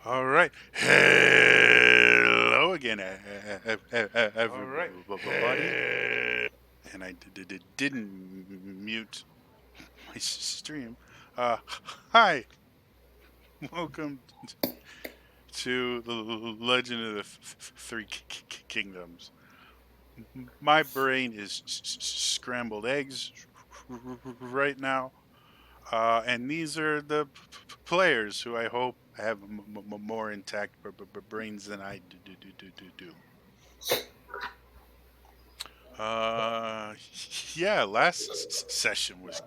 All right. Hello again, everybody. And I didn't mute my stream. Uh, Hi, welcome to the Legend of the Three Kingdoms. My brain is scrambled eggs right now. And these are the players who I hope have more intact brains than I do. Uh, yeah, last session was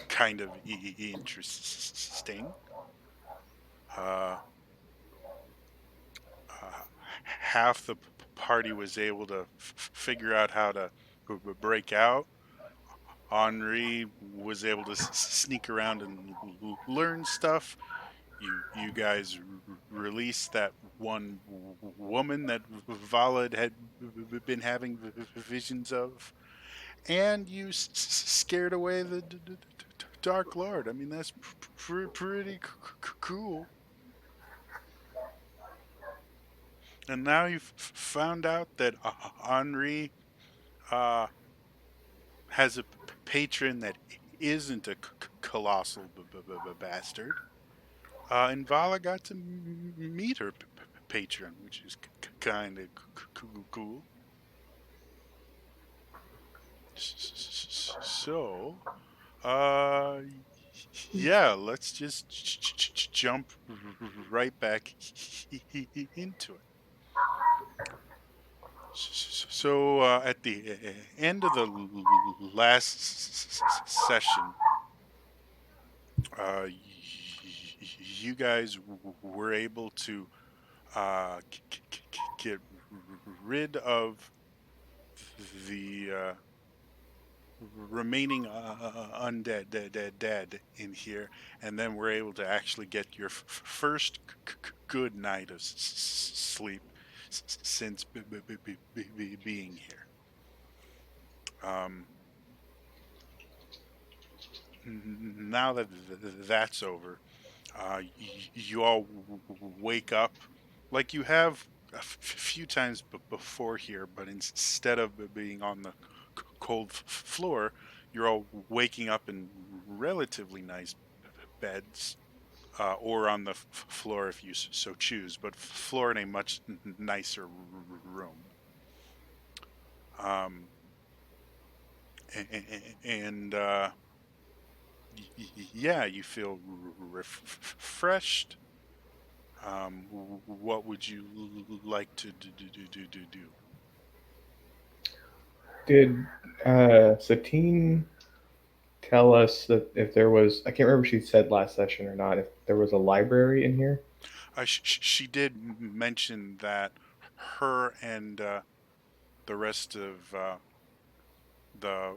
kind of interesting. Uh, uh, Half the party was able to figure out how to break out. Henri was able to sneak around and learn stuff. You guys released that one woman that Valid had been having visions of, and you scared away the Dark Lord. I mean, that's pretty cool. And now you've found out that Henri uh, has a patron that isn't a colossal bastard. And Vala got to meet her patron, which is kind of cool. So, uh, yeah, let's just jump right back into it. So, at the end of the last session, you guys were able to get rid of the remaining undead dead in here, and then we're able to actually get your first good night of sleep since being here. Um, Now that that's over, you all wake up like you have a few times before here, but instead of being on the cold floor, you're all waking up in relatively nice beds, or on the floor if you so choose, but floor in a much nicer room. Um, and yeah, you feel refreshed. What would you like to do? Did Satine tell us that if there was, I can't remember if she said last session or not, if there was a library in here? She did mention that her and the rest of the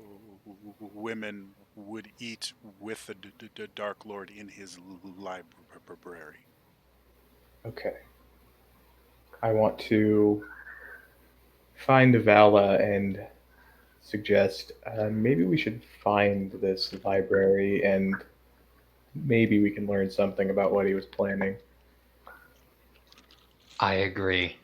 women would eat with the Dark Lord in his library. Okay. I want to find Vala and suggest maybe we should find this library and maybe we can learn something about what he was planning. I agree.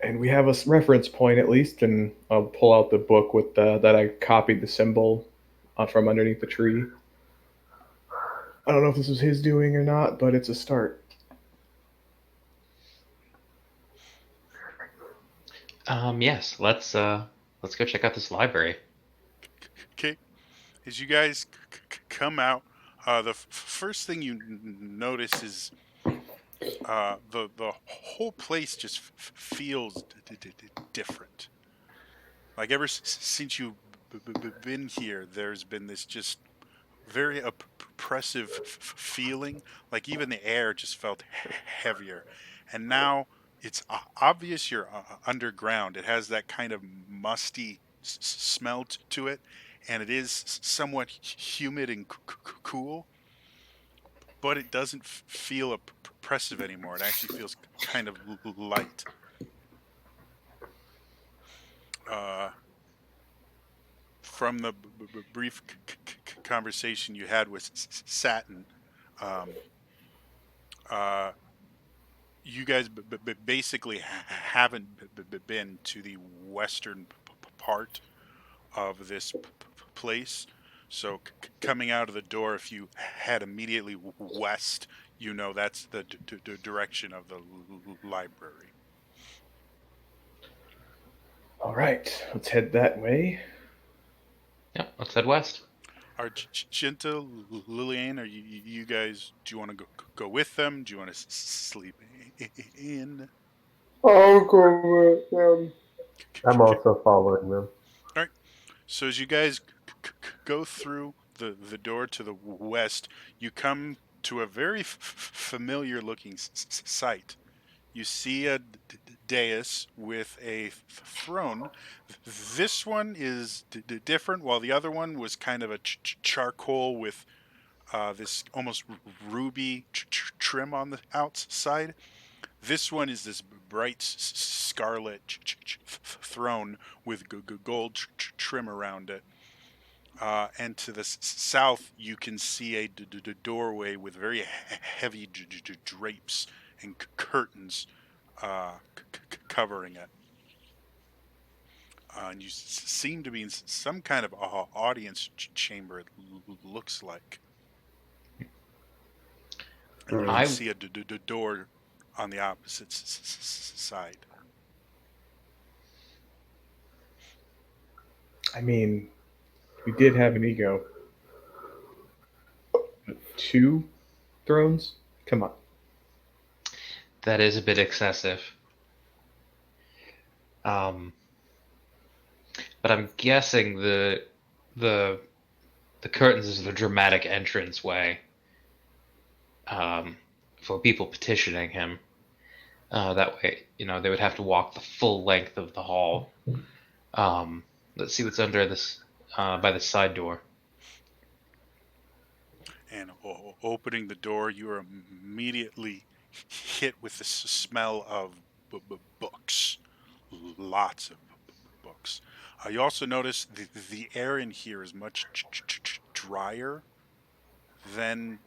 And we have a reference point at least, and I'll pull out the book with that I copied the symbol from underneath the tree. I don't know if this was his doing or not, but it's a start. Yes, let's go check out this library. Okay, as you guys come out, the first thing you notice is the whole place just feels different. Like ever since you've been here, there's been this just very oppressive feeling. Like even the air just felt heavier, and now it's obvious you're underground. It has that kind of musty smell to it, and it is somewhat humid and cool, but it doesn't feel oppressive anymore. It actually feels kind of light. Uh, from the brief conversation you had with Satin, um, uh, you guys basically haven't been to the western part of this place. So coming out of the door, if you head immediately west, you know that's the direction of the library. All right, let's head that way. Yeah, let's head west. Are Chinta, Lillian, are you guys? Do you want to go with them? Do you want to sleep in? I'll go with them. I'm Okay. also following them. All right. So as you guys go through the door to the west, you come to a very familiar looking sight. You see a dais with a throne. This one is different, while the other one was kind of a charcoal with this almost ruby trim on the outside. This one is this bright scarlet throne with gold trim around it. And to the south, you can see a doorway with very heavy drapes and curtains covering it. And you seem to be in some kind of audience chamber, it looks like. And you Hmm. can I see a door on the opposite side. I mean, we did have an ego. Two thrones? Come on. That is a bit excessive. Um, but I'm guessing the the curtains is the dramatic entrance way for people petitioning him. That way, they would have to walk the full length of the hall. Um, let's see what's under this by the side door. And opening the door, you are immediately hit with the smell of books. Lots of books. You also notice the air in here is much drier than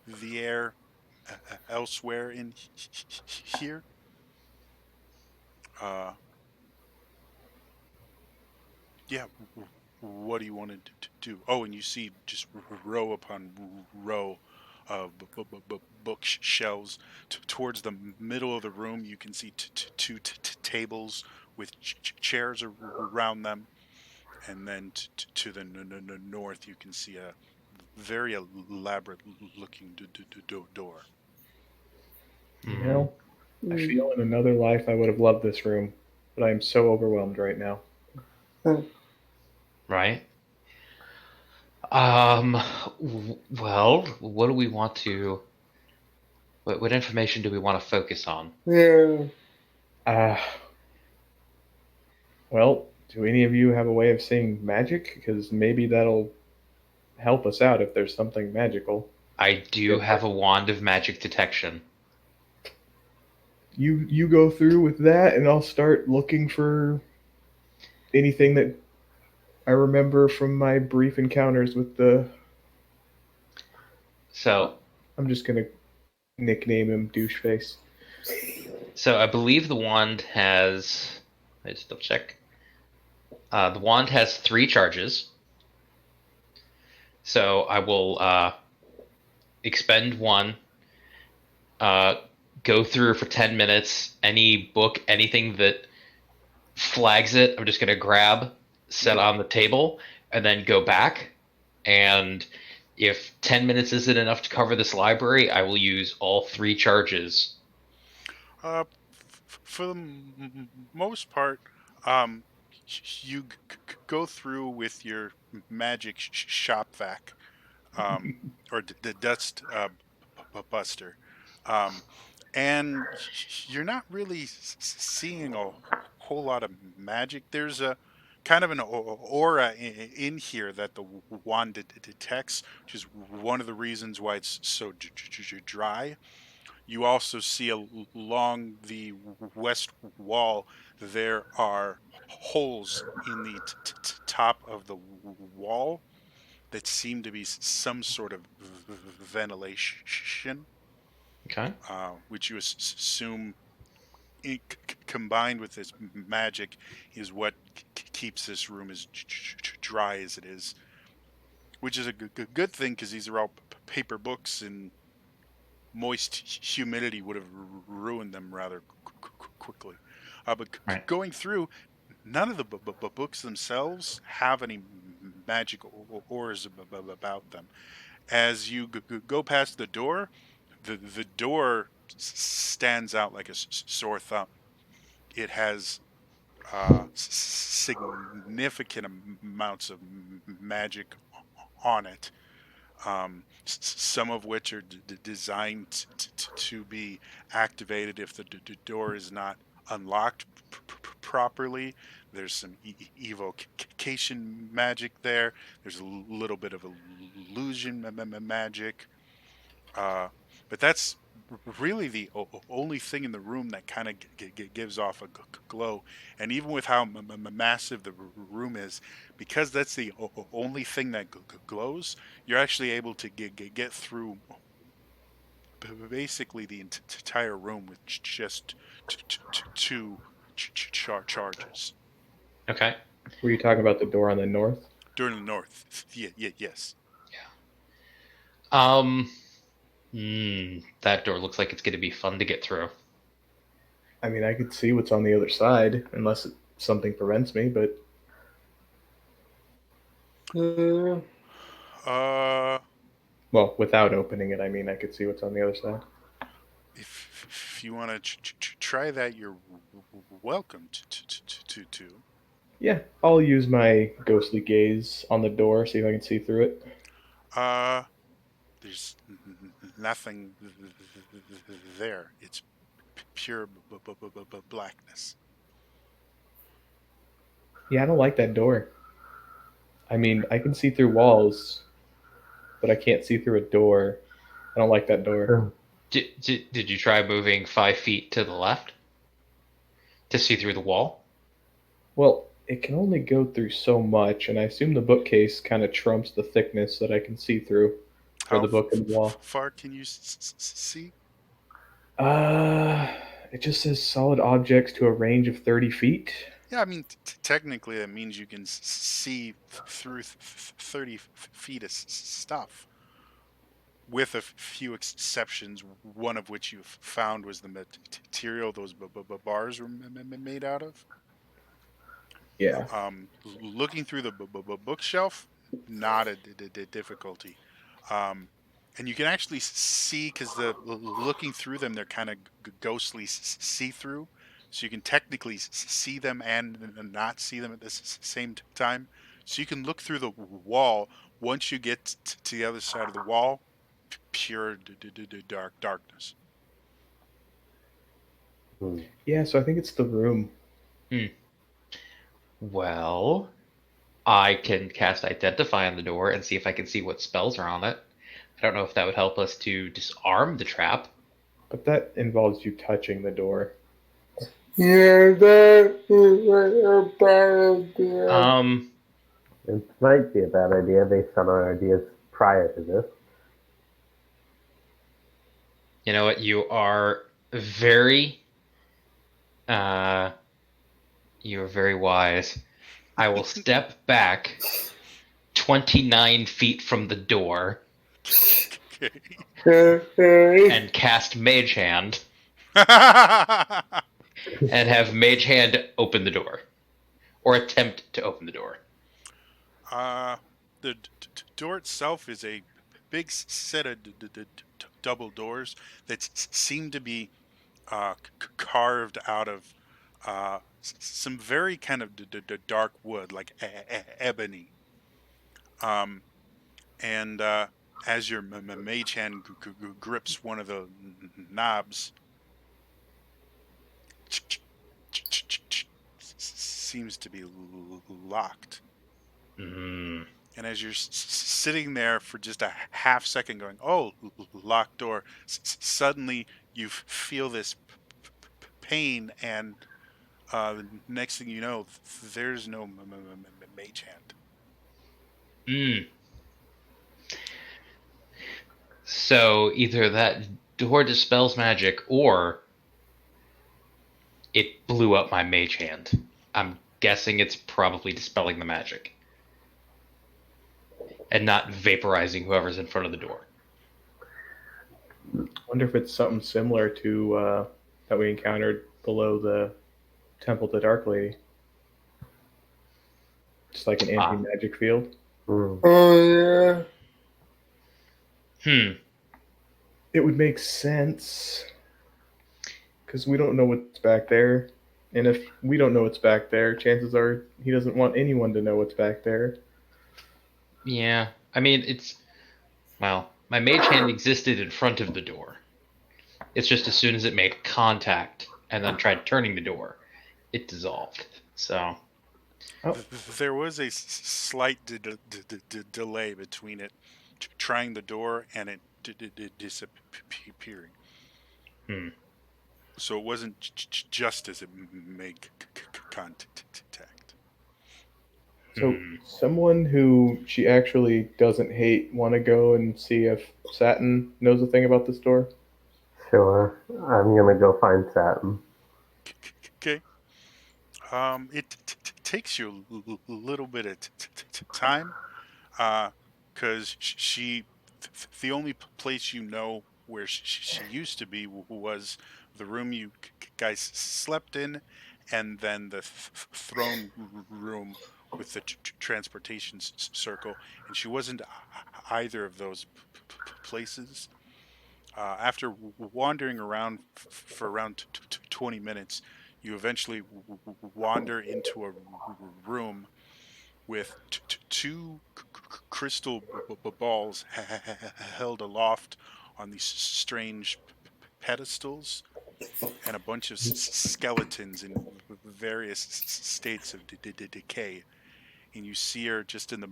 the air elsewhere in here. Uh, yeah, what do you want to do? Oh, and you see just row upon row of bookshelves. Towards the middle of the room, you can see two tables with chairs around them. And then to the north, you can see a very elaborate looking door. You Hmm. know, I feel in another life I would have loved this room, but I am so overwhelmed right now. Right? Um, well, what do we want to? What information do we want to focus on? Yeah. Uh, well, do any of you have a way of seeing magic? Because maybe that'll help us out if there's something magical. I do have a wand of magic detection. You go through with that, and I'll start looking for anything that I remember from my brief encounters with the. So, I'm just gonna nickname him Doucheface. so I believe the wand has. Let's double check. The wand has 3 charges. So I will expend one, uh, go through for 10 minutes. Any book, anything that flags it, I'm just going to grab, set on the table, and then go back. And if 10 minutes isn't enough to cover this library, I will use all 3 charges. For the most part, um, you go through with your magic shop vac, or the dust buster, um, and you're not really seeing a whole lot of magic. There's a kind of an aura in here that the wand detects, which is one of the reasons why it's so dry. You also see along the west wall there are holes in the top of the wall that seem to be some sort of ventilation. Okay. which you assume combined with this magic is what keeps this room as dry as it is, which is a good thing because these are all paper books and moist humidity would have ruined them rather quickly. But Right. going through, none of the books themselves have any magic auras about them. As you go past the door, the door stands out like a sore thumb. It has significant amounts of magic on it, some of which are designed to be activated if the door is not unlocked properly. There's some evocation magic there. There's a little bit of illusion magic. Uh, but that's really the only thing in the room that kind of gives off a glow. And even with how massive the room is, because that's the only thing that glows, you're actually able to get through basically the entire room with just two charges. Okay. Were you talking about the door on the north? During the north, yes. Um. That door looks like it's going to be fun to get through. I mean, I could see what's on the other side, unless something prevents me, but Uh, Uh, well, without opening it, I mean, I could see what's on the other side. if you want to try that, you're welcome to. Yeah, I'll use my ghostly gaze on the door, see if I can see through it. Uh, there's nothing there. It's pure blackness. Yeah, I don't like that door. I mean, I can see through walls, but I can't see through a door. I don't like that door. Did you try moving 5 feet to the left to see through the wall? Well, it can only go through so much, and I assume the bookcase kind of trumps the thickness that I can see through for How the book and the wall. far can you see? Uh, it just says solid objects to a range of 30 feet. Yeah, I mean, technically, that means you can see through 30 feet of stuff, with a few exceptions, one of which you found was the material those bars were made out of. Yeah. Looking through the bookshelf, not a difficulty. Um, and you can actually see because the looking through them, they're kind of ghostly see through. So you can technically see them and not see them at the same time. So you can look through the wall. Once you get to the other side of the wall, pure darkness. Yeah, so I think it's the room. Well, I can cast Identify on the door and see if I can see what spells are on it. I don't know if that would help us to disarm the trap. But that involves you touching the door. yeah, that is a bad idea. Um, It might be a bad idea based on our ideas prior to this. you know what? Very, uh, you are very wise. I will step back 29 feet from the door Okay. and cast Mage Hand and have Mage Hand open the door. Or attempt to open the door. The door itself is a big set of double doors that seem to be carved out of some very kind of dark wood, like ebony. Um, and as your mage hand grips one of the knobs, seems to be locked. Mm. And as you're sitting there for just a half second going, oh, locked door, suddenly you feel this pain, and the next thing you know, there's no mage hand. Mm. So either that door dispels magic, or it blew up my mage hand. I'm guessing it's probably dispelling the magic and not vaporizing whoever's in front of the door. Wonder if it's something similar to that we encountered below the Temple to Dark Lady. Just like an anti-magic field. Hmm. Oh, yeah. It would make sense because we don't know what's back there, and if we don't know what's back there, chances are he doesn't want anyone to know what's back there. Yeah, I mean, well, my mage hand existed in front of the door. It's just as soon as it made contact and then tried turning the door, it dissolved. So, Oh, There was a slight delay between it trying the door and it disappearing. hmm. So it wasn't just as it made contact. so someone who she actually doesn't hate want to go and see if Satin knows a thing about this door? Sure. I'm gonna go find Satin. Okay. It takes you a little bit of time, because the only place you know where she used to be was the room you guys slept in, and then the throne room with the transportation circle, and she wasn't either of those places. After wandering around for around 20 minutes, you eventually wander into a room with two crystal balls held aloft on these strange pedestals, and a bunch of skeletons in various states of decay. And you see her just in the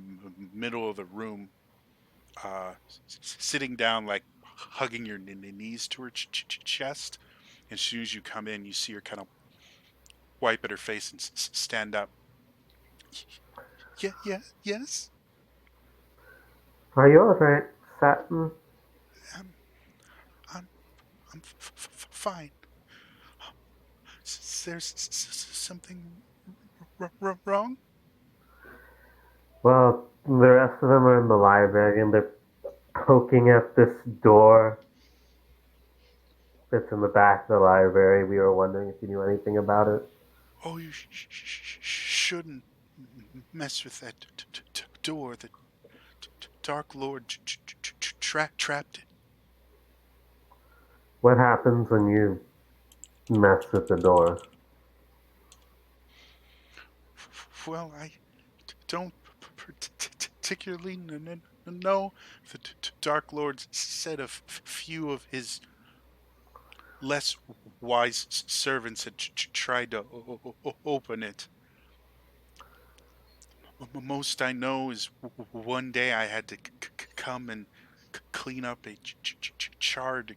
middle of the room, sitting down, like hugging your knees to her chest. And as soon as you come in, you see her kind of wipe at her face and stand up. Yeah, yeah, yes. Are you alright, Satin? I'm, I'm, I'm fine. There's something wrong. Well, the rest of them are in the library and they're poking at this door that's in the back of the library. We were wondering if you knew anything about it. Oh, you shouldn't mess with that door. The Dark Lord trapped it. What happens when you mess with the door? Well, I don't particularly know. The Dark Lord said a few of his less wise servants had tried to open it. Most I know is one day I had to come and clean up a charred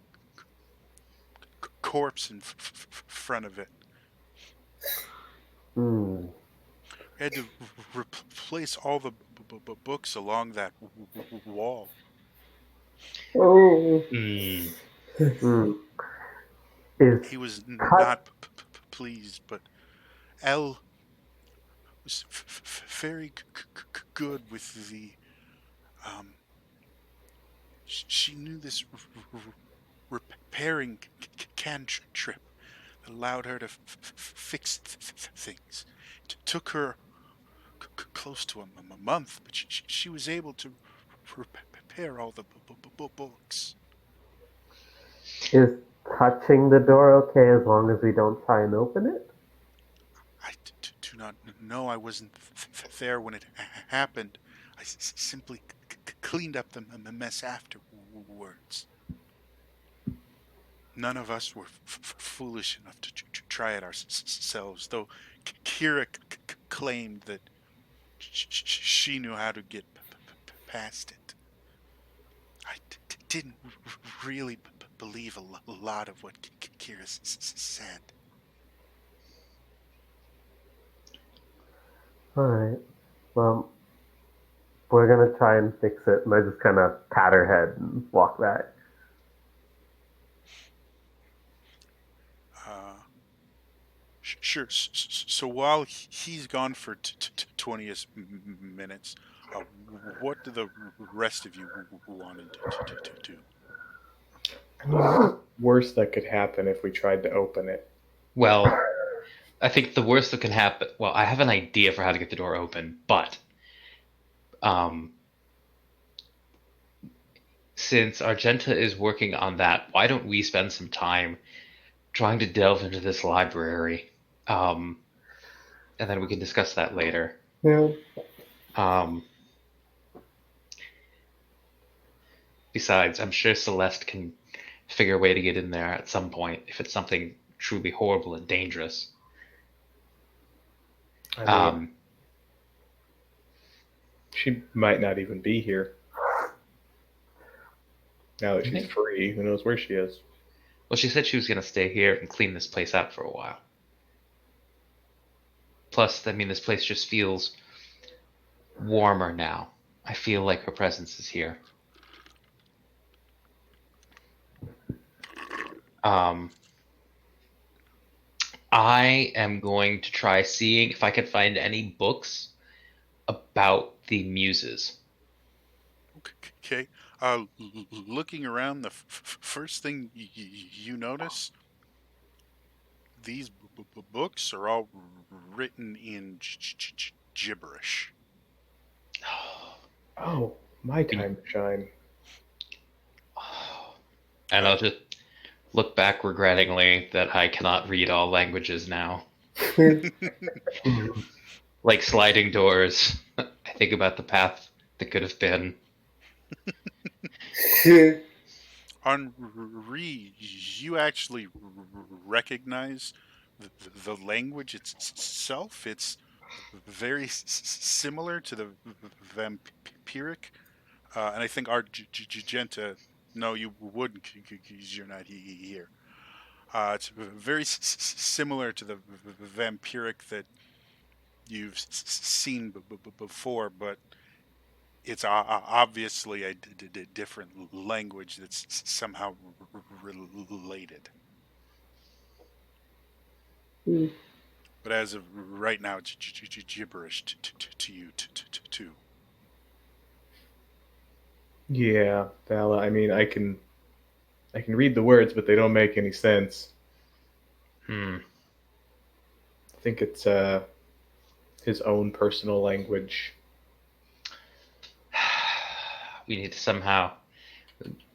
corpse in front of it. Hmm. I had to replace all the books along that wall. Oh. Mm. Hmm. Is He was touch not pleased, but Elle was very good with the. Um, she knew this repairing cantrip that allowed her to fix things. It took her close to a month, but she was able to repair all the books. is touching the door okay as long as we don't try and open it? I do not know. I wasn't there when it happened. I simply cleaned up the mess afterwards. None of us were foolish enough to try it ourselves, though Kira claimed that she knew how to get past it. I didn't really believe a lot of what Kira said. Alright. Well, we're gonna try and fix it. And I just kind of pat her head and walk back. Uh, sure. So while he's gone for 20 minutes, what do the rest of you wanted to do? I mean, what's the worst that could happen if we tried to open it? Well, I think the worst that can happen. Well, I have an idea for how to get the door open, but um, since Argenta is working on that, why don't we spend some time trying to delve into this library? Um, and then we can discuss that later. Yeah. Um, Besides, I'm sure Celeste can figure a way to get in there at some point if it's something truly horrible and dangerous. I mean, Um, she might not even be here now that she's Okay. free. Who knows where she is? well, she said she was going to stay here and clean this place up for a while. Plus, I mean, this place just feels warmer now. I feel like her presence is here. Um, I am going to try seeing if I can find any books about the muses. Okay. Looking around, the first thing you notice, these books are all written in gibberish. Oh, my time to shine. And Uh, I'll just look back regrettingly that I cannot read all languages now. Like sliding doors, I think about the path that could have been. Henri, you actually recognize the language itself. It's very similar to the vampiric, and I think Argenta. No, you wouldn't because you're not here. It's very similar to the vampiric that you've seen before, but it's obviously a different language that's somehow related. But as of right now, it's gibberish to you too. Yeah, Vala. I mean, I can read the words, but they don't make any sense. Hmm. I think it's his own personal language. We need to somehow.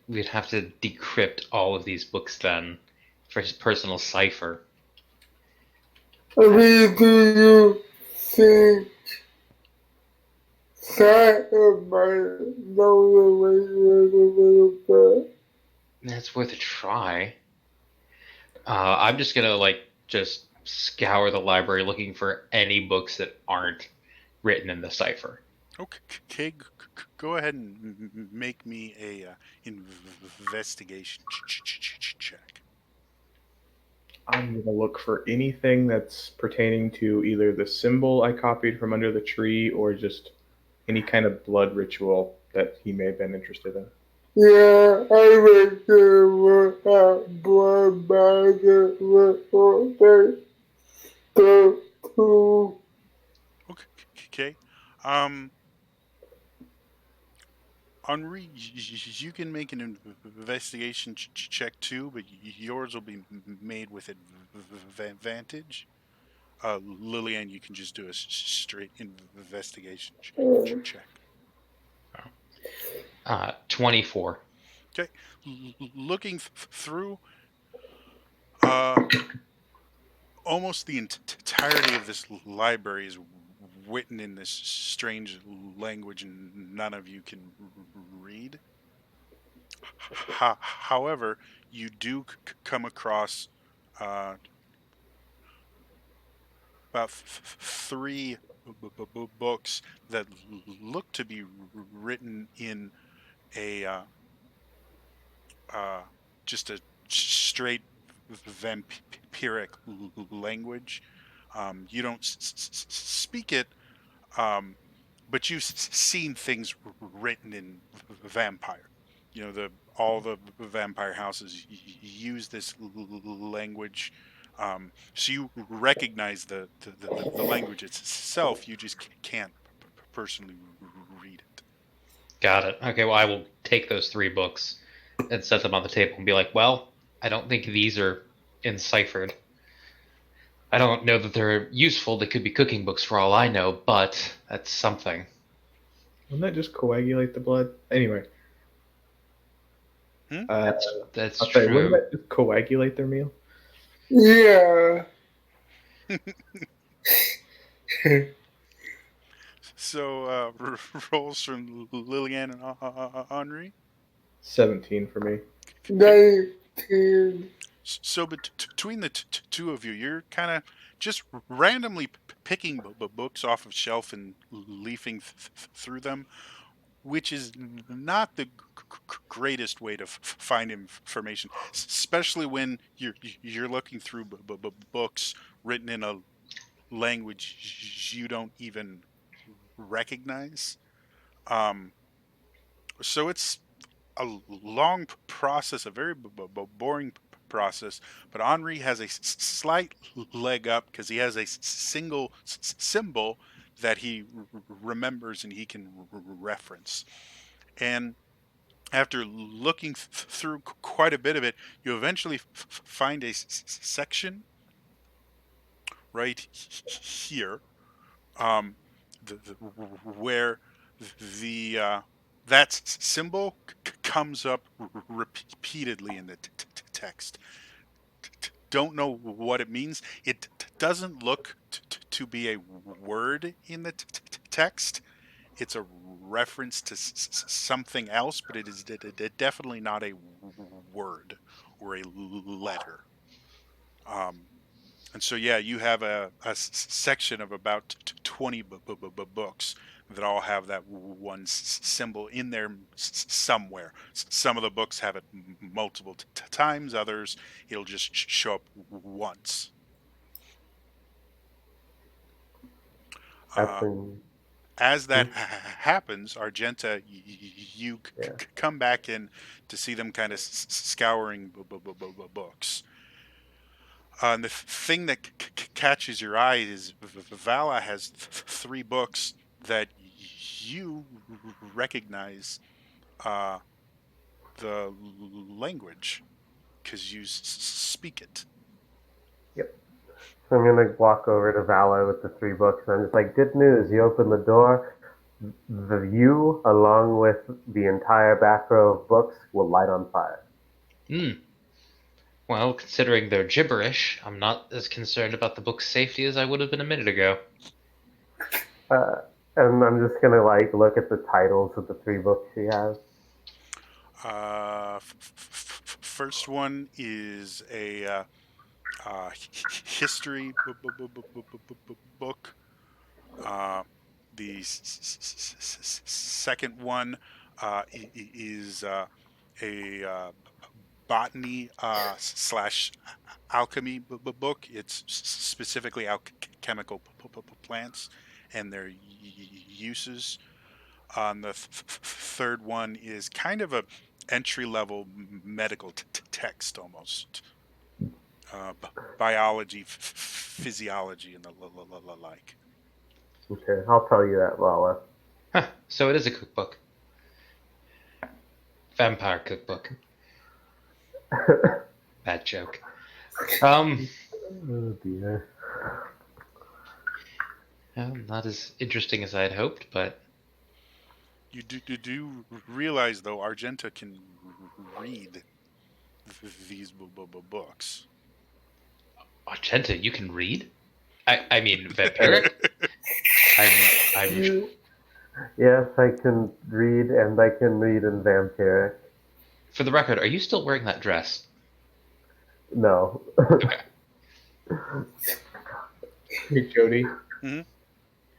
We'd have to decrypt all of these books then for his personal cipher. I mean, do you think that might know the way a little bit? It's worth a try. I'm just gonna just scour the library looking for any books that aren't written in the cipher. Okay, go ahead and make me a investigation check. I'm gonna look for anything that's pertaining to either the symbol I copied from under the tree or just any kind of blood ritual that he may have been interested in. Yeah, I went to look at blood magnet before they go to. Okay. Um, Henri, you can make an investigation check too, but yours will be made with advantage. Lillian, you can just do a straight investigation check. 24. Okay, looking through, uh, almost the entirety of this library is written in this strange language, and none of you can read. However, you do come across uh, about three books that look to be written in a uh, just a straight vampiric language. You don't speak it, um, but you've seen things written in vampire. You know, the all the vampire houses use this language. So you recognize the language itself. You just can't personally read it. Got it. Okay, well, I will take those 3 books and set them on the table and be like, well, I don't think these are enciphered. I don't know that they're useful. They could be cooking books for all I know, but that's something. Wouldn't that just coagulate the blood? Anyway, Hmm? That's I'll say, wouldn't true. that just coagulate their meal? Yeah. So rolls from Lillian and Henri. 17 for me. 19. So between the two of you, you're kind of just randomly picking books off of shelf and leafing through them, which is not the greatest way to find information, especially when you're looking through books written in a language you don't even recognize. Um, so it's a long process, a very boring process. But Henri has a slight leg up because he has a single symbol that he remembers and he can reference. And after looking through quite a bit of it, you eventually find a section right here, um, where the that symbol comes up repeatedly in the text. Don't know what it means. It doesn't look to be a word in the text. It's a reference to something else, but it is definitely not a word or a letter. Um, and so, yeah, you have a section of about 20 books that all have that one symbol in there somewhere. Some of the books have it multiple times, others, it'll just show up once. That's Uh, in, as hmm, that happens, Argenta, you yeah. come back in to see them kind of scouring books. And the thing that catches your eye is Vala has 3 books that you recognize uh, the language because you speak it. Yep. So I'm gonna walk over to Vala with the 3 books, and I'm just like, "Good news! You open the door. The view, along with the entire back row of books, will light on fire." Hmm. Well, considering they're gibberish, I'm not as concerned about the book's safety as I would have been a minute ago. Uh, and I'm just gonna like look at the titles of the 3 books she has. First one is a history book. Uh, the second one is a botany slash alchemy book. It's specifically alchemical plants and their uses. The third one is kind of a entry level medical text almost. Biology, physiology, and the like. Okay, I'll tell you that, Vala. Huh. So it is a cookbook. Vampire cookbook. Bad joke. Um, Oh dear. well, not as interesting as I had hoped, but You do realize though, Argenta can read these books. Argenta, you can read? I mean, Uh, vampiric? I'm. Yes, I can read, and I can read in vampiric. For the record, are you still wearing that dress? No. Okay. Hey, Jody, Mhm.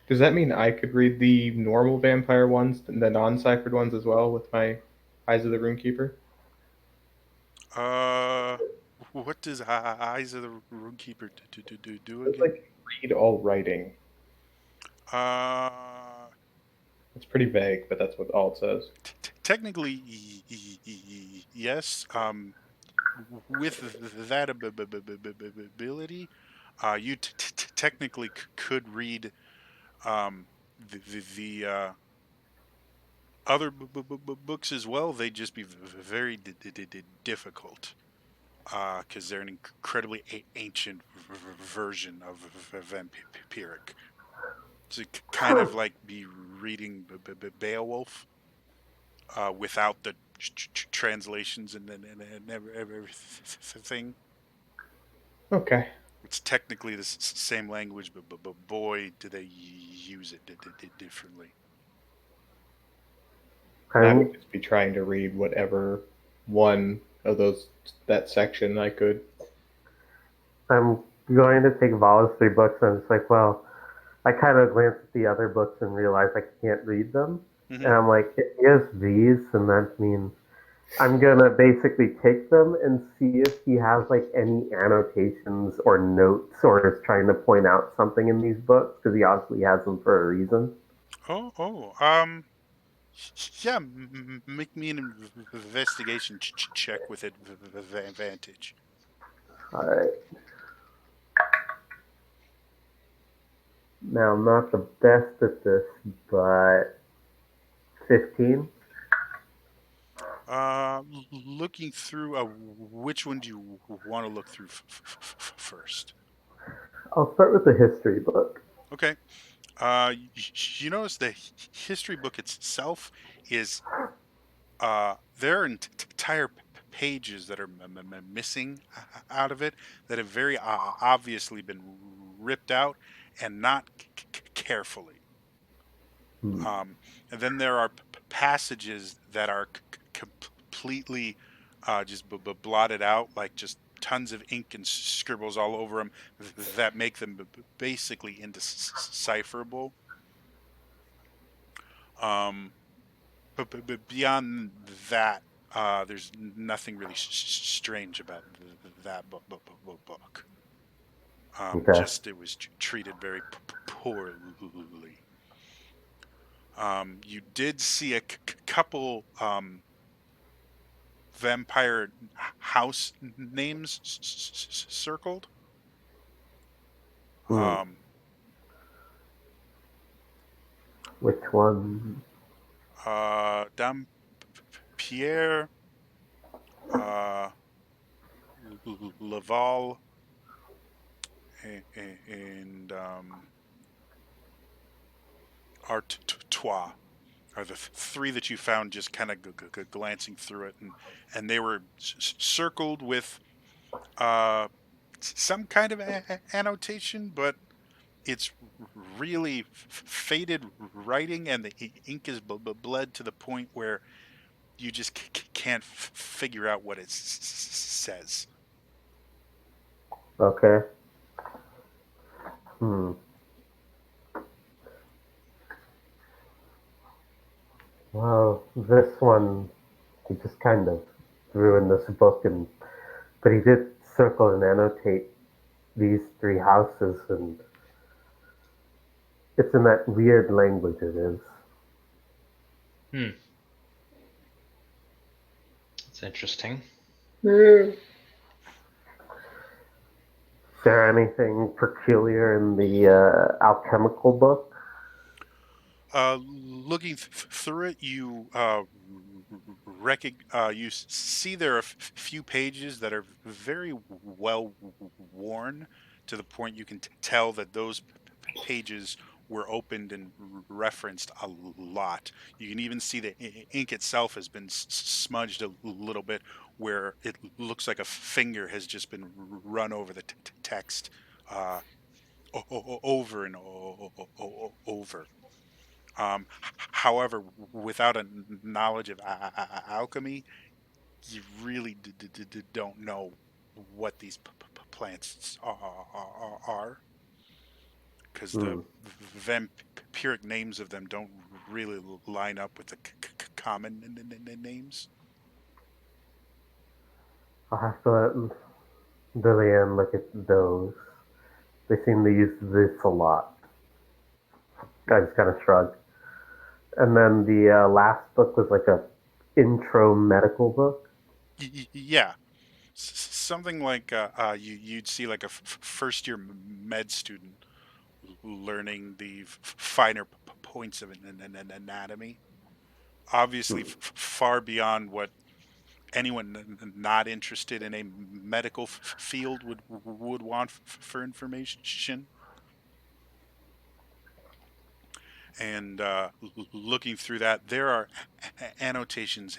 does that mean I could read the normal vampire ones and the non-ciphered ones as well with my Eyes of the Runekeeper? Uh, what does Eyes of the Roomkeeper do It's again? like read all writing. Uh, It's pretty vague, but that's what all it says. technically, yes. with that ability, you technically could read the other books as well. They'd just be very difficult because they're an incredibly ancient version of vampiric. So it kind of like be reading Beowulf without the translations and everything. Okay. It's technically the same language, but boy, do they use it differently. I I'm would just be trying to read whatever one of those that section I could. I'm going to take Vala's 3 books, and it's like, well, I kind of glance at the other books and realize I can't read them. Hmm. And I'm like, if he has these, and that means I'm gonna basically take them and see if he has like any annotations or notes or is trying to point out something in these books because he obviously has them for a reason. Yeah. Make me an investigation check with advantage. All right. Now I'm not the best at this, but 15. Looking through, which one do you want to look through first? I'll start with the history book. Okay. You notice the history book itself is there are entire pages that are missing out of it that have very obviously been ripped out and not carefully. Hmm. Um, and then there are passages that are completely just blotted out, like just tons of ink and scribbles all over them that make them basically indecipherable. Um, but beyond that, there's nothing really strange about that book. Okay. Just it was treated very poorly. You did see a couple vampire house names circled. Hmm. Um, Which one? Dampierre, uh, Laval, and Artois are the three that you found just kind of glancing through it, and they were circled with uh, some kind of annotation, but it's really faded writing, and the ink is bled to the point where you just can't figure out what it says. Okay. Hmm. Well, this one he just kind of threw in this book, and but he did circle and annotate these 3 houses, and it's in that weird language it is. It's interesting. Hmm. Is there anything peculiar in the alchemical book? Looking through it, you you see there are a few pages that are very well worn to the point you can tell that those pages were opened and referenced a lot. You can even see the ink itself has been smudged a little bit, where it looks like a finger has just been run over the text uh, over and over. However, without a knowledge of alchemy, you really don't know what these plants are, because the Hmm. vampiric names of them don't really line up with the common names. I'll have to let Lillian look at those. They seem to use this a lot. I just kind of shrugged. And then the last book was like a intro medical book. Yeah. Something like you'd see like a first year med student learning the finer points of an anatomy. Obviously, Hmm. far beyond what anyone not interested in a medical field would want for information. And looking through that, there are annotations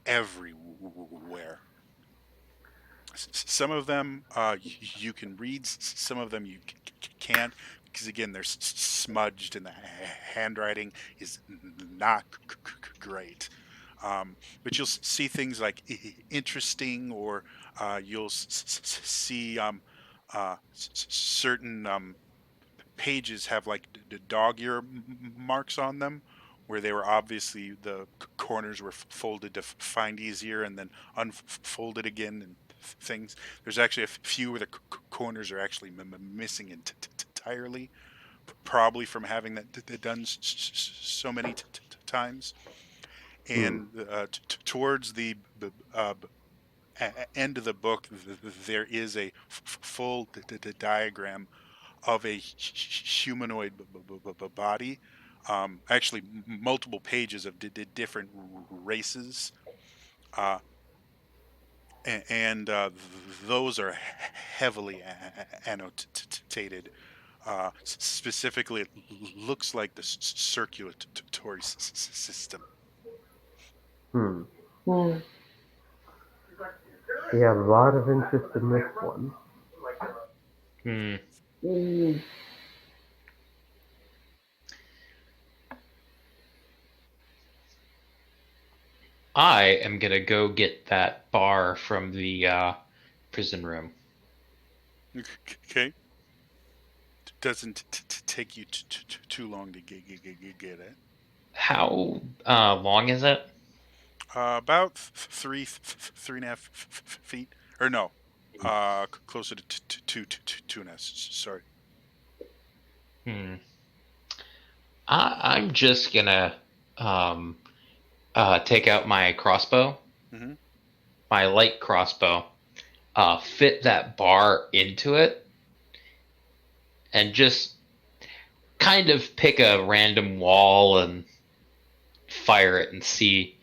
everywhere. Some of them you can read, some of them you can't, because again they're smudged and the handwriting is not great. But you'll see things like interesting, or you'll see certain pages have like the dog ear marks on them, where they were obviously the corners were folded to find easier and then unfolded again and things. There's actually a few where the corners are actually missing entirely, probably from having that done so many times. Hmm. And towards the end of the book, there is a full diagram of a humanoid body. Actually, multiple pages of different races, uh, and those are heavily annotated. Specifically, it looks like the circulatory system. Hmm. Hmm. We have a lot of interest in this one. Hmm. Hmm. I am gonna go get that bar from the prison room. Okay, doesn't take you too long to get it. How long is it? About three and a half feet, or no, closer to two and a half. Sorry. Hmm. I'm just gonna um, take out my crossbow, Hmm. my light crossbow, fit that bar into it, and just kind of pick a random wall and fire it and see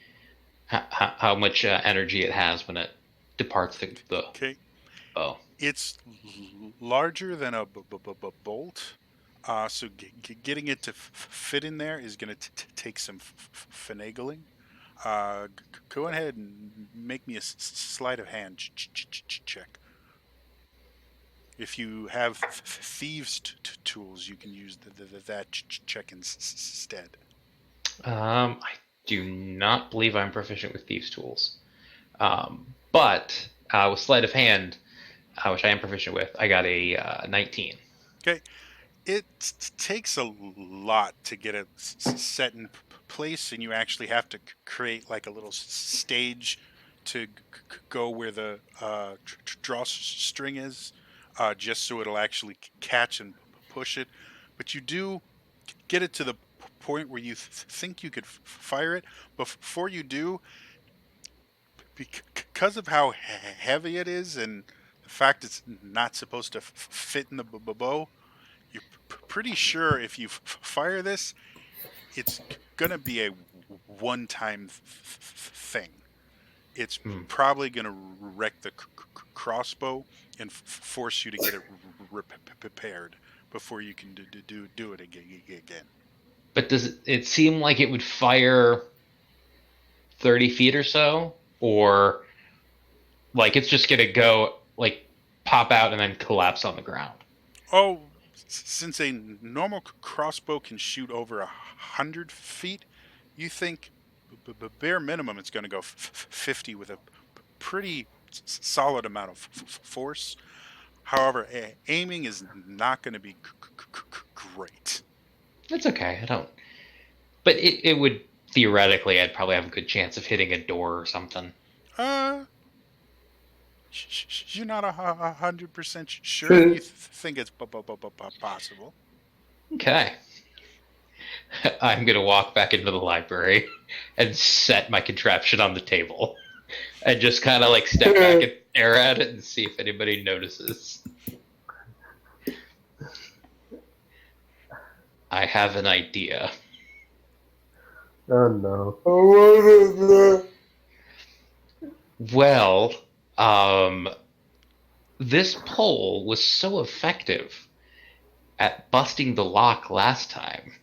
how much energy it has when it departs the Okay, bow. it's larger than a bolt, so getting it to fit in there is going to take some finagling. Go ahead and make me a sleight of hand check. If you have thieves tools, you can use that check instead. I do not believe I'm proficient with thieves' tools, but with sleight of hand, which I am proficient with, I got a 19. Okay, it takes a lot to get it set in place, and you actually have to create like a little stage to go where the drawstring is, just so it'll actually catch and push it. But you do get it to the point where you think you could fire it. But before you do, because of how heavy it is and the fact it's not supposed to fit in the bow, you're pretty sure if you fire this, it's gonna be a one-time thing. It's Hmm. probably gonna wreck the crossbow and force you to get it repaired before you can do it again. But does it seem like it would fire 30 feet or so? Or like it's just gonna go like pop out and then collapse on the ground? Oh, since a normal crossbow can shoot over 100 feet, you think bare minimum it's going to go 50 with a pretty solid amount of force. However, aiming is not going to be great. It's okay. I don't. But it would theoretically, I'd probably have a good chance of hitting a door or something. Uh, you're not 100% sure. You Hmm. think it's possible. Okay. I'm gonna walk back into the library and set my contraption on the table. and just kind of like step back and stare at it and see if anybody notices. I have an idea. Oh no. What is that? Well, this pole was so effective at busting the lock last time.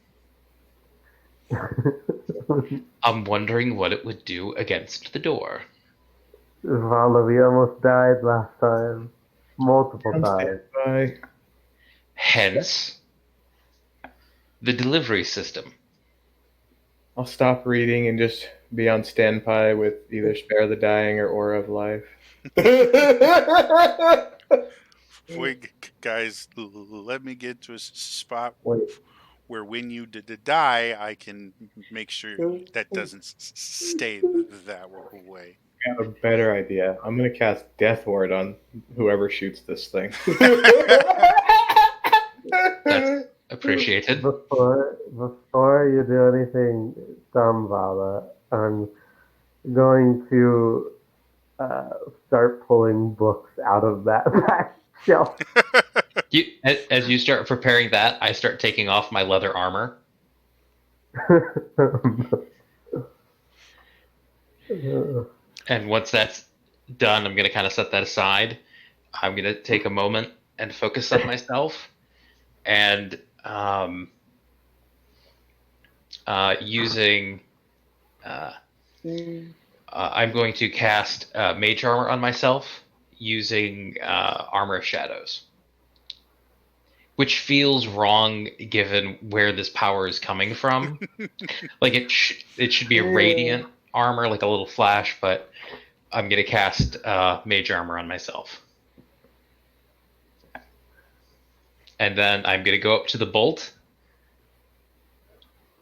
I'm wondering what it would do against the door. Vala, we almost died last time. Multiple On times. standby. Hence, the delivery system. I'll stop reading and just be on standby with either Spare the Dying or Aura of Life. Wait, guys, let me get to a spot Wait. where when you die, I can make sure that doesn't stay that way. I have a better idea. I'm gonna cast Death Ward on whoever shoots this thing. That's appreciated. Before you do anything dumb, Vala, I'm going to start pulling books out of that back shelf. As you start preparing that, I start taking off my leather armor. And once that's done, I'm going to kind of set that aside. I'm going to take a moment and focus on myself. And using... I'm going to cast Mage Armor on myself using Armor of Shadows. Which feels wrong given where this power is coming from. Like it should be a radiant armor, like a little flash, but I'm going to cast Mage Armor on myself. And then I'm going to go up to the bolt.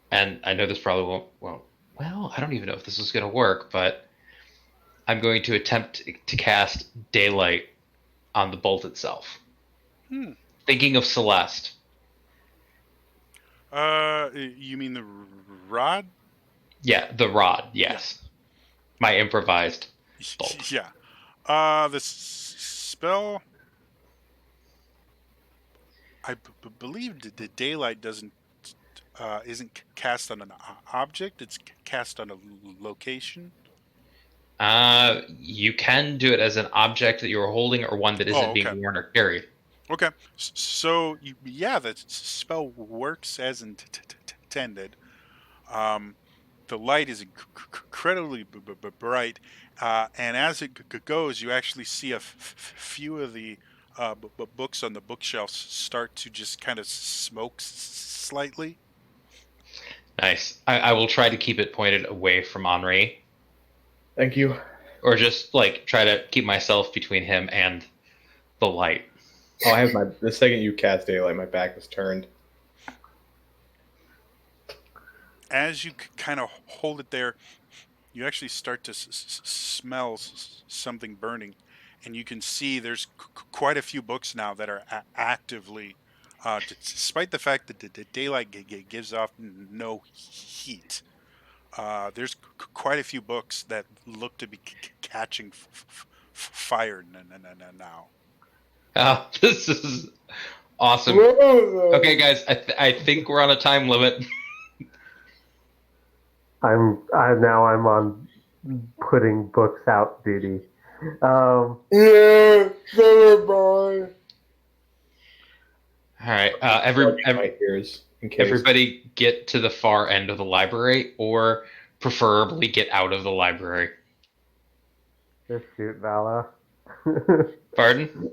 And I know this probably won't well, I don't even know if this is going to work, but I'm going to attempt to cast Daylight on the bolt itself. Thinking of Celeste. You mean the rod? Yeah, the rod, yes. Yeah. My improvised bolt. Yeah. The spell, I believe the daylight isn't cast on an object, it's cast on a location. You can do it as an object that you're holding or one that isn't being worn or carried. Okay, so yeah, the spell works as intended. The light is incredibly bright, and as it goes, you actually see a few of the books on the bookshelves start to just kind of smoke slightly. Nice. I will try to keep it pointed away from Henri. Thank you. Or just like try to keep myself between him and the light. Oh, I have the second you cast Daylight, my back was turned. As you kind of hold it there, you actually start to smell something burning, and you can see there's quite a few books now that are actively, despite the fact that the daylight gives off no heat. There's quite a few books that look to be catching fire now. Oh, this is awesome. Okay, guys, I think we're on a time limit. I'm on putting books out duty. Yeah, everybody. All right, everybody get to the far end of the library, or preferably get out of the library. Just shoot Vala. Pardon?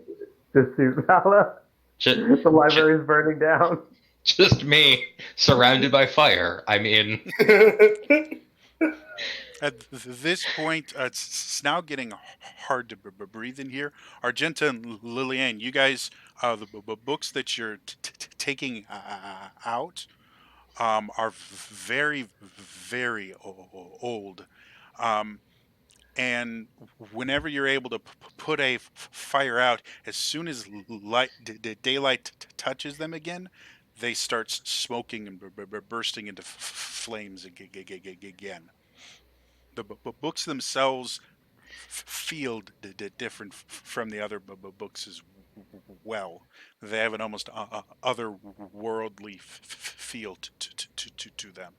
Just shoot Vala. The library's burning down. Just me, surrounded by fire. I mean... At this point, it's now getting hard to breathe in here. Argenta and Lillian, you guys, the books that you're taking out are very, very old. And whenever you're able to put a fire out, as soon as the daylight touches them again, they start smoking and bursting into flames again. The books themselves feel different from the other books as well. They have an almost otherworldly feel to them.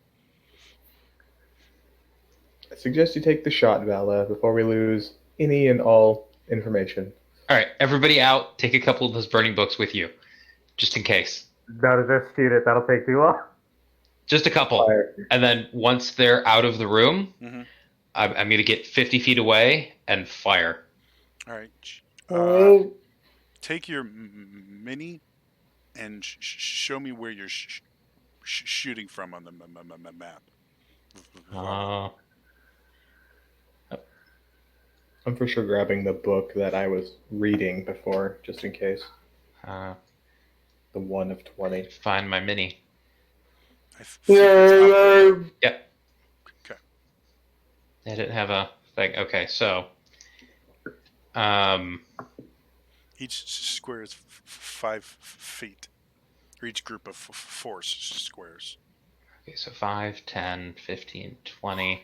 I suggest you take the shot, Vala, before we lose any and all information. All right, everybody out. Take a couple of those burning books with you, just in case. No, just shoot it. That'll take too long. Just a couple. Fire. And then once they're out of the room, Mm-hmm. I'm going to get 50 feet away and fire. All right. Take your mini and show me where you're shooting from on the map. I'm for sure grabbing the book that I was reading before, just in case. Uh, The 1 of 20. find my mini. I think it's up. Yep. Okay. I didn't have a thing. Okay, so Each square is 5 feet, or each group of 4 squares. okay, so 5, 10, 15, 20,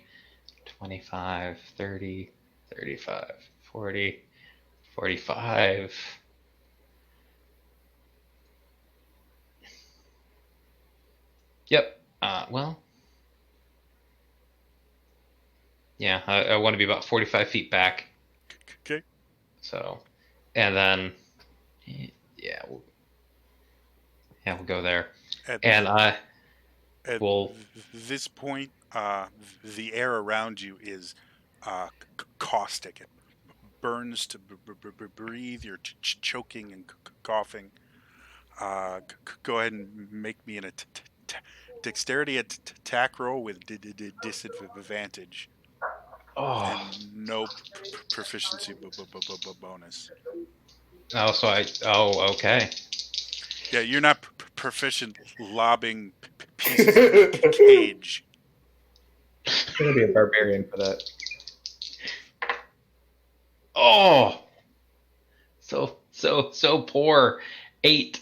25, 30, 35, 40, 45. Yep. Well, yeah, I want to be about 45 feet back. Okay. So, and then, yeah, we'll go there. And at we'll. this point, the air around you is caustic. It burns to breathe. You're choking and coughing. Go ahead and make me an dexterity attack roll with disadvantage. Oh. And no proficiency bonus. Okay. Yeah, you're not proficient lobbing pieces of the cage. I'm gonna be a barbarian for that. Oh, so poor. 8.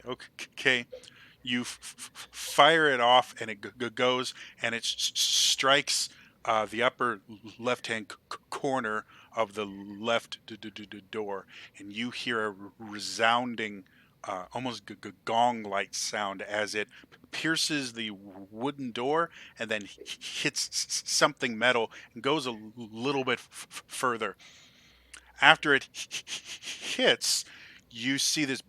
Okay, you fire it off, and it goes, and it strikes the upper left-hand corner of the left door, and you hear a resounding, almost gong-like sound as it pierces the wooden door and then hits something metal and goes a little bit further. After it hits, you see this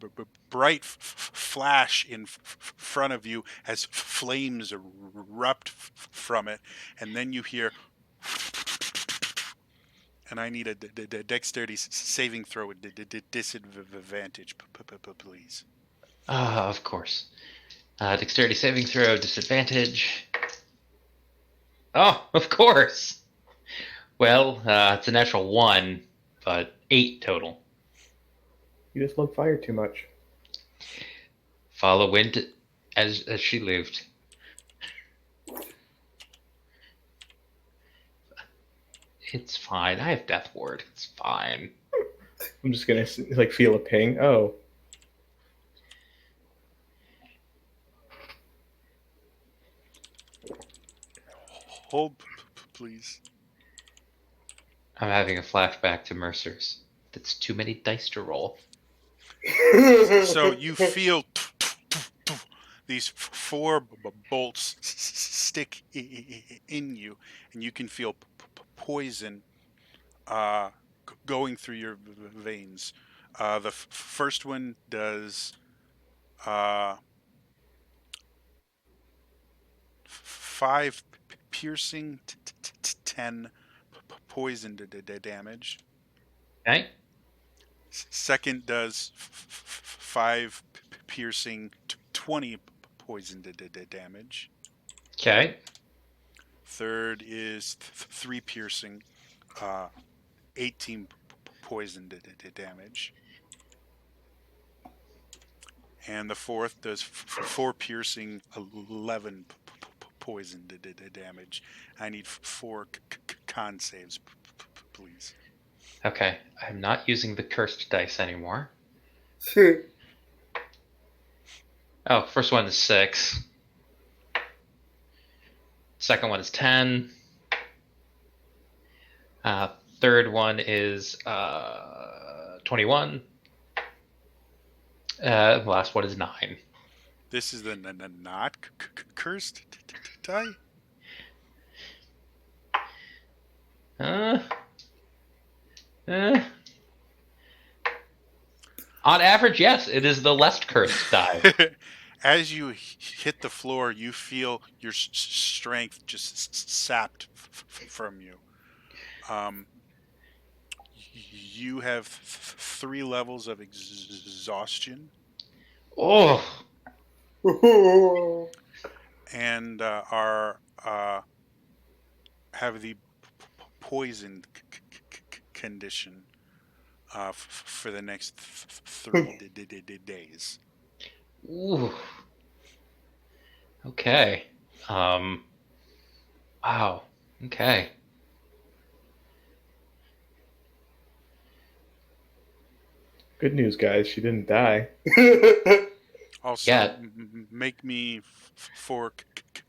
bright flash in front of you as flames erupt from it, and then you hear, and I need a dexterity saving throw with disadvantage, please. Of course. Dexterity saving throw, disadvantage. Oh, of course. Well, it's a natural 1, but 8 total. You just love fire too much. Follow wind as she lived. It's fine. I have Death Ward. It's fine. I'm just gonna feel a ping. Oh, Hold, please. I'm having a flashback to Mercer's. That's too many dice to roll. So you feel these 4 bolts stick in you, and you can feel poison going through your veins. The first one does 5 piercing, 10 poison damage. Okay. Second does 5 piercing, 20 poison damage. Okay. Third is 3 piercing, 18 poison damage. And the fourth does 4 piercing, 11 poison damage. I need 4 con saves, please. Okay. I'm not using the cursed dice anymore. Oh, first one is 6. Second one is 10. third one is 21. The last one is 9. This is the not cursed die. Uh, uh, on average, yes, it is the less cursed die. As you hit the floor, you feel your strength just sapped from you. You have 3 levels of exhaustion, Oh, and have the poisoned condition for the next 3 days. ooh. Okay. Wow. Okay. Good news, guys. She didn't die. Also, Yeah. make me 4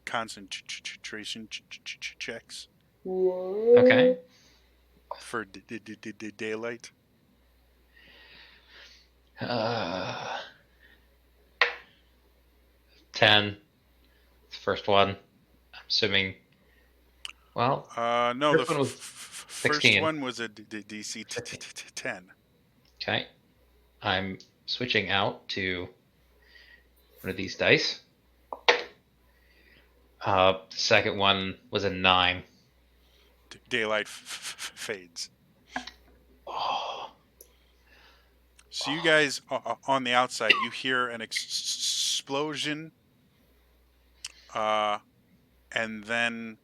concentration checks Okay. for daylight. 10. First one. I'm assuming. Well, No, the first one was first 16. one was a DC 10. Okay. I'm switching out to one of these dice. The second one was a 9. Daylight fades. Oh. So you guys on the outside, you hear an explosion, and then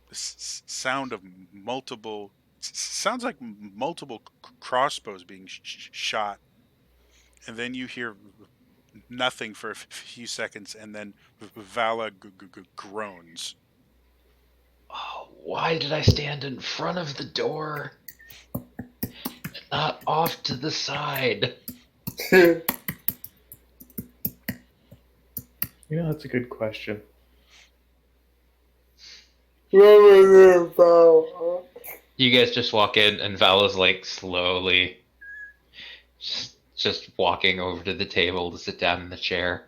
the sound of multiple. Sounds like multiple crossbows being shot, and then you hear nothing for a few seconds, and then Vala groans. Oh, why did I stand in front of the door? Not off to the side. You know, that's a good question. You guys just walk in, and Vala's like slowly just walking over to the table to sit down in the chair,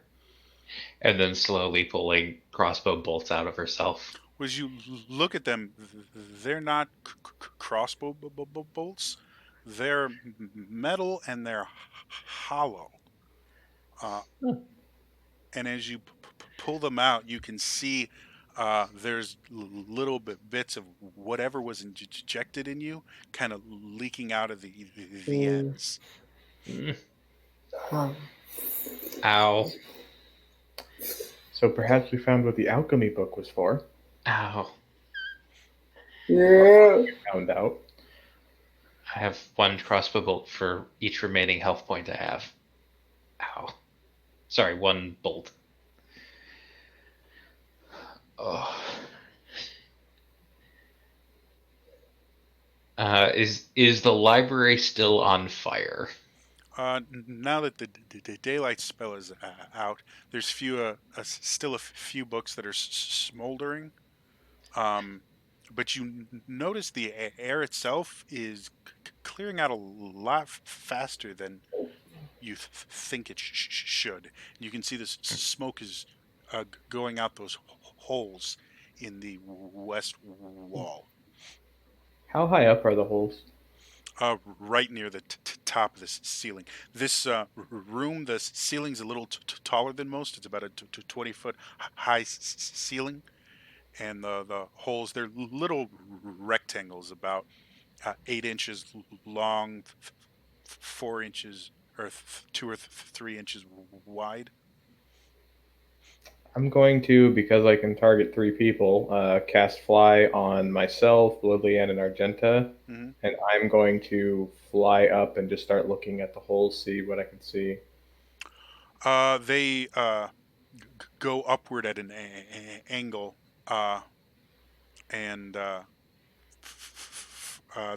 and then slowly pulling crossbow bolts out of herself. As you look at them, they're not crossbow bolts. They're metal and they're hollow. And as you pull them out, you can see there's little bits of whatever was injected in you, kind of leaking out of the ends. Mm. Ow. So perhaps we found what the alchemy book was for. Ow. Yeah. Found out. I have 1 crossbow bolt for each remaining health point I have. Ow. Sorry, 1 bolt. Oh. Is the library still on fire? Now that the daylight spell is out, there's still a few books that are smoldering. But you notice the air itself is clearing out a lot faster than you think it should. You can see this smoke is going out those holes in the west wall, How high up are the holes? right near the top of this ceiling. This room, the ceiling's a little taller than most. It's about a 20-foot high ceiling, and the holes, they're little rectangles about 8 inches long, 4 inches or 2 or 3 inches wide. I'm going to, because I can target 3 people, cast Fly on myself, Lillian, and Argenta. Mm-hmm. And I'm going to fly up and just start looking at the holes, see what I can see. They go upward at an angle, and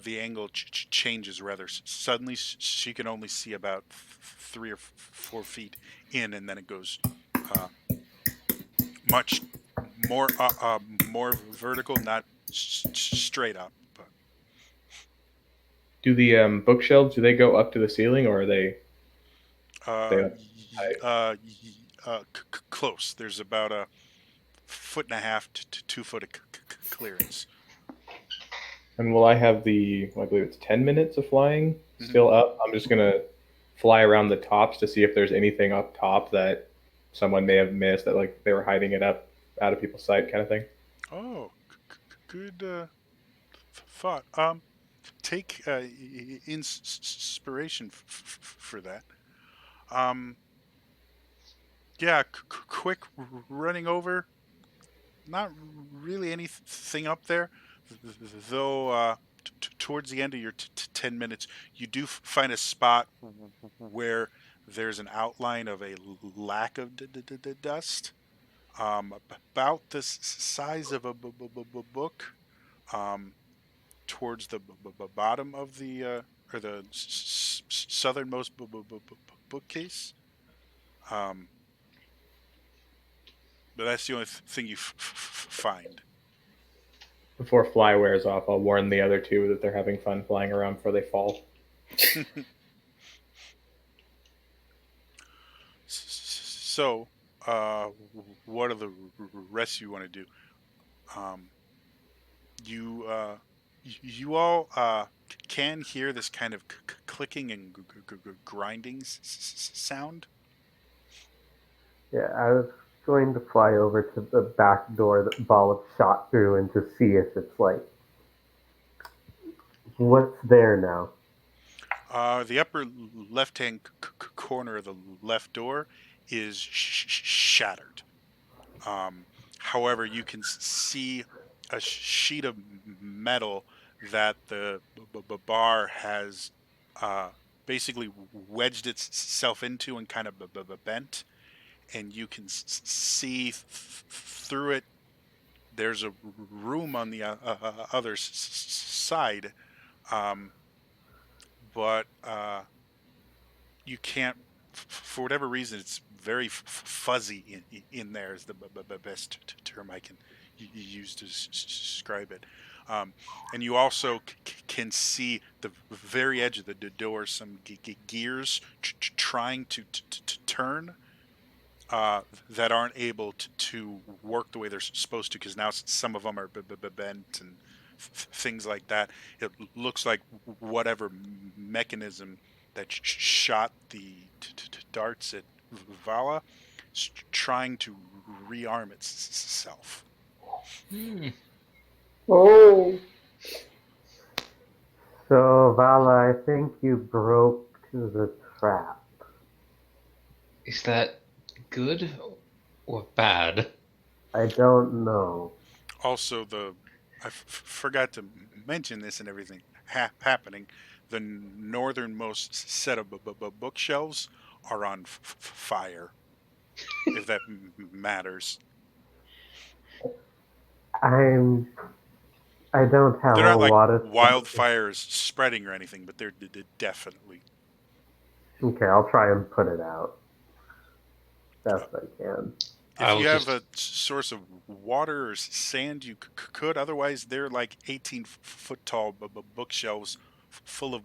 the angle changes rather suddenly. She can only see about 3 or 4 feet in, and then it goes much more vertical, not straight up. But Do the bookshelves, do they go up to the ceiling, or are they stay up high? Close. There's about a foot and a half to 2 foot of clearance. And will I have I believe it's 10 minutes of flying Mhm. still up? I'm just going to fly around the tops to see if there's anything up top that someone may have missed, that like they were hiding it up out of people's sight kind of thing. Oh, good thought. Take inspiration for that. Um, yeah, quick running over. Not really anything up there, though. Towards the end of your 10 minutes, you do find a spot where there's an outline of a lack of dust, about the size of a book, um, towards the bottom of the or the southernmost bookcase. Um, but that's the only thing you find. Before fly wears off, I'll warn the other two that they're having fun flying around before they fall. So, what are the rest you want to do? Um, you all can hear this kind of clicking and grinding sound. Yeah, I was going to fly over to the back door that Bala shot through and to see if it's like, what's there now? The upper left-hand corner of the left door is shattered. However, you can see a sheet of metal that the bar has uh, basically wedged itself into and kind of bent, and you can see through it. There's a room on the other side, um, but you can't, for whatever reason, it's very fuzzy in there is the best term I can use to describe it. Um, and you also can see the very edge of the door some gears trying to turn, that aren't able to work the way they're supposed to, because now some of them are bent and things like that. It looks like whatever mechanism that shot the darts at Vala is trying to rearm itself. Hmm. Oh, So, Vala, I think you broke the trap. Is that good or bad? I don't know. Also, I forgot to mention this and everything happening. The northernmost set of bookshelves are on fire, if that matters. I'm. I don't have They're a not like lot of. wildfires spreading or anything, but they're definitely. Okay, I'll try and put it out Uh, best I can. if I'll you have just a source of water or sand, you could. Otherwise, they're like 18-foot tall bookshelves full of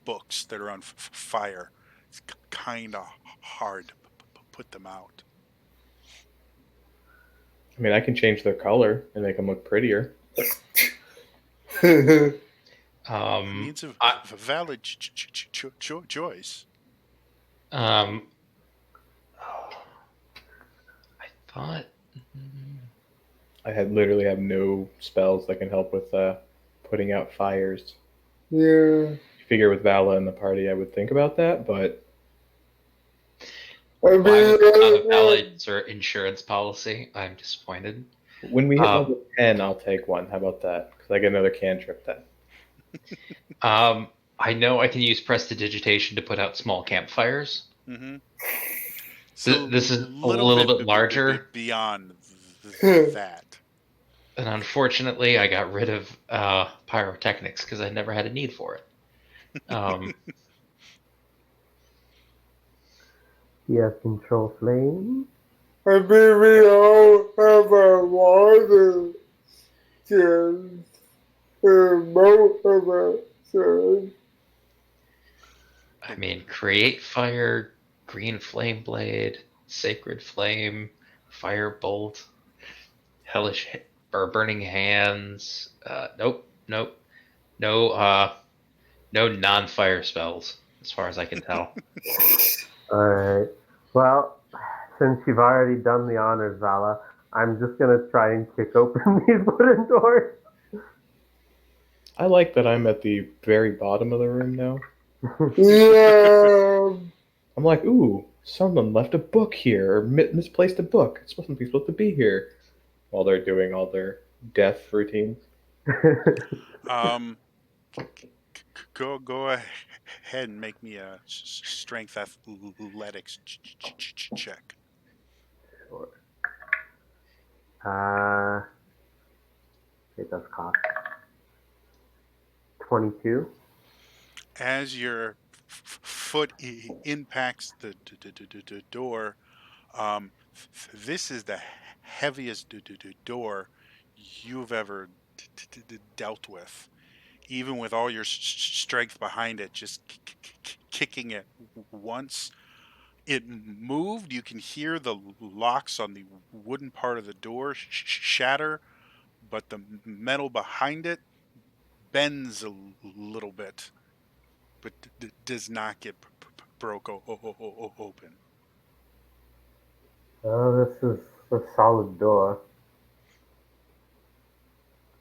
books that are on fire. It's kind of hard to put them out. I mean, I can change their color and make them look prettier. I mean, um it's a I valid choice. um I thought mm, I literally have no spells that can help with putting out fires. yeah. You figure with Vala in the party, I would think about that, but I why was it not a mean, valid insurance policy? I'm disappointed. when we hit Um, level 10, I'll take one. How about that? Because I get another cantrip then. I know I can use prestidigitation to put out small campfires. Hmm. So This is a little little bit bit larger, beyond yeah. that. and unfortunately, I got rid of pyrotechnics because I never had a need for it. Um, Do you have control flame? I mean, we all have our water skills. Both of us should. I mean, create fire, green flame blade, sacred flame, fire bolt, hellish or burning hands. Nope, nope, no, no non-fire spells, as far as I can tell. Alright. Well, since you've already done the honors, Vala, I'm just gonna try and kick open these wooden doors. I like that I'm at the very bottom of the room now. Yeah. I'm like, ooh, someone left a book here or misplaced a book. It's supposed to be here while they're doing all their death routines. Um, go ahead and make me a strength athletics check. Sure. Uh, it does cost 22. As your foot impacts the door, this is the heaviest door you've ever dealt with. Even with all your strength behind it, just kicking it once, it moved. You can hear the locks on the wooden part of the door shatter, but the metal behind it bends a little bit, but does not get broke open. Oh, this is a solid door.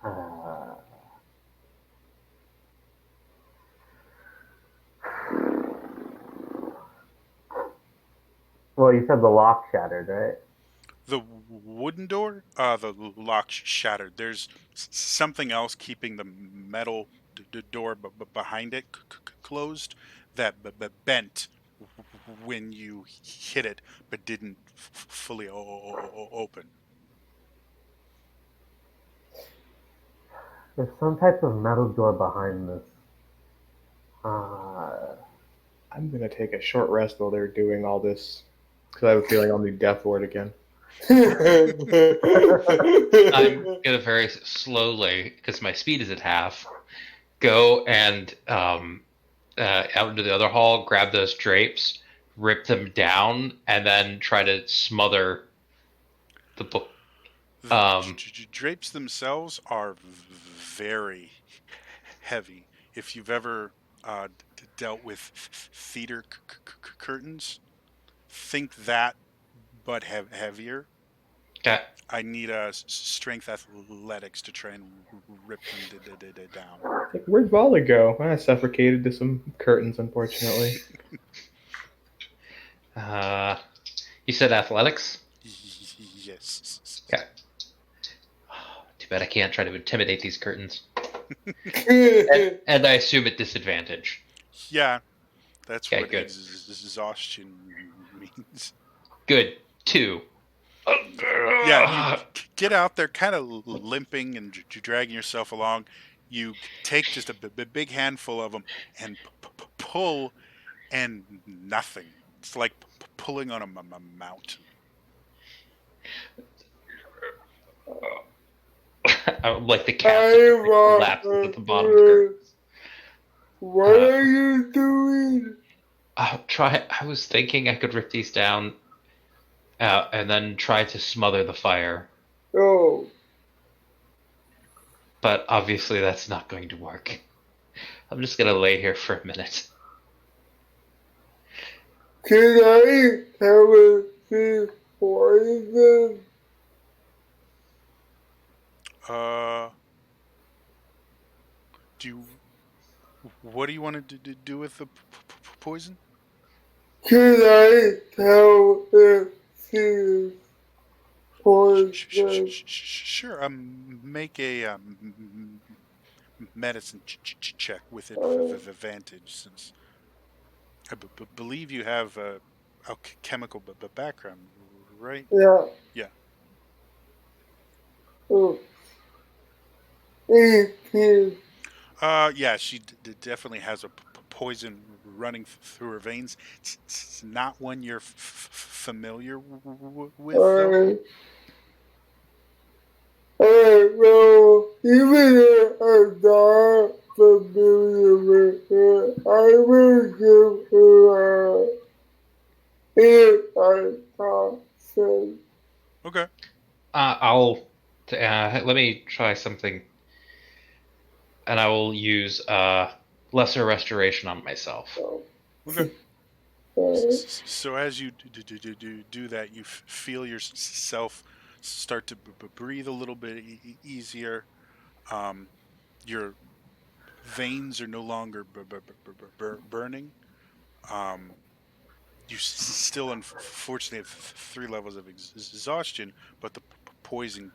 Uh, well, you said the lock shattered, right? The wooden door, the lock shattered. There's something else keeping the metal door behind it closed that bent when you hit it, but didn't fully open. There's some type of metal door behind this. Uh, I'm gonna take a short rest while they're doing all this because I have a feeling I'll need Death Ward again. I'm gonna very slowly, because my speed is at half, go and out into the other hall, grab those drapes, rip them down, and then try to smother the book. The drapes themselves are very heavy. If you've ever dealt with theater curtains, think that, but heavier. Okay. I need a strength athletics to try and rip them down. Like, where'd Vala go? I suffocated to some curtains, unfortunately. You said athletics? Yes. Okay. Too bad I can't try to intimidate these curtains. And I assume at disadvantage. Yeah, that's Okay, what good. exhaustion means. Good. 2. Yeah, you get out there kind of limping and dragging yourself along. You take just a big handful of them and pull, and nothing. It's like pulling on a mountain. Like the cat that collapses at the bottom of the curtains. What are you doing? I was thinking I could rip these down and then try to smother the fire. Oh, But obviously that's not going to work. I'm just gonna lay here for a minute. can I have a see poison? What do you want to do with the poison? Can I tell if she's poison? Sure. Make a medicine check with advantage, since I believe you have a chemical background, right? Yeah. Yeah. Oh. 18. Yeah. She definitely has a poison running through her veins. It's not one you're familiar with, though. Alright, well, even if I die familiar with it. I will give her a toxin. Okay. Let me try something, and I will use lesser restoration on myself. Okay. So, So as you do that, you feel yourself start to breathe a little bit easier. Um, your veins are no longer burning. Um, you still unfortunately have 3 levels of exhaustion, but the poison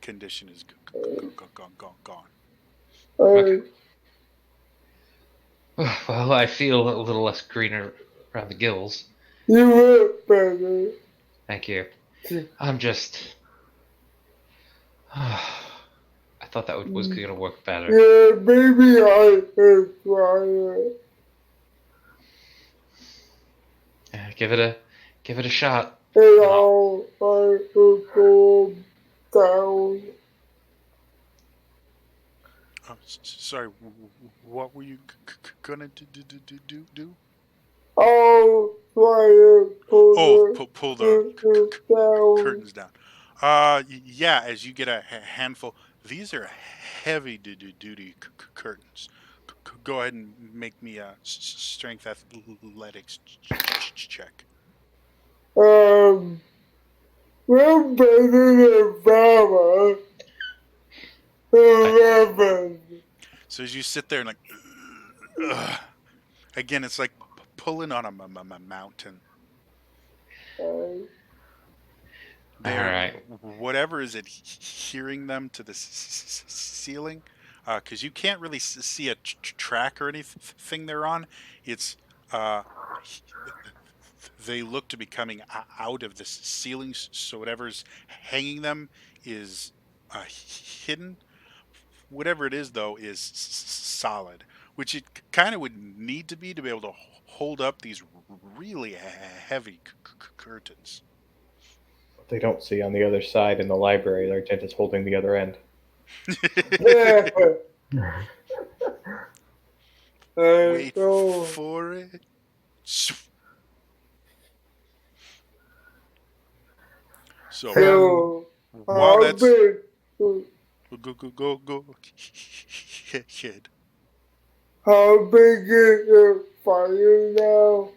condition is gone. Okay. I, Well, I feel a little less greener around the gills. you look better. Thank you. I'm just. I thought that was going to work better. Yeah, maybe I can try it. Give it a shot. And No. I'll go down. Sorry, what were you gonna do? I'll try and Oh, pull pull the it down. curtains down. Yeah. As you get a handful, these are heavy duty curtains. Go ahead and make me a strength athletics check. Um, we're better than Baba. I, 11. So as you sit there and like, ugh, again, it's like pulling on a mountain. Uh, all They're right. whatever is adhering them to the ceiling, because you can't really see a track or anything they're on. It's uh, they look to be coming out of the ceilings, so whatever's hanging them is hidden. Whatever it is, though, is solid, which it kind of would need to be able to hold up these really heavy curtains. What they don't see on the other side in the library, their tent is holding the other end. yeah. Wait So, for it. So Hey, so, while how that's big? go kid. How big is the fire now?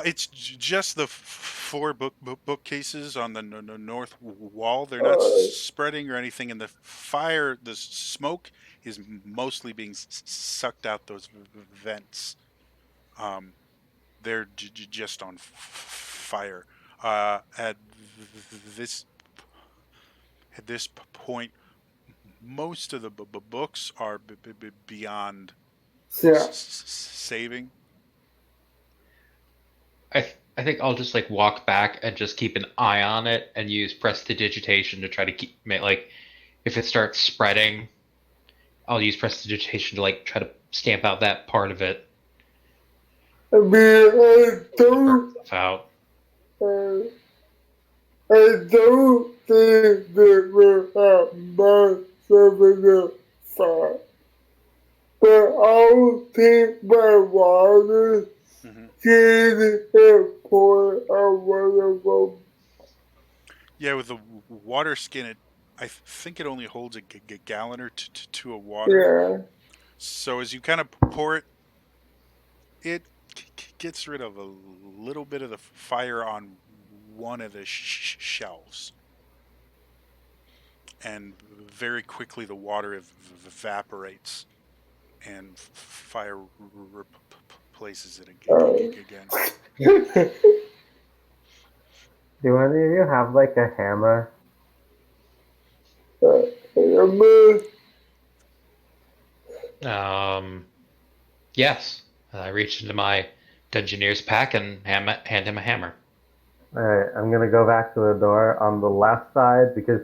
It's just the four bookcases on the north wall. They're not Uh, spreading or anything, and the fire, the smoke is mostly being sucked out those vents. Um, they're just on fire. At this point, most of the books are beyond yeah. saving. I think I'll just like walk back and just keep an eye on it and use prestidigitation to try to like if it starts spreading, I'll use prestidigitation to like try to stamp out that part of it I mean, I and burn don't, stuff out. uh, I don't think that we're at much of an effect. But I'll take my water Hmm. can and pour out one of them. Yeah, with the water skin, I think it only holds a gallon or two of water. Yeah. So as you kind of pour it, it gets rid of a little bit of the fire on one of the shelves, and very quickly the water evaporates, and fire replaces it again. do any of you have like a hammer? uh, Yes. I reach into my Dungeoneer's pack and hand him a hammer. Alright, I'm gonna go back to the door on the left side because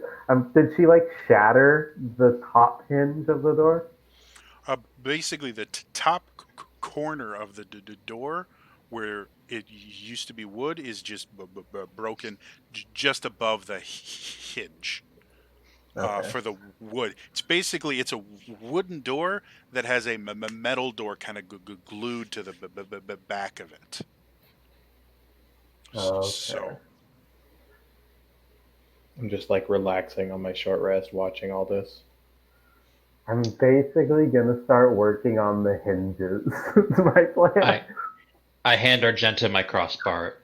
did she like shatter the top hinge of the door? Basically, the top corner of the door where it used to be wood is just broken just above the hinge. Okay. for the wood. It's a wooden door that has a metal door kind of glued to the back of it. Okay. So I'm just like relaxing on my short rest, watching all this. I'm basically gonna start working on the hinges. It's my plan. I hand Argenta my crowbar.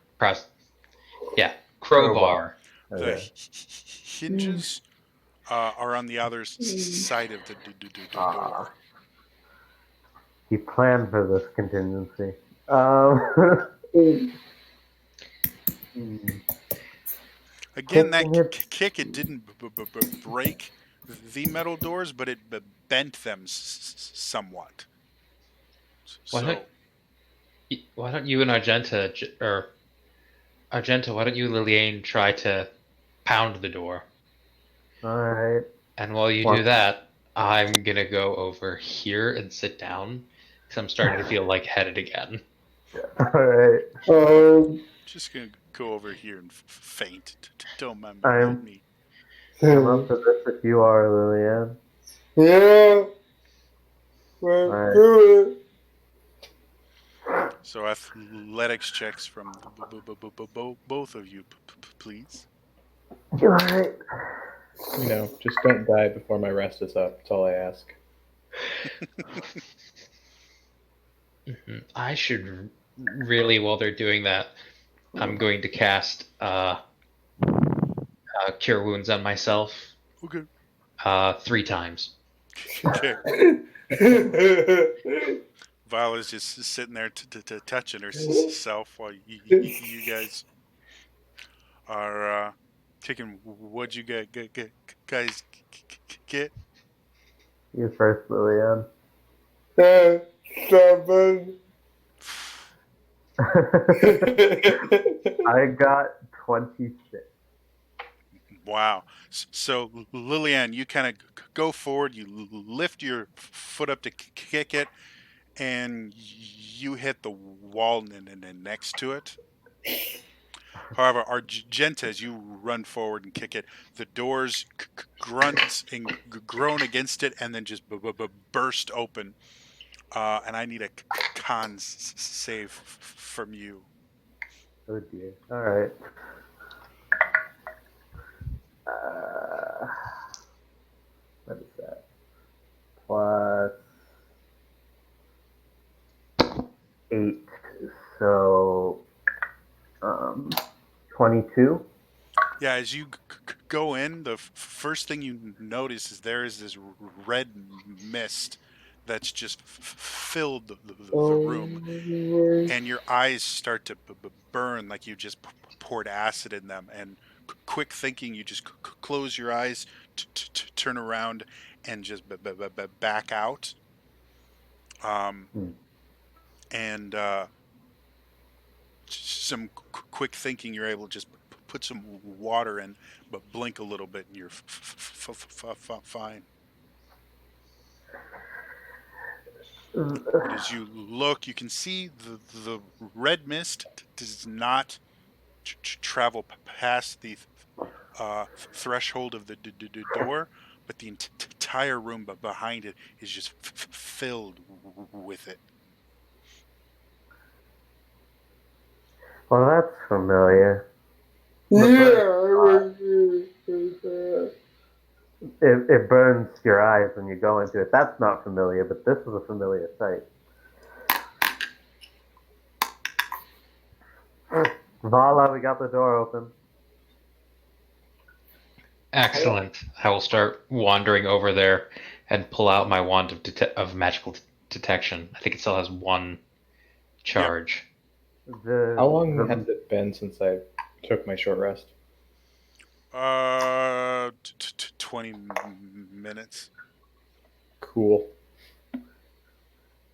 Crowbar. the Okay. hinges are on the other side of the door. Ah, he planned for this contingency. Um, Again, that kicking it. kick, it didn't break the metal doors, but it bent them somewhat. Why don't So Why don't you and Argenta? Why don't you, Liliane, try to pound the door? All right. And while you do Well, that, I'm gonna go over here and sit down because I'm starting to feel lightheaded again. all right. just gonna go over here and faint. Don't mind I'm me. up for this if you are, Lillian. Yeah, All let's right. do it. So athletics checks from both of you, please. All right. Just don't die before my rest is up. That's all I ask. I should really, while they're doing that, I'm going to cast Cure Wounds on myself Okay. 3 times. Okay. Viola's just sitting there touching herself while you guys are kicking. What'd you guys get? You first, Lillian. 7. I got 26. Wow. So Lillian, you kind of go forward. You lift your foot up to kick it, and you hit the wall next to it. However, Argenta, as you run forward and kick it, the doors grunts and groan against it, and then just burst open. And I need a con save from you. Oh dear. All right. Uh, what is that? Plus 8. So, 22. Yeah, as you go in, the first thing you notice is there is this red mist that's just filled the room, and your eyes start to burn like you just poured acid in them. And quick thinking, you just close your eyes, turn around, and just back out. Um, Hmm. and some quick thinking, you're able to just put some water in, but blink a little bit, and you're fine. But as you look, you can see the red mist does not travel past the threshold of the door, but the entire room behind it is just filled with it. Well, that's familiar. Yeah, It burns your eyes when you go into it. That's not familiar, but this is a familiar sight. Vala, we got the door open. Excellent. I will start wandering over there and pull out my wand of magical detection. I think it still has 1 charge. How long has it been since I took my short rest? 20 minutes. Cool.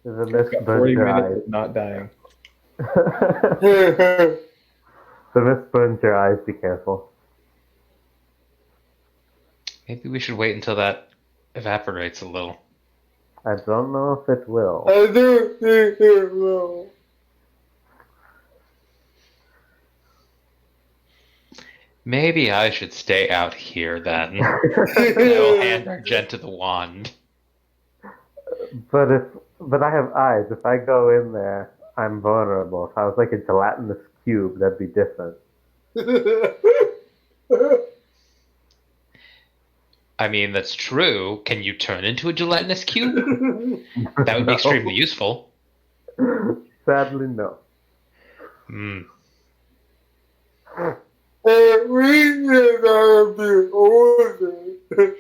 The mist Got burns 40 your minutes eyes. of not dying. The mist burns your eyes. Be careful. Maybe we should wait until that evaporates a little. I don't know if it will. I do think it will. Maybe I should stay out here then. I will hand Argenta the wand. But I have eyes. If I go in there, I'm vulnerable. If I was like a gelatinous cube, that'd be different. I mean, that's true. Can you turn into a gelatinous cube? That would be No. extremely useful. Sadly, no. Hmm. We gotta be older.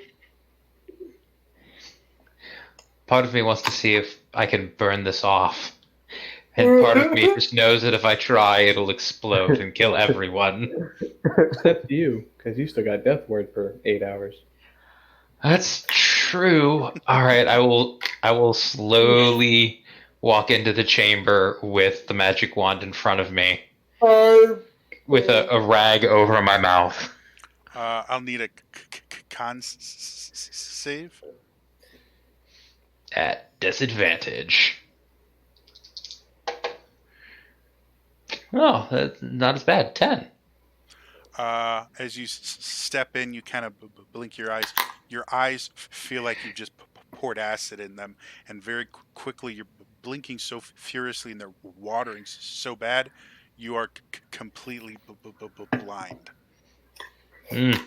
Part of me wants to see if I can burn this off. And part of me just knows that if I try, it'll explode and kill everyone. It's up to you, because you still got Death Ward for 8 hours. That's true. All right, I will slowly walk into the chamber with the magic wand in front of me, with a rag over my mouth. I'll need a con save. At disadvantage. Oh, that's not as bad. 10. As you step in, you kind of blink your eyes. Your eyes feel like you just poured acid in them, and very quickly you're blinking so furiously, and they're watering so bad, you are completely blind. Mm.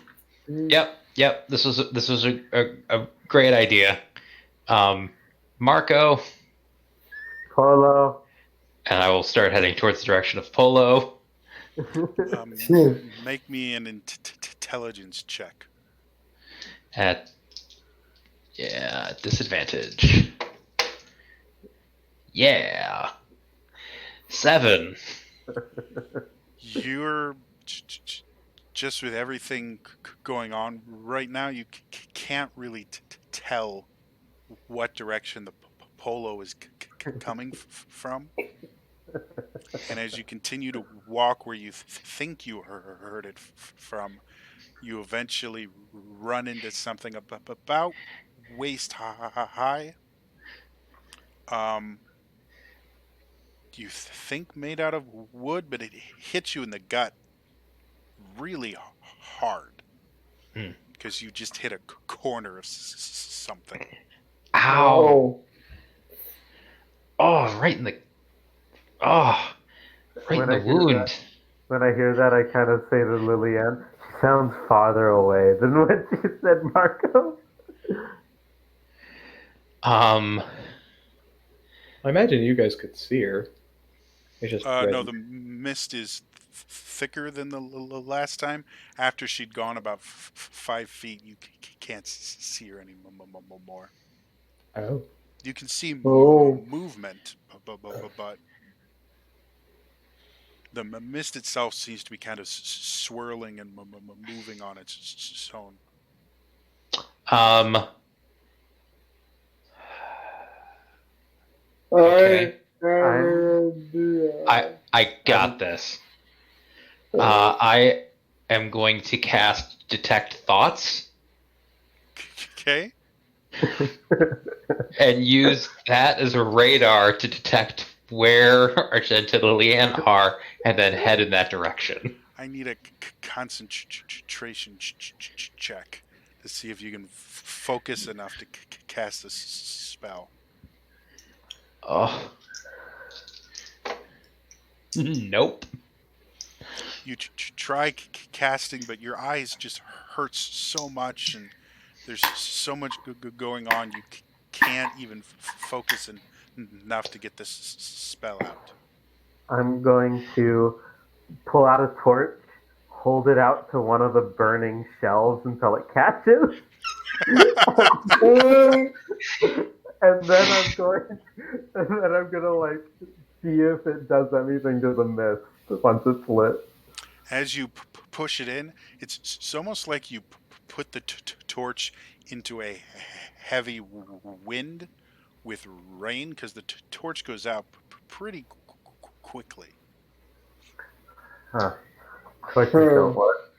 Yep. This was a great idea. Marco, Polo. and I will start heading towards the direction of Polo. Make me an intelligence check. At disadvantage. Yeah. 7. You're just with everything going on right now, you can't really tell what direction the polo is coming from. And as you continue to walk where you think you heard it from, you eventually run into something about waist high. You think made out of wood, but it hits you in the gut really hard Hmm. because you just hit a corner of something. Ow. Oh, right in the. Oh, right in the wound. When I hear that, I kind of say to Lillian, she sounds farther away than what she said, Marco. I imagine you guys could see her. It's just No, the mist is thicker than the last time. After she'd gone about 5 feet, you can't see her anymore. Oh. You can see Oh. movement, but the mist itself seems to be kind of swirling and moving on its own. Okay. I I got this. I am going to cast Detect Thoughts Okay. and use that as a radar to detect where Argenta and Lillian are, and then head in that direction. I need a concentration check to see if you can focus enough to cast a spell. Oh. Nope. You try casting, but your eyes just hurts so much, and there's so much going on. You can't even focus enough to get this spell out. I'm going to pull out a torch, hold it out to one of the burning shelves until it catches. and then I'm gonna like see if it does anything to the mist once it's lit. As you push it in, it's almost like you put the torch into a heavy wind with rain, because the torch goes out pretty quickly. Huh. Torches don't work.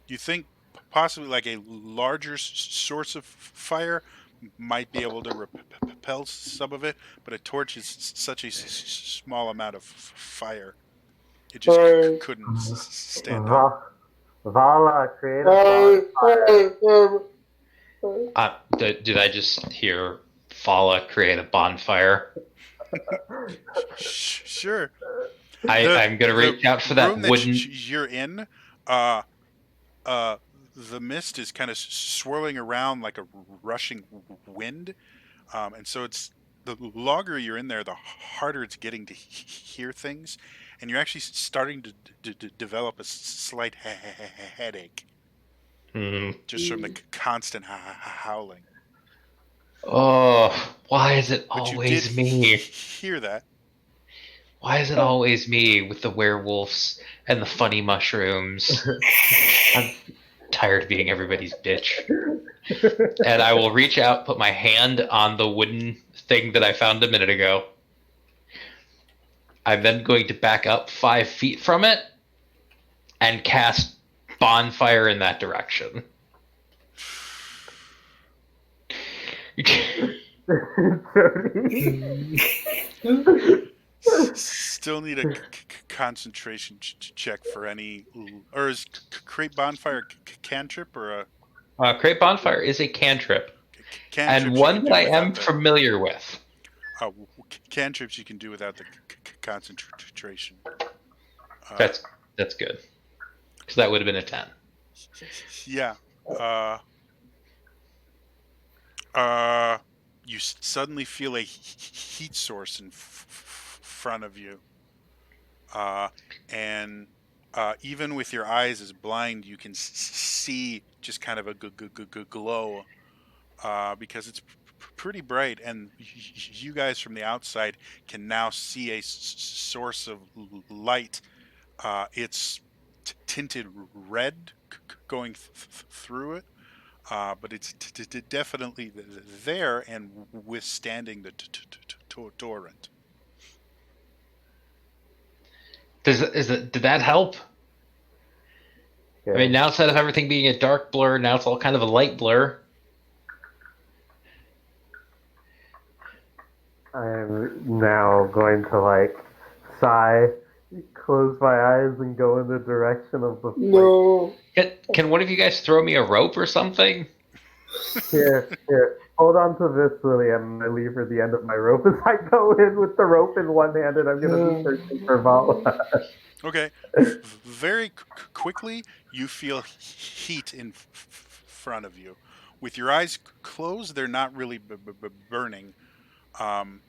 You think possibly like a larger source of fire might be able to repel some of it, but a torch is such a small amount of fire. It just Hey. couldn't stand up. Vala, create a bonfire. Did I just hear Fala create a bonfire? Sure. I'm gonna The reach out for that room that wooden. you're in, uh, the mist is kind of swirling around like a rushing wind, and so it's the longer you're in there, the harder it's getting to hear things, and you're actually starting to develop a slight headache Hmm. just from the constant howling. Oh, why is it But you did always me? hear that. Why is it always me with the werewolves and the funny mushrooms? I'm tired of being everybody's bitch. And I will reach out, put my hand on the wooden thing that I found a minute ago. I'm then going to back up 5 feet from it and cast bonfire in that direction. Still need a concentration check for any, or is create bonfire cantrip or a Create bonfire is a cantrip, and cantrips you can one that do I am without the familiar with. cantrips you can do without the concentration. That's good, because that would have been a 10. Yeah. You suddenly feel a heat source in front of you, and even with your eyes as blind, you can see just kind of a glow, because it's pretty bright, and you guys from the outside can now see a source of light. It's tinted red going through it, but it's definitely there and withstanding the torrent. Did that help? I mean, now instead of everything being a dark blur, now it's all kind of a light blur. I'm now going to sigh, close my eyes, and go in the direction of the No. Can one of you guys throw me a rope or something? Here. Hold on to this, Lily, and I leave her the end of my rope as I go in with the rope in one hand, and I'm going to be searching for Vala. Okay. Very quickly, you feel heat in front of you. With your eyes closed, they're not really burning, um,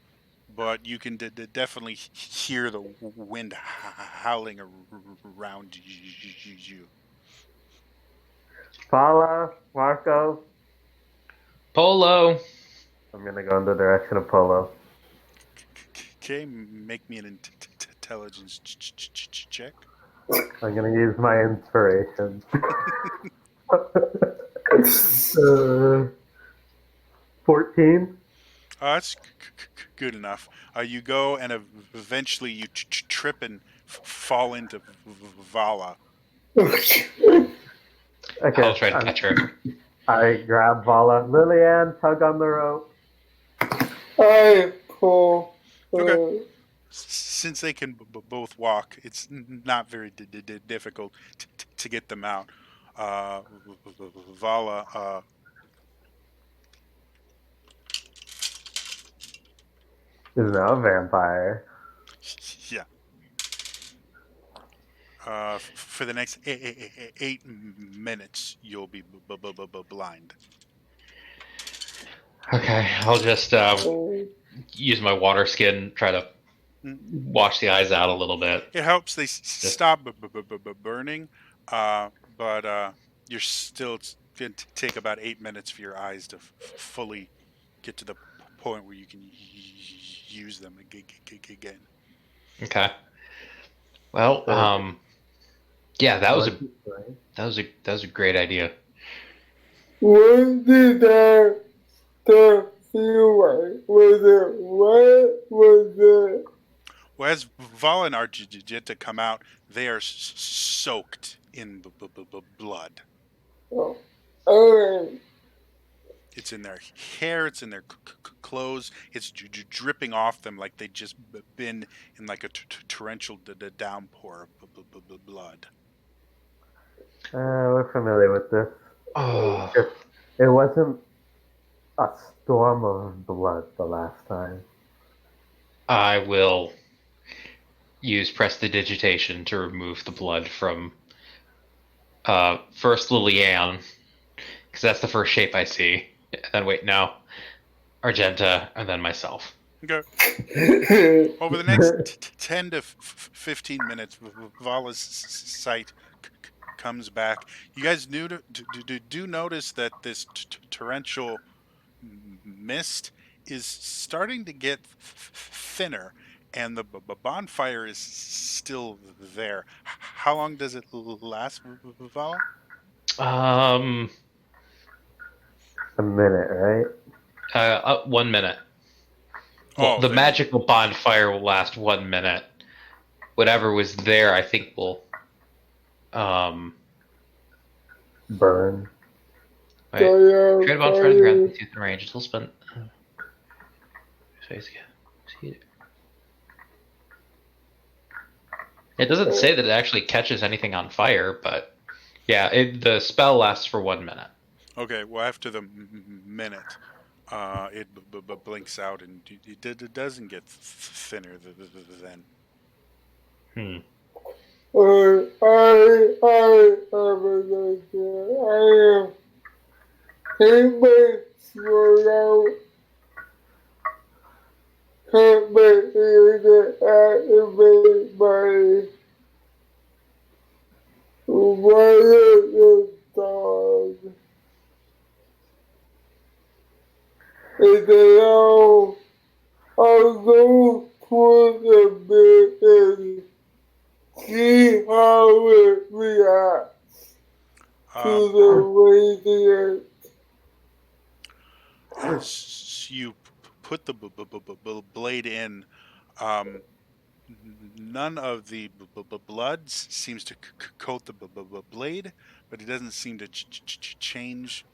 but you can definitely hear the wind howling around you. Vala, Marco. Polo. I'm going to go in the direction of Polo. Okay, make me an intelligence check. I'm going to use my inspiration. 14. That's good enough. You go and eventually you trip and fall into Vala. Okay. I'll try to catch her. I grab Vala. Lillian, tug on the rope. I pull. Okay. Since they can both walk, it's not very difficult to get them out. Vala, Is now a vampire. yeah. For the next 8 minutes, you'll be blind. Okay, I'll just use my water skin, try to wash the eyes out a little bit. It helps they stop burning, but you're still going to take about 8 minutes for your eyes to fully get to the point where you can use them again. Okay. Well, yeah, that was a great idea. What did that stuff feel like? Was it wet? Was it? Well, as Vala and Arjita come out, they are soaked in blood. Oh, It's in their hair. It's in their clothes. It's dripping off them like they'd just been in like a torrential downpour of blood. We're familiar with this. Oh, It wasn't a storm of blood the last time. I will use prestidigitation to remove the blood from first Liliane, because that's the first shape I see. And then wait, no, Argenta, and then myself. Okay. Over the next 10 to 15 minutes, Vala's sight comes back. You guys do notice that this torrential mist is starting to get thinner, and the bonfire is still there. How long does it last, Vala? Um, A minute, right? 1 minute. Well, Oh, the then magical bonfire will last 1 minute. Whatever was there, I think will. Burn. Wait. Create a bonfire in the ground within range until spent. It doesn't say that it actually catches anything on fire, but yeah, the spell lasts for 1 minute. okay. Well, after the minute, it blinks out, and it doesn't get thinner then. Can't make it activate my wireless dog. And then I'll go towards the bed and see how it reacts to the radiant. As you put the blade in, um, none of the blood seems to coat the blade, but it doesn't seem to change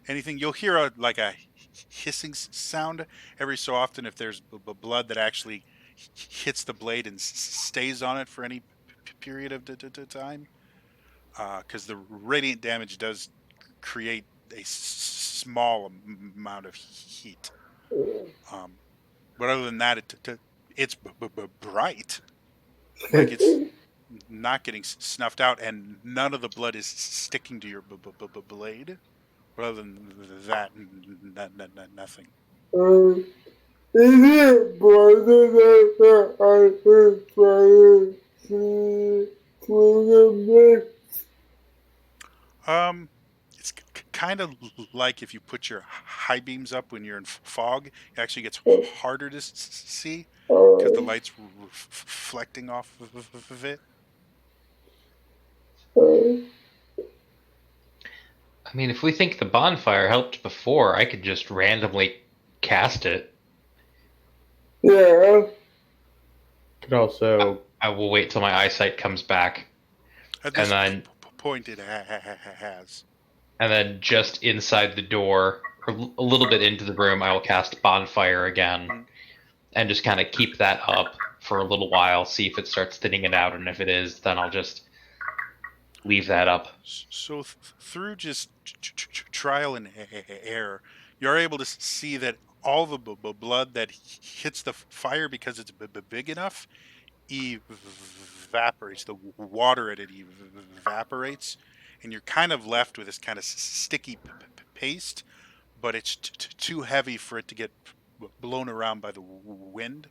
anything. You'll hear like a hissing sound every so often if there's blood that actually hits the blade and stays on it for any period of time, because the radiant damage does create a small amount of heat. Um, but other than that, it's bright. Like it's not getting snuffed out, and none of the blood is sticking to your blade. But other than that, nothing. Is it brighter than I was trying to the mix? It's kind of like if you put your high beams up when you're in fog, it actually gets harder to see because the light's reflecting off of it. I mean, if we think the bonfire helped before, I could just randomly cast it. Yeah. Could also. I will wait till my eyesight comes back. At this and then, point, it has. And then just inside the door, or a little bit into the room, I will cast bonfire again. Mm-hmm. And just kind of keep that up for a little while, see if it starts thinning it out, and if it is, then I'll just leave that up. So through just trial and error, you're able to see that all the blood that hits the fire, because it's big enough, evaporates. The water in it evaporates, and you're kind of left with this kind of sticky paste, but it's too heavy for it to get blown around by the wind.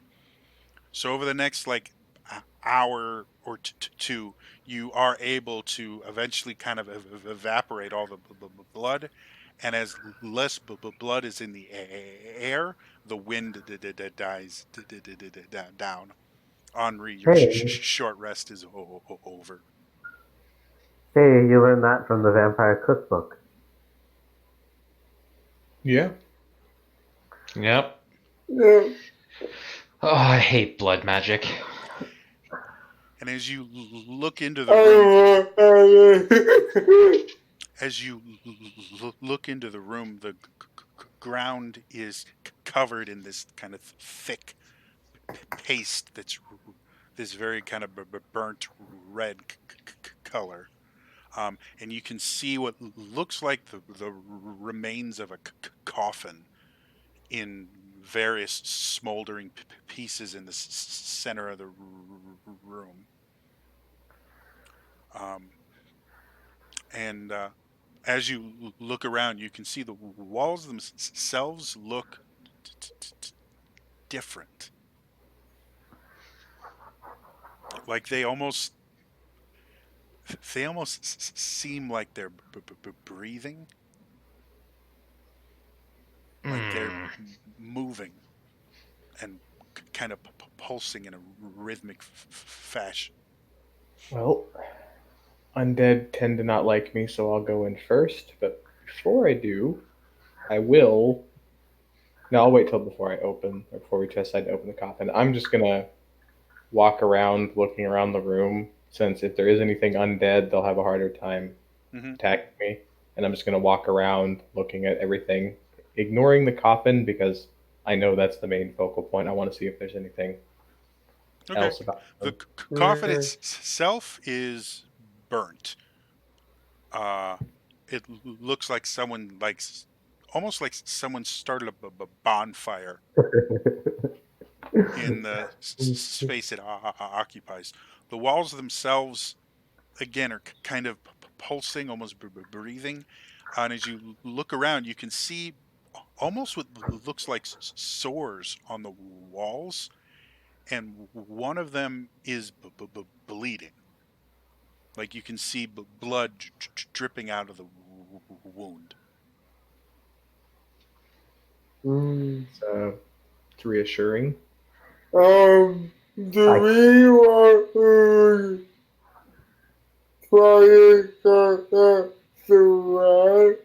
So over the next like hour or two, you are able to eventually kind of evaporate all the blood, and as less blood is in the air, the wind dies down. Henri, your Hey, short rest is over. hey, you learned that from the Vampire Cookbook. Yeah. Yep. Yeah. Oh, I hate blood magic. And as you look into the room, the ground is covered in this kind of thick paste that's this very kind of burnt red color. And you can see what looks like the remains of a coffin in various smoldering pieces in the center of the room. Um, and as you look around, you can see the walls themselves look different. Like they almost seem like they're breathing, like they're Hmm. moving and kind of pulsing in a rhythmic fashion. Well, undead tend to not like me, so I'll go in first. But before I do, I will. No, I'll wait till before I open, or before we decide to open the coffin. I'm just gonna walk around, looking around the room, since if there is anything undead, they'll have a harder time Hmm. attacking me. And I'm just gonna walk around, looking at everything, ignoring the coffin because I know that's the main focal point. I want to see if there's anything Okay. else about The them. coffin itself is burnt. Uh, it looks like someone almost like someone started a bonfire in the space it occupies. The walls themselves, again, are kind of pulsing, almost breathing. And as you look around, you can see almost what looks like sores on the walls, and one of them is bleeding. Like you can see blood dripping out of the wound. So it's reassuring. Do we want to try to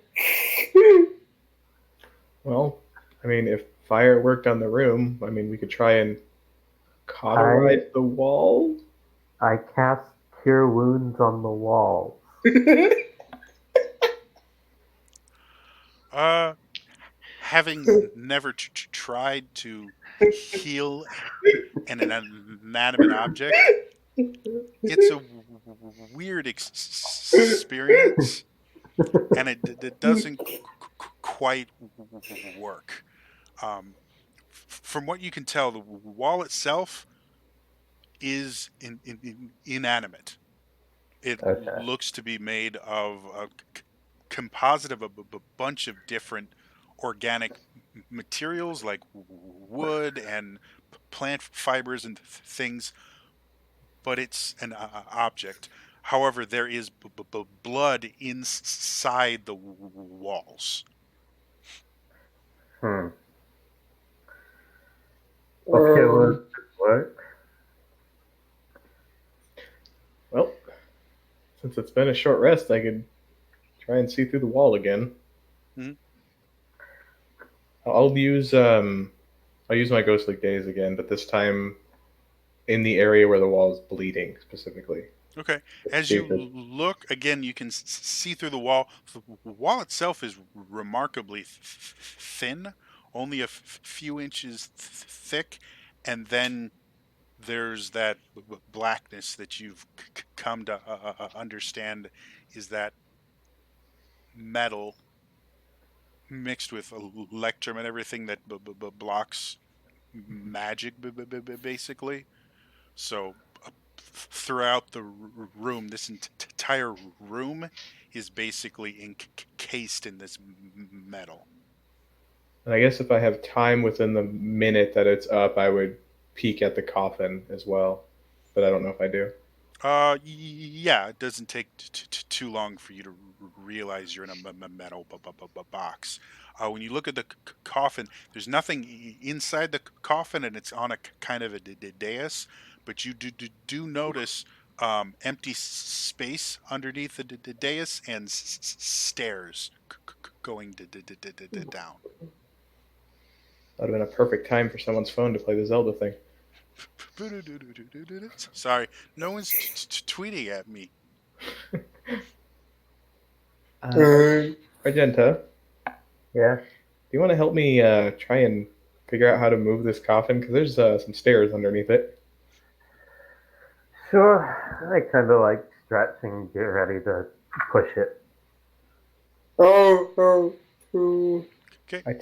Well, I mean, if fire worked on the room, I mean, we could try and cauterize the wall. I cast Cure Wounds on the walls. Uh, having never tried to heal an inanimate object, it's a weird experience, and it doesn't quite work. Um, from what you can tell, the wall itself is inanimate. It Okay. looks to be made of a composite of a bunch of different organic materials like wood and plant fibers and things, but it's an object. However, there is blood inside the walls. Hmm. Okay, well, what? Well, since it's been a short rest, I could try and see through the wall again. Mhm. I'll use my ghostly gaze again, but this time in the area where the wall is bleeding specifically. Okay. As See you if it, look again, you can see through the wall. The wall itself is remarkably thin, only a few inches thick, and then there's that blackness that you've come to understand is that metal mixed with electrum and everything that blocks magic, basically. So throughout the room, this entire room is basically encased in this metal. and I guess if I have time within the minute that it's up, I would peek at the coffin as well. But I don't know if I do. Yeah, it doesn't take too long for you to realize you're in a metal box. When you look at the coffin, there's nothing inside the coffin, and it's on a kind of a dais. But you do notice empty space underneath the dais and stairs going down. That would have been a perfect time for someone's phone to play the Zelda thing. Sorry, no one's tweeting at me. Uh, Argenta, Yeah. you want to help me try and figure out how to move this coffin? Because there's some stairs underneath it. Sure. I kind of like stretch and get ready to push it. Oh, oh, Okay. I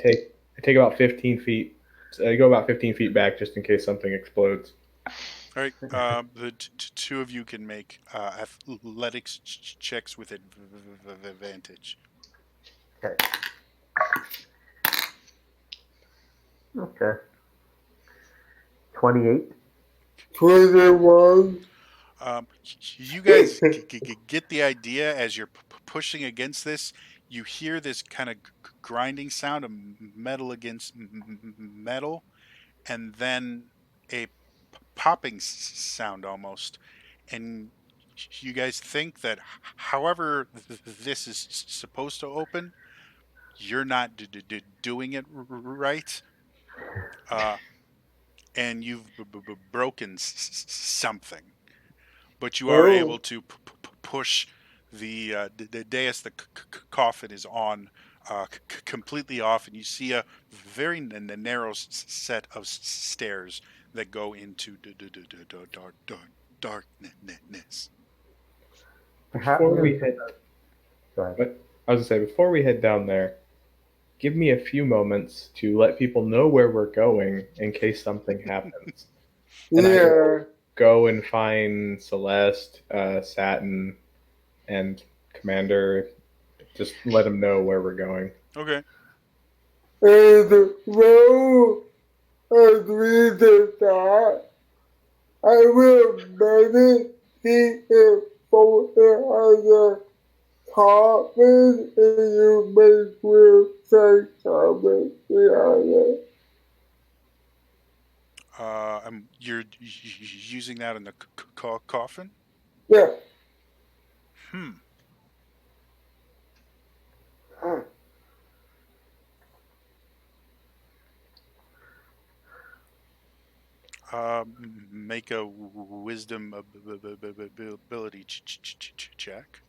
take about 15 feet. I go about 15 feet back just in case something explodes. All right. The two of you can make athletics checks with advantage. Okay. Okay. 28. 21. You guys get the idea as you're pushing against this. You hear this kind of grinding sound of metal against metal, and then a popping sound almost. And you guys think that however this is supposed to open, you're not doing it right. Uh, and you've broken something, but you are able Oh, to push the dais the coffin is on completely off, and you see a very narrow set of stairs that go into darkness. Perhaps Before we we should. head, Go ahead. but I was gonna say before we head down there, give me a few moments to let people know where we're going in case something happens. And I will yeah. go and find Celeste, Satin, and Commander. Just let them know where we're going. Okay. And well, as we did that, I will meditate and focus on the topic and you make real say something behind it. You're using that in the coffin. Yeah. Hmm. Make a wisdom ability check.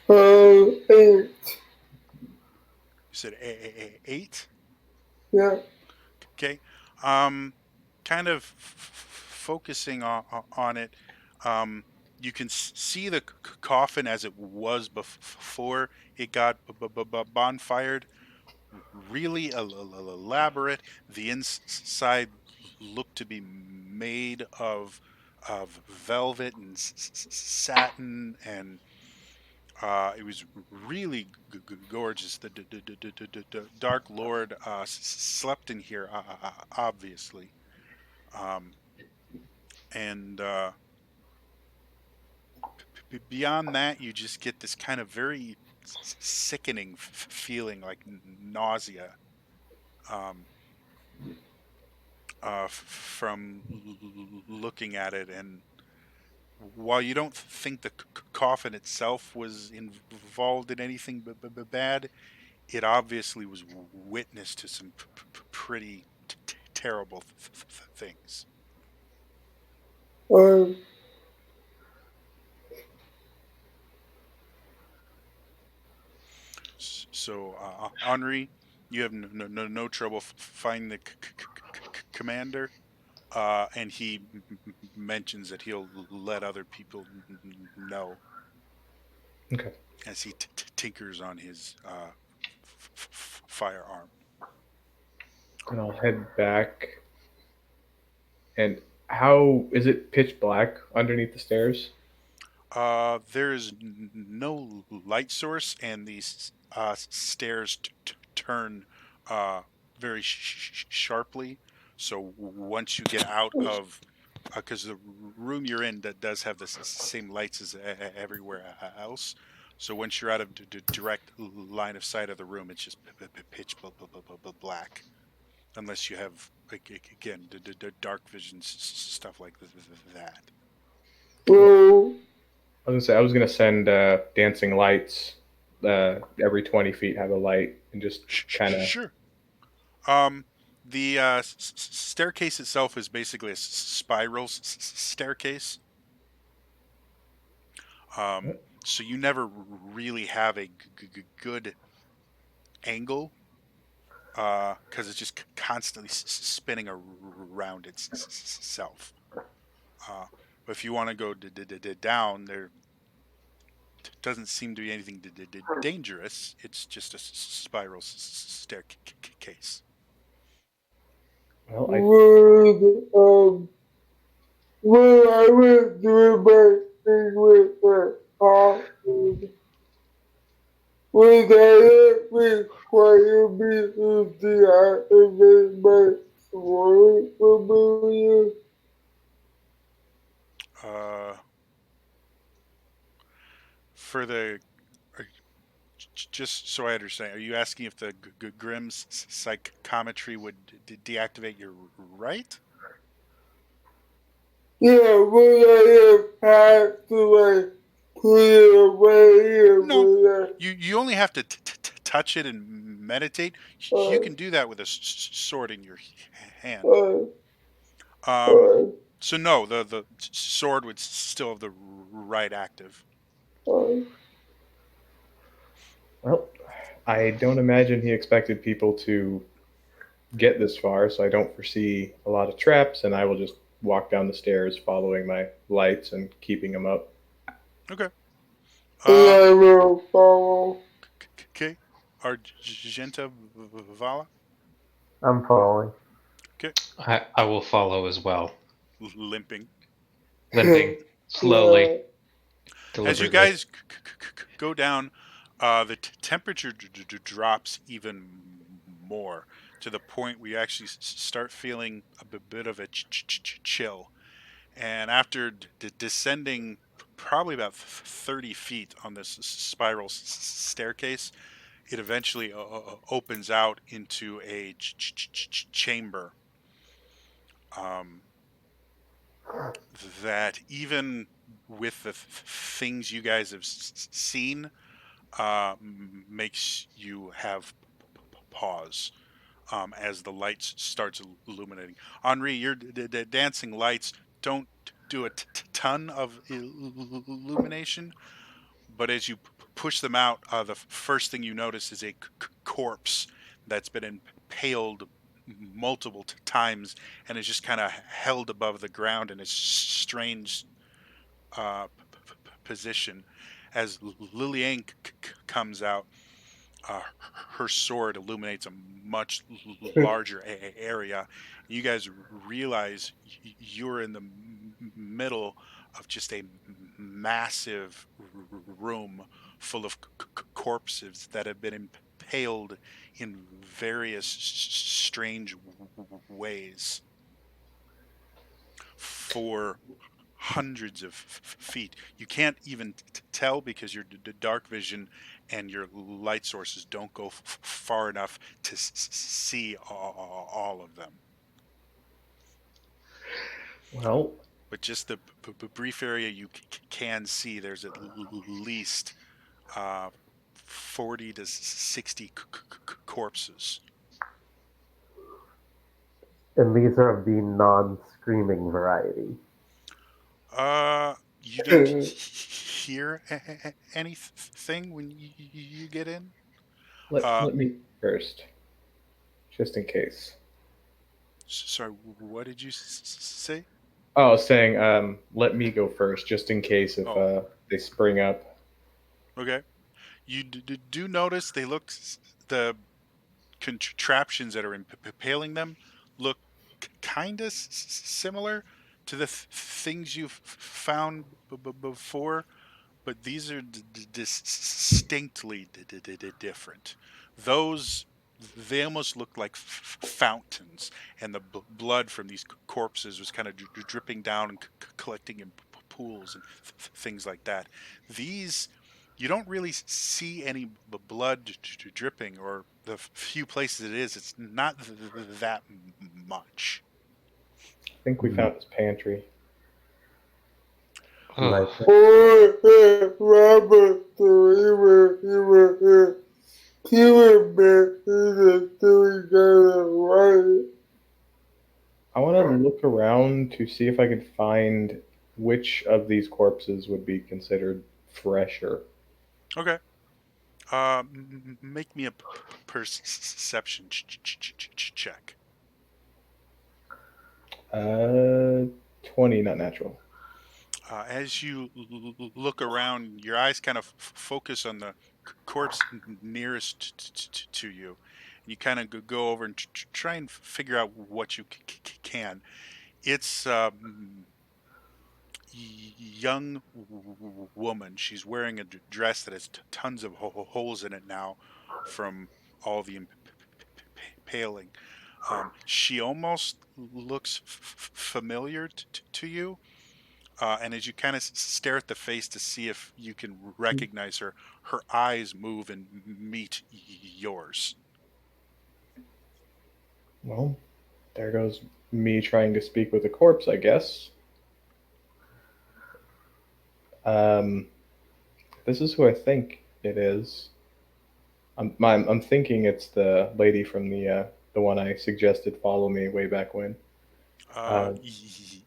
Eight. You said 8. Yeah. Okay. Kind of focusing on it. Um, you can see the coffin as it was before it got bonfired. Really elaborate. The inside looked to be made of velvet and satin, and it was really gorgeous. The Dark Lord slept in here, obviously, um, and beyond that, you just get this kind of very sickening feeling, like nausea, um, from looking at it. And while you don't think the coffin itself was involved in anything bad, it obviously was witness to some pretty terrible things. Um, So, Henri, you have no trouble finding the commander, and he mentions that he'll let other people know Okay. as he tinkers on his firearm. And I'll head back. And how is it pitch black underneath the stairs? There's no light source, and these stairs turn uh, very sharply. So once you get out of, because the room you're in that does have the same lights as everywhere else. So once you're out of direct line of sight of the room, it's just pitch black, unless you have, like, again, the dark vision stuff like that. well, I was gonna send dancing lights. Every 20 feet have a light, and just kind of Sure. The staircase itself is basically a spiral staircase. So you never really have a good angle because it's just constantly spinning around itself. But if you want to go down, there doesn't seem to be anything dangerous. It's just a spiral staircase. Well, when I went through my thing with the pop, was that it require me to deactivate my sword familiar? Uh, for the just so I understand, are you asking if the Grimm's psychometry would deactivate your right? Yeah, when I have had to like clear away and No, when you only have to touch it and meditate. I, You can do that with a sword in your hand. uh, Um, uh, so no, the sword would still have the right active. uh, well, I don't imagine he expected people to get this far, so I don't foresee a lot of traps, and I will just walk down the stairs following my lights and keeping them up. Okay. and Uh, I will follow. okay. Argenta Vala. I'm following. Okay. I will follow as well, Limping. limping slowly, Yeah, As you deliberately. guys go down, the temperature drops even more to the point where you actually start feeling a bit of a chill. And after descending probably about 30 feet on this spiral staircase, it eventually opens out into a chamber um, that even with the things you guys have seen makes you have pause as the lights starts illuminating. Henri, your dancing lights don't do a ton of illumination, but as you push them out, the first thing you notice is a corpse that's been impaled multiple times and is just kind of held above the ground in a strange position. As Liliane comes out, uh, her sword illuminates a much larger area. You guys realize you're in the middle of just a massive room full of corpses that have been impaled in various strange ways for hundreds of feet. You can't even tell because your dark vision and your light sources don't go far enough to see all of them. Well, But just the brief area you can see, there's at least uh, 40 to 60 corpses. And these are of the non-screaming variety. You don't hear anything when you get in? Uh, let me first, just in case. Sorry, what did you say? Oh, I was saying, let me go first, just in case if Oh, they spring up. okay. You do notice they look the contraptions that are impaling them look kind of similar to the things you've found before, but these are distinctly different. Those they almost looked like fountains, and the blood from these corpses was kind of dripping down and collecting in pools and things like that. These you don't really see any blood dripping, or the few places it is, it's not that much. I think we found his pantry. Oh, Nice. or Robert, so he was back in the doing that right. I want to look around to see if I can find which of these corpses would be considered fresher. Okay. Make me a perception check. 20, not natural. As you look around, your eyes kind of focus on the corpse nearest to you. And you kind of go over and try and figure out what you can. It's young woman. She's wearing a dress that has tons of holes in it now from all the impaling. She almost looks familiar to you. And as you kind of stare at the face to see if you can recognize her, her eyes move and meet yours. Well, there goes me trying to speak with a corpse, I guess. Um, this is who I think it is. I'm thinking it's the lady from the one I suggested follow me way back when. Uh,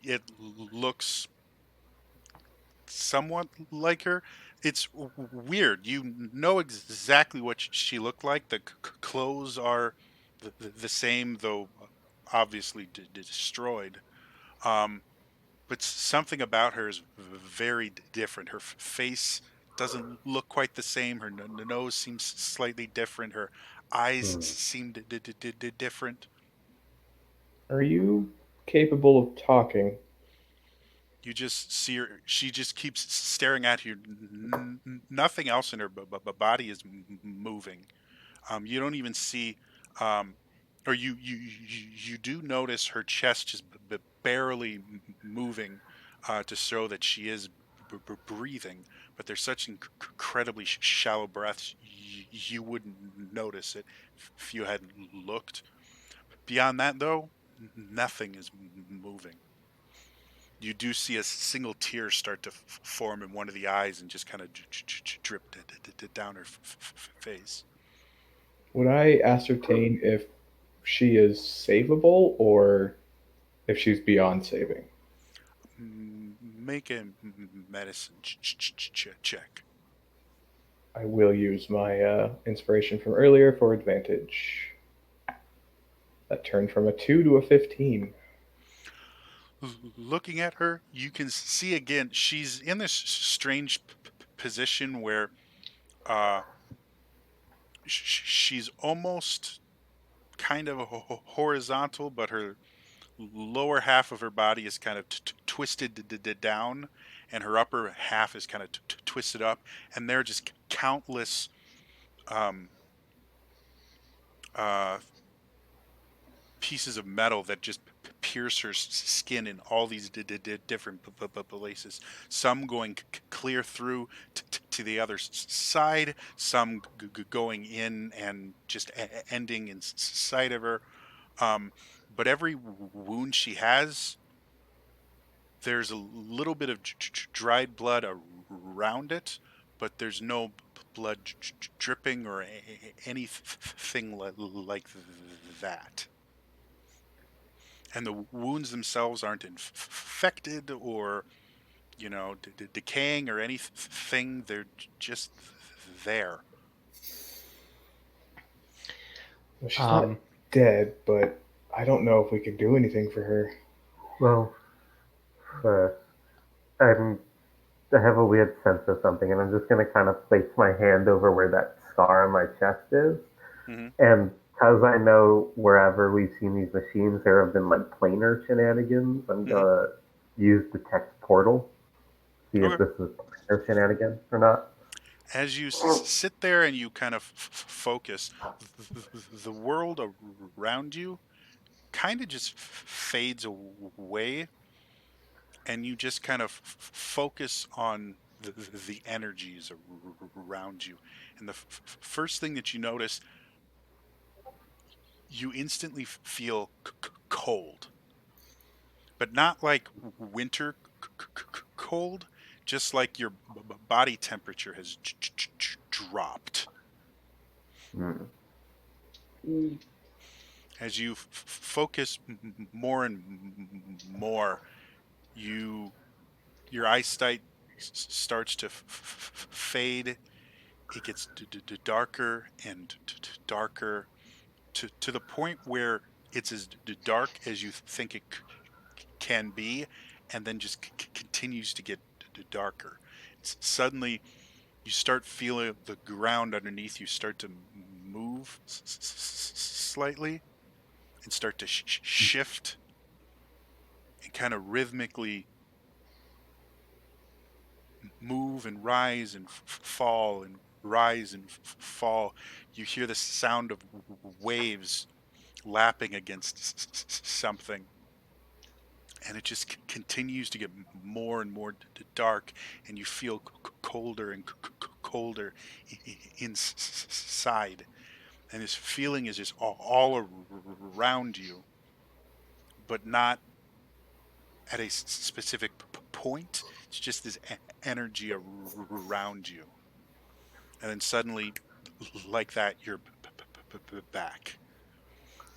It looks somewhat like her. It's weird. You know exactly what she looked like. The clothes are the same, though obviously destroyed. Um, but something about her is very different. Her face doesn't look quite the same. Her nose seems slightly different. Her eyes Hmm. seem different. are you capable of talking? You just see her. She just keeps staring at you. Nothing else in her body is moving. You don't even see, um, or you do notice her chest just barely moving to show that she is breathing, but there's such incredibly shallow breaths you wouldn't notice it if you hadn't looked. Beyond that, though, nothing is moving. You do see a single tear start to form in one of the eyes and just kind of drip down her face. Would I ascertain if she is savable or if she's beyond saving? Make a medicine check. I will use my inspiration from earlier for advantage. That turned from a 2 to a 15. Looking at her, you can see again she's in this strange position where uh, she's almost kind of horizontal, but her lower half of her body is kind of twisted down, and her upper half is kind of twisted up, and there are just countless um, uh, pieces of metal that just pierce her skin in all these different places. Some going clear through to the other side, some going in and just ending inside of her. Um, but every wound she has, there's a little bit of dried blood around it, but there's no blood dripping or anything like that. And the wounds themselves aren't infected or decaying or anything. They're just there. Well, she's not Um, dead, but I don't know if we can do anything for her. Well, first, I'm, I have a weird sense of something, and I'm just going to kind of place my hand over where that scar on my chest is. Hmm. And because I know wherever we've seen these machines, there have been like planar shenanigans, I'm Hmm. going to use detect portal, see if Okay. this is planar shenanigans or not. As you sit there and you kind of focus, the world around you kind of just fades away, and you just kind of focus on the energies around you. And the first thing that you notice, you instantly feel cold, but not like winter cold, just like your body temperature has dropped. Hmm. As you focus more and more, your eyesight starts to fade. It gets darker and darker to the point where it's as dark as you think it can be, and then just continues to get darker. Suddenly, you start feeling the ground underneath you start to move slightly and start to shift and kind of rhythmically move and rise and fall and rise and fall. You hear the sound of waves lapping against something, and it just continues to get more and more dark, and you feel colder and colder inside, and this feeling is just all around you, but not at a specific point. It's just this energy around you, and then suddenly, like that, you're back.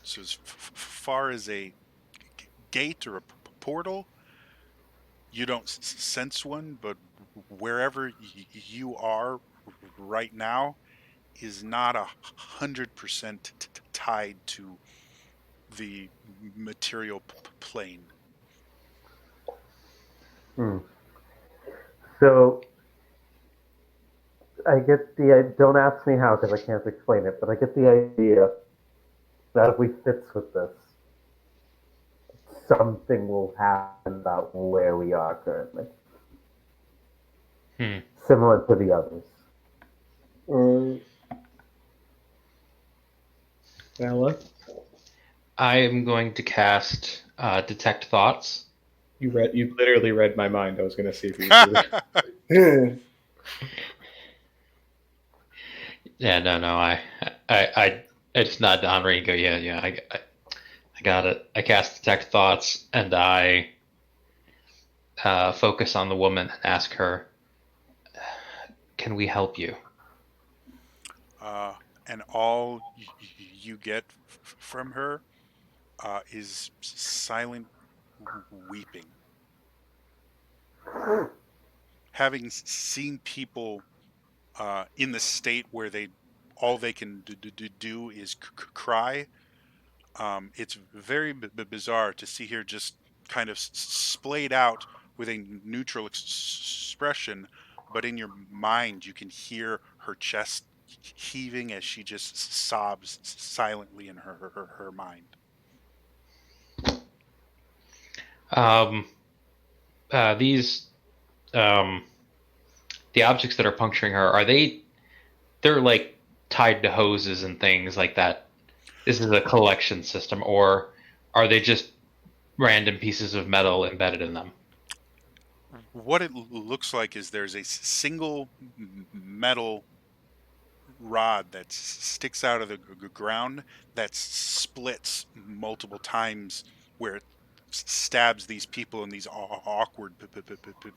So as far as a gate or a portal, you don't sense one, but wherever you are right now is not 100% tied to the material plane. Hmm. So I get the. Don't ask me how because I can't explain it, but I get the idea that if we fix with this, something will happen about where we are currently, Hmm. similar to the others. Vala, I am going to cast Detect Thoughts. you literally read my mind. I was going to see if you would do it. Yeah, no. I just nod to Henri and go, yeah. I got it. I cast Detect Thoughts, and I focus on the woman and ask her, "Can we help you?" uh, and all you get from her is silent weeping. Having seen people in the state where they all they can do is cry, it's very bizarre to see her just kind of splayed out with a neutral expression, but in your mind you can hear her chest heaving as she just sobs silently in her mind. Um, these um, the objects that are puncturing her, are they? They're like tied to hoses and things like that. This is a collection system, or are they just random pieces of metal embedded in them? What it looks like is there's a single metal rod that sticks out of the ground that splits multiple times, where it stabs these people in these awkward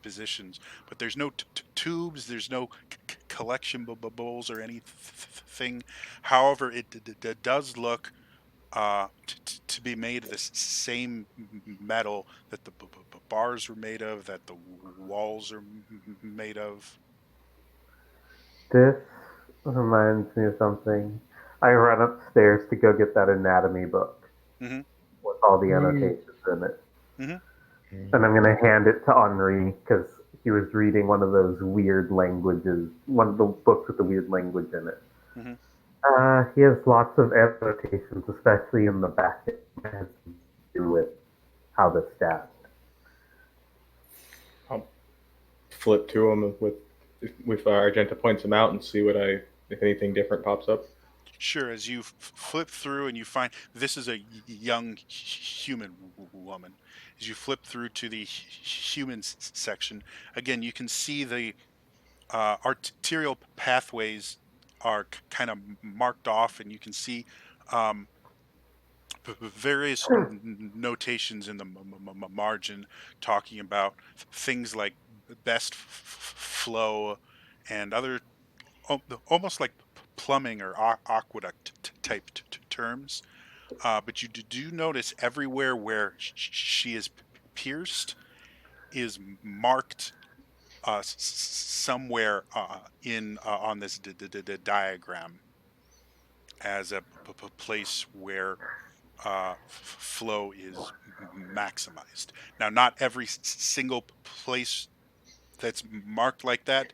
positions. But there's no tubes, there's no collection bowls or anything. However, it does look to be made of the same metal that the bars were made of, that the walls are made of. This reminds me of something. I run upstairs to go get that anatomy book Hmm. with all the Mm. annotations in it. Hmm. And I'm going to hand it to Henri because he was reading one of those weird languages, one of the books with the weird language in it. Hmm. He has lots of annotations, especially in the back. It has to do with how the stabbed. I'll flip to him with Argenta points him out and see if anything different pops up. Sure, as you flip through and you find this is a young human woman. As you flip through to the human section, again, you can see the arterial pathways are kind of marked off, and you can see um, various notations in the margin talking about things like best flow and other almost like plumbing or aqueduct type terms. but you do notice everywhere where she is pierced is marked somewhere in on this diagram as a place where flow is maximized. Now, not every single place that's marked like that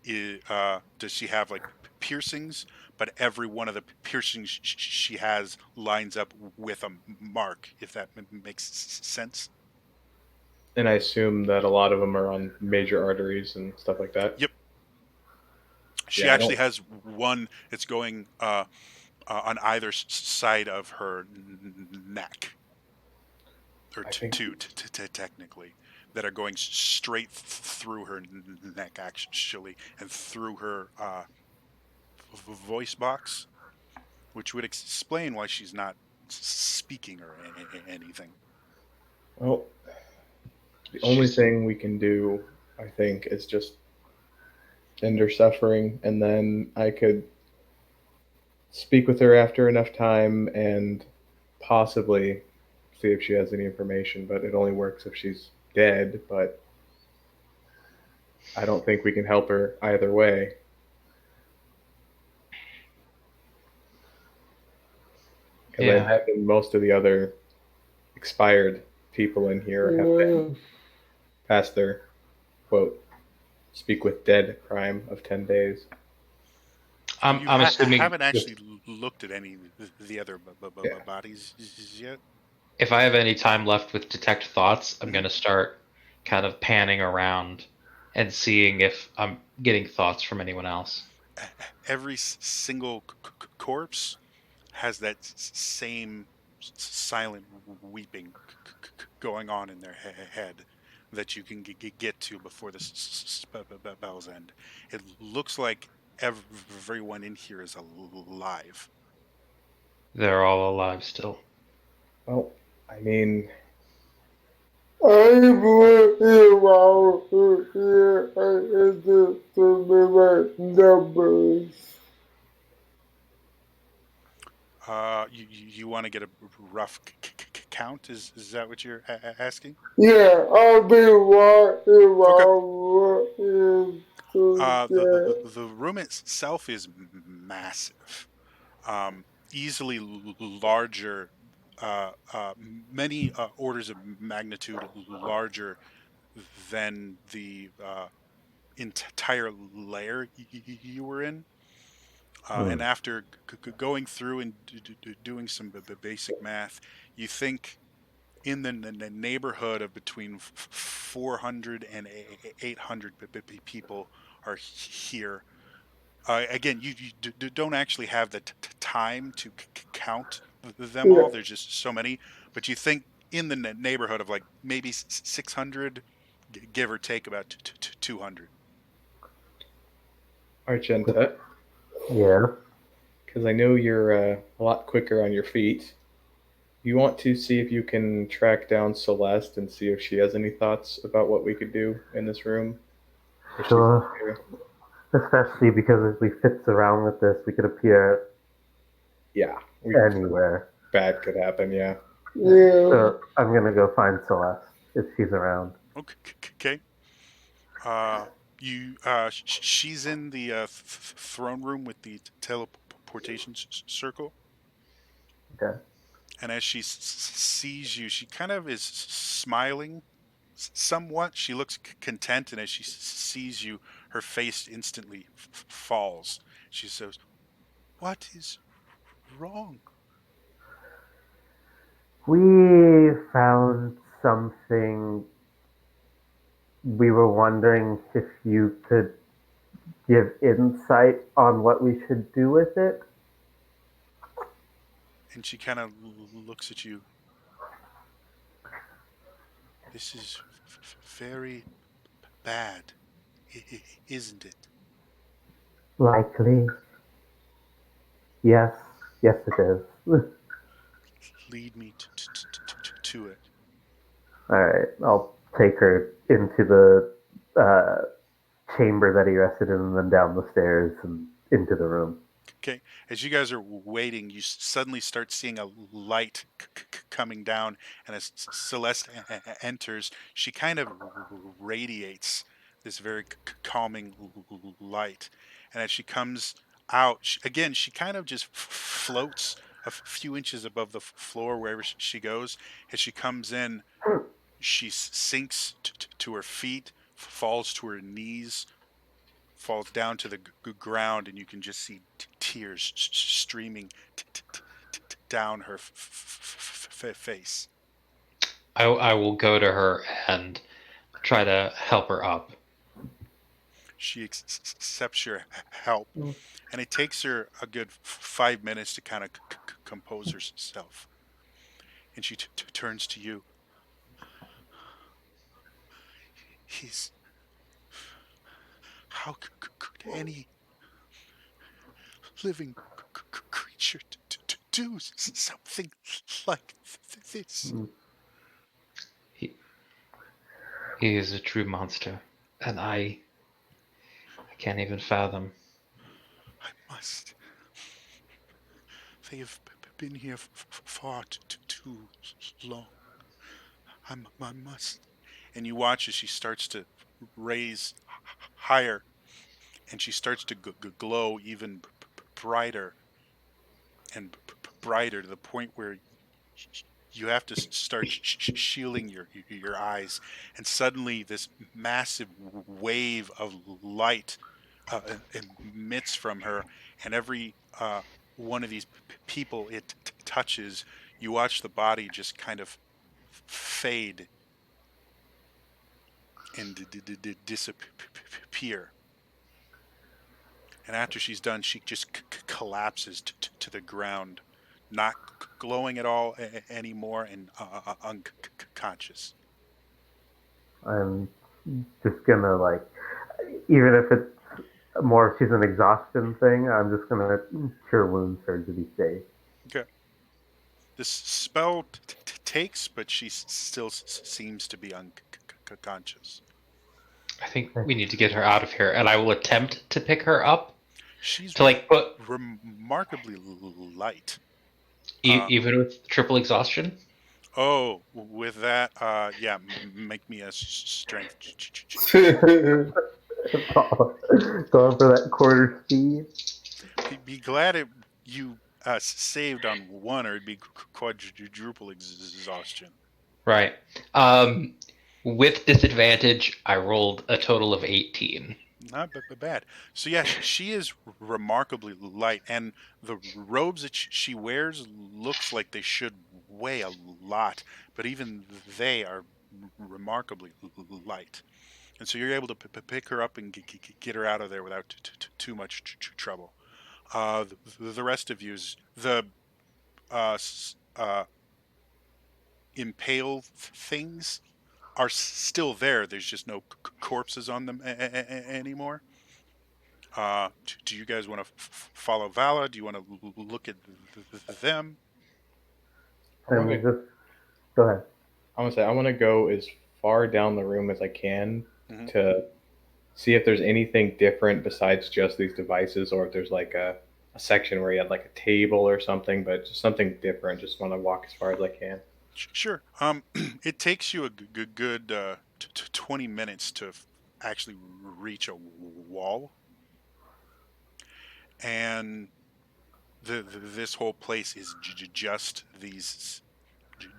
does she have like piercings, but every one of the piercings she has lines up with a mark, if that makes sense. And I assume that a lot of them are on major arteries and stuff like that. Yep. She Yeah, I actually don't. has one that's going on either side of her neck, or I think. two technically, that are going straight through her neck actually, and through her voice box, which would explain why she's not speaking or anything. Well, the only She's thing we can do, I think, is just end her suffering, and then I could speak with her after enough time and possibly see if she has any information. But it only works if she's dead. But I don't think we can help her either way. Because I yeah. imagine most of the other expired people in here have been Yeah. past their quote speak with dead crime of 10 days. You I'm assuming haven't with actually looked at any of the other Yeah. bodies yet. if I have any time left with detect thoughts, I'm Mhm. gonna start kind of panning around and seeing if I'm getting thoughts from anyone else. Every single corpse has that same silent weeping going on in their head that you can get to before the spell's end. It looks like everyone in here is alive. They're all alive still. Well, I mean, I'm working out here and just remember numbers. You want to get a rough count? Is that what you're asking? Yeah, I'll be walking Okay. around into The room itself is massive, easily larger, many orders of magnitude larger than the entire layer you were in. And Hmm. after going through and doing some basic math, you think in the neighborhood of between 400 and 800 people are here. Again, you don't actually have the time to count them yeah. all. There's just so many, but you think in the neighborhood of like maybe 600, give or take about 200. Argenta, Yeah. because I know you're a lot quicker on your feet. You want to see if you can track down Celeste and see if she has any thoughts about what we could do in this room? If she's Sure. here. Especially because if we fits around with this, we could appear Yeah, anywhere. bad could happen, yeah. Yeah. So I'm gonna go find Celeste if she's around. Okay. Uh, she's in the throne room with the teleportation circle, Okay. and as she sees you, she kind of is smiling somewhat. She looks content, and as she sees you, her face instantly falls. She says, "What is wrong?" We found something. We were wondering if you could give insight on what we should do with it. And she kind of looks at you. This is very bad, isn't it? Likely. Yes. Yes, it is. Lead me to it. All right. I'll take her into the chamber that he rested in and then down the stairs and into the room. Okay, as you guys are waiting, you suddenly start seeing a light coming down, and as Celeste enters, she kind of radiates this very calming light. And as she comes out, again, she kind of just floats a few inches above the floor wherever she goes. As she comes in, she sinks to her feet, falls to her knees, falls down to the ground, and you can just see tears streaming down her face. I will go to her and try to help her up. She accepts your help, and it takes her a good 5 minutes to kind of compose herself. And she turns to you. He's How could any living creature do something like this? He, he is a true monster, and I can't even fathom. I must. They have been here far too long. I must. And you watch as she starts to raise higher, and she starts to glow even brighter and brighter, to the point where you have to start shielding your eyes. And suddenly this massive wave of light emits from her, and every one of these people it touches, you watch the body just kind of fade and disappear. And after she's done, she just collapses to the ground, not glowing at all anymore, and unconscious. I'm just gonna like, even if it's more, she's an exhaustion thing. I'm just gonna cure wounds her to be safe. Okay. This spell takes, but she still seems to be unconscious. I think we need to get her out of here, and I will attempt to pick her up. She's To like put remarkably light. even with triple exhaustion. Oh, with that, yeah, make me a strength Going for that quarter speed. Be glad you saved on one, or it'd be quadruple exhaustion. Right. With disadvantage, I rolled a total of 18. Not bad. So yeah, she is remarkably light, and the robes that she wears looks like they should weigh a lot, but even they are remarkably light. And so you're able to pick her up and get her out of there without too much trouble. The rest of you's the uh, impale things are still there. There's just no corpses on them anymore. Do you guys want to follow Vala? Do you want to look at them? I want And to. just go ahead. I want to say I want to go as far down the room as I can Mhm. to see if there's anything different besides just these devices, or if there's like a section where you had like a table or something, but just something different. Just want to walk as far as I can. Sure. It takes you a good 20 minutes to actually reach a wall, and this whole place is just these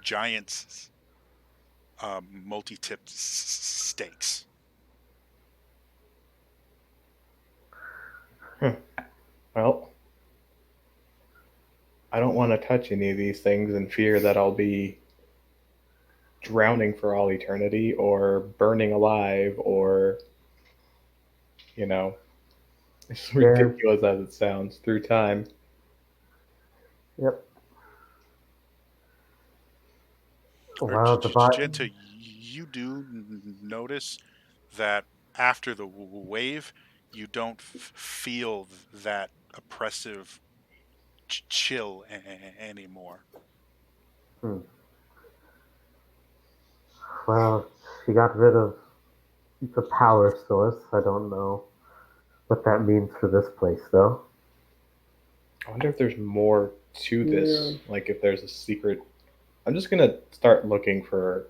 giant multi-tipped stakes. Well, I don't want to touch any of these things in fear that I'll be drowning for all eternity or burning alive or, you know, as Yeah. ridiculous as it sounds, through time. Yep. Well, the bot. Genta, you do notice that after the wave, you don't feel that oppressive chill anymore. Hmm. Well, she got rid of the power source. I don't know what that means for this place, though. I wonder if there's more to this. Like if there's a secret. I'm just gonna start looking for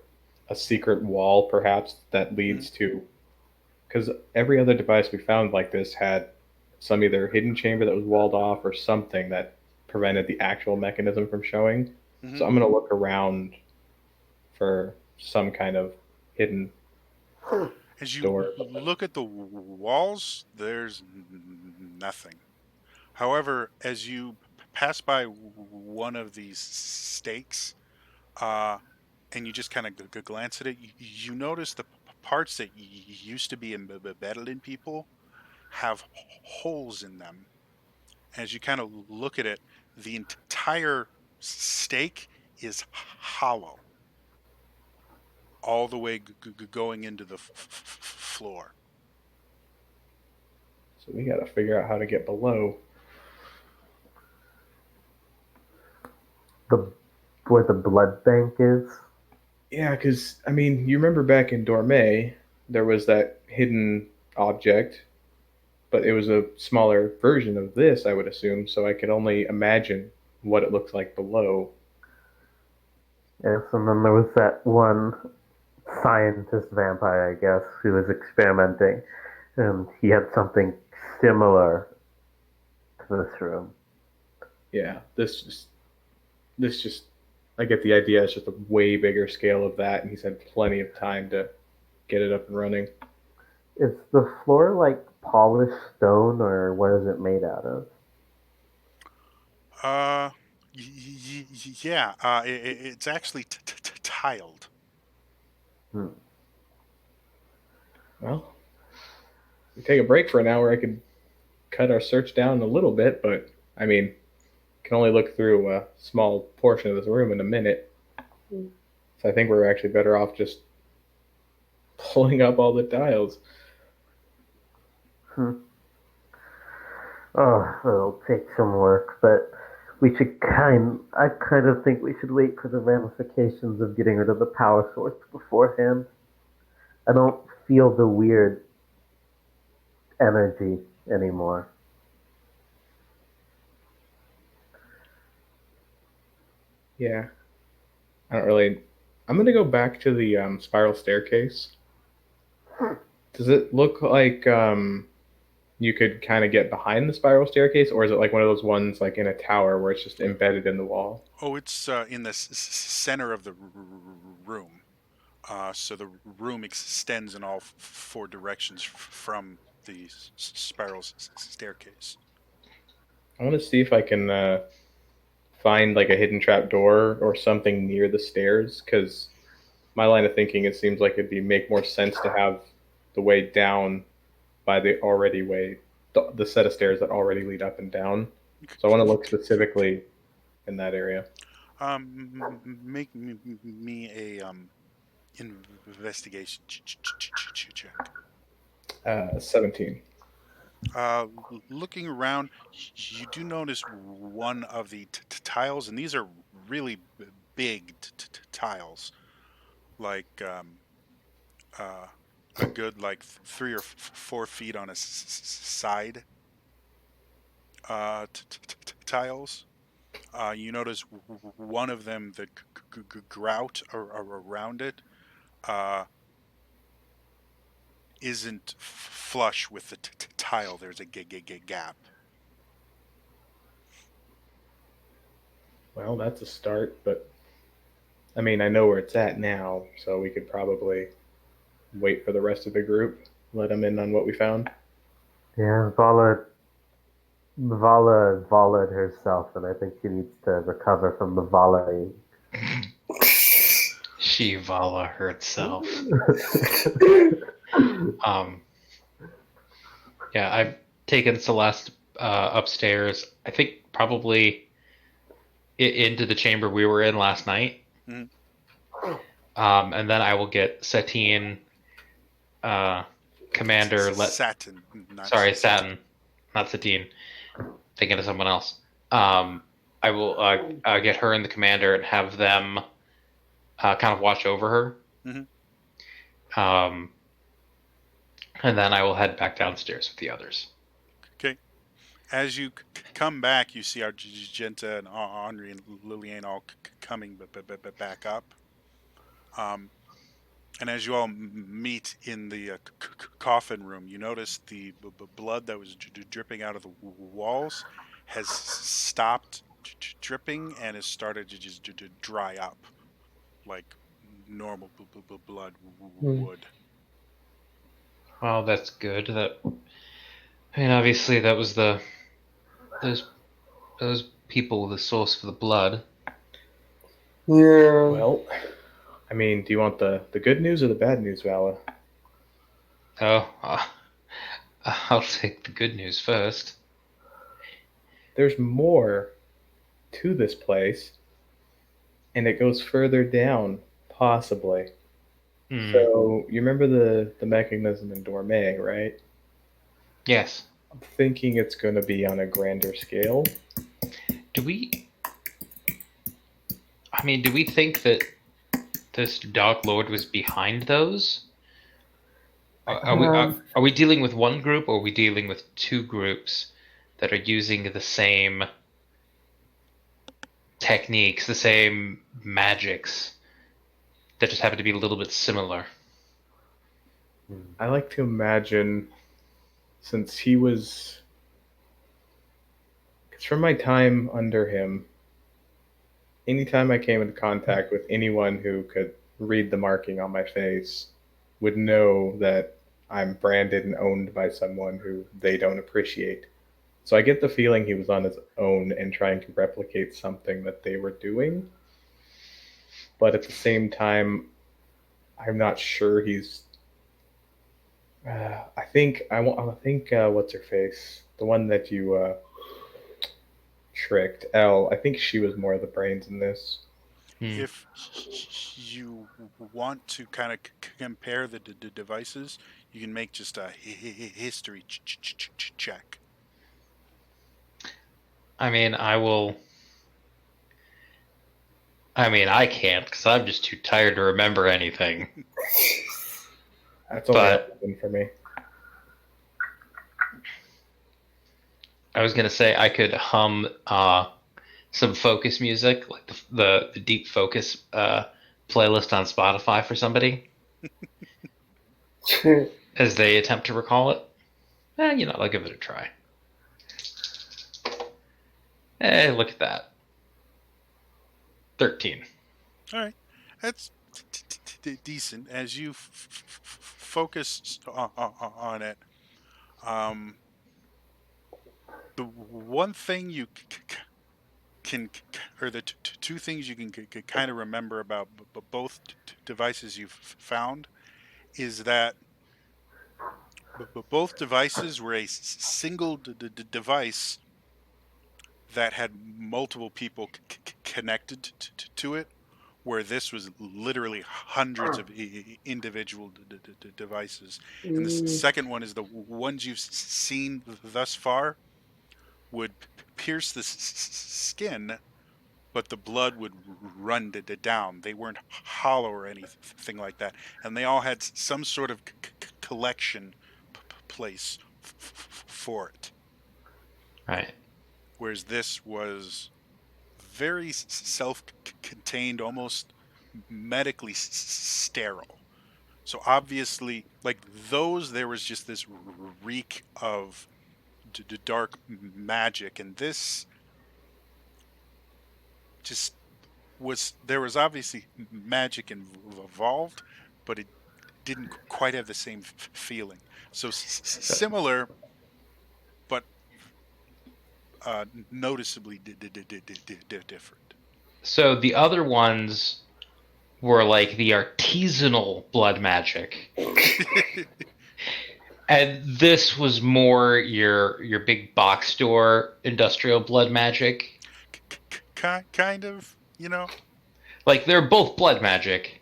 a secret wall, perhaps that leads to. Because every other device we found like this had some either hidden chamber that was walled off or something that prevented the actual mechanism from showing. Hmm. So I'm gonna look around for some kind of hidden As you door. look at the walls, there's nothing. However, as you pass by one of these stakes, uh, and you just kind of glance at it, you notice the parts that used to be embedded in people have holes in them. As you kind of look at it, the entire stake is hollow, all the way going into the floor. So we gotta figure out how to get below. The where the blood bank is. Yeah, because I mean, you remember back in Dorme, there was that hidden object, but it was a smaller version of this, I would assume. So I could only imagine what it looks like below. Yes, and then there was that one scientist vampire, I guess, who was experimenting, and he had something similar to this room. Yeah, this just I get the idea. It's just a way bigger scale of that, and he's had plenty of time to get it up and running. Is the floor like polished stone, or what is it made out of? Uh, yeah. It's actually tiled. Hmm. Well, if we take a break for an hour, I could cut our search down a little bit, but I mean, can only look through a small portion of this room in a minute. So I think we're actually better off just pulling up all the tiles. Hmm. Oh, it'll take some work, but I kind of think we should wait for the ramifications of getting rid of the power source beforehand. I don't feel the weird energy anymore. Yeah, I don't really. I'm gonna go back to the spiral staircase. Does it look like you could kind of get behind the spiral staircase, or is it like one of those ones like in a tower where it's just embedded in the wall? Oh, it's in the center of the room. So the room extends in all four directions from the spiral staircase. I want to see if I can find like a hidden trap door or something near the stairs, because my line of thinking, it seems like it'd be make more sense to have the way down by the already way the set of stairs that already lead up and down. So I want to look specifically in that area. Make me a investigation check. 17. Looking around, you do notice one of the tiles, and these are really big tiles, like uh, a good like 3 or 4 feet on a side. Tiles. You notice one of them, the grout around it, uh, isn't flush with the tile. There's a gap. Well, that's a start, but I mean, I know where it's at now, so we could probably wait for the rest of the group, let them in on what we found. Yeah, Vala herself, and I think she needs to recover from the Vala. She Vala herself. Yeah, I've taken Celeste upstairs. I think probably into the chamber we were in last night. Mhm. And then I will get Satine, Commander. Satin, not Sorry, Satin, not Satine. Thinking of someone else. I will get her and the Commander and have them kind of watch over her. Mhm. And then I will head back downstairs with the others. Okay. As you come back, you see Argenta and Henri and Lillian all coming back up. And as you all meet in the coffin room, you notice the blood that was dripping out of the walls has stopped dripping and has started to just dry up like normal blood would. Well, that's good. I mean, obviously, that was those those people the source for the blood. Yeah. Well, I mean, do you want the good news or the bad news, Vala? Oh, I'll take the good news first. There's more to this place, and it goes further down, possibly. Hmm. So you remember the mechanism in Dorme, right? Yes. I'm thinking it's going to be on a grander scale. Do we? I mean, do we think that this Dark Lord was behind those? Are we dealing with one group, or are we dealing with two groups that are using the same techniques, the same magics, that just happen to be a little bit similar? I like to imagine, since he was, because from my time under him, anytime I came into contact with anyone who could read the marking on my face, would know that I'm branded and owned by someone who they don't appreciate. So I get the feeling he was on his own and trying to replicate something that they were doing. But at the same time, I'm not sure he's. I think I think what's her face, the one that you tricked, Elle. I think she was more of the brains in this. Hmm. If you want to kind of compare the devices, you can make just a history check. I mean, I will. I mean, I can't because I'm just too tired to remember anything. That's only But 11 for me. I was gonna say I could hum some focus music, like the deep focus playlist on Spotify for somebody as they attempt to recall it. I'll give it a try. Hey, look at that. 13. All right, that's decent. As you focus on it, um, the one thing you can, or the two things you can kind of remember about both devices you've found is that both devices were a single device that had multiple people connected to it, where this was literally hundreds of individual devices. And the second one is the ones you've seen thus far would pierce the skin, but the blood would run down. They weren't hollow or anything like that, and they all had some sort of collection place for it. Right. Whereas this was very self-contained, almost medically sterile. So obviously, like those, there was just this reek of dark magic, and this just was. There was obviously magic involved, but it didn't quite have the same feeling. So similar, but noticeably different. So the other ones were like the artisanal blood magic. And this was more your big box store industrial blood magic. Kind of, you know. Like they're both blood magic.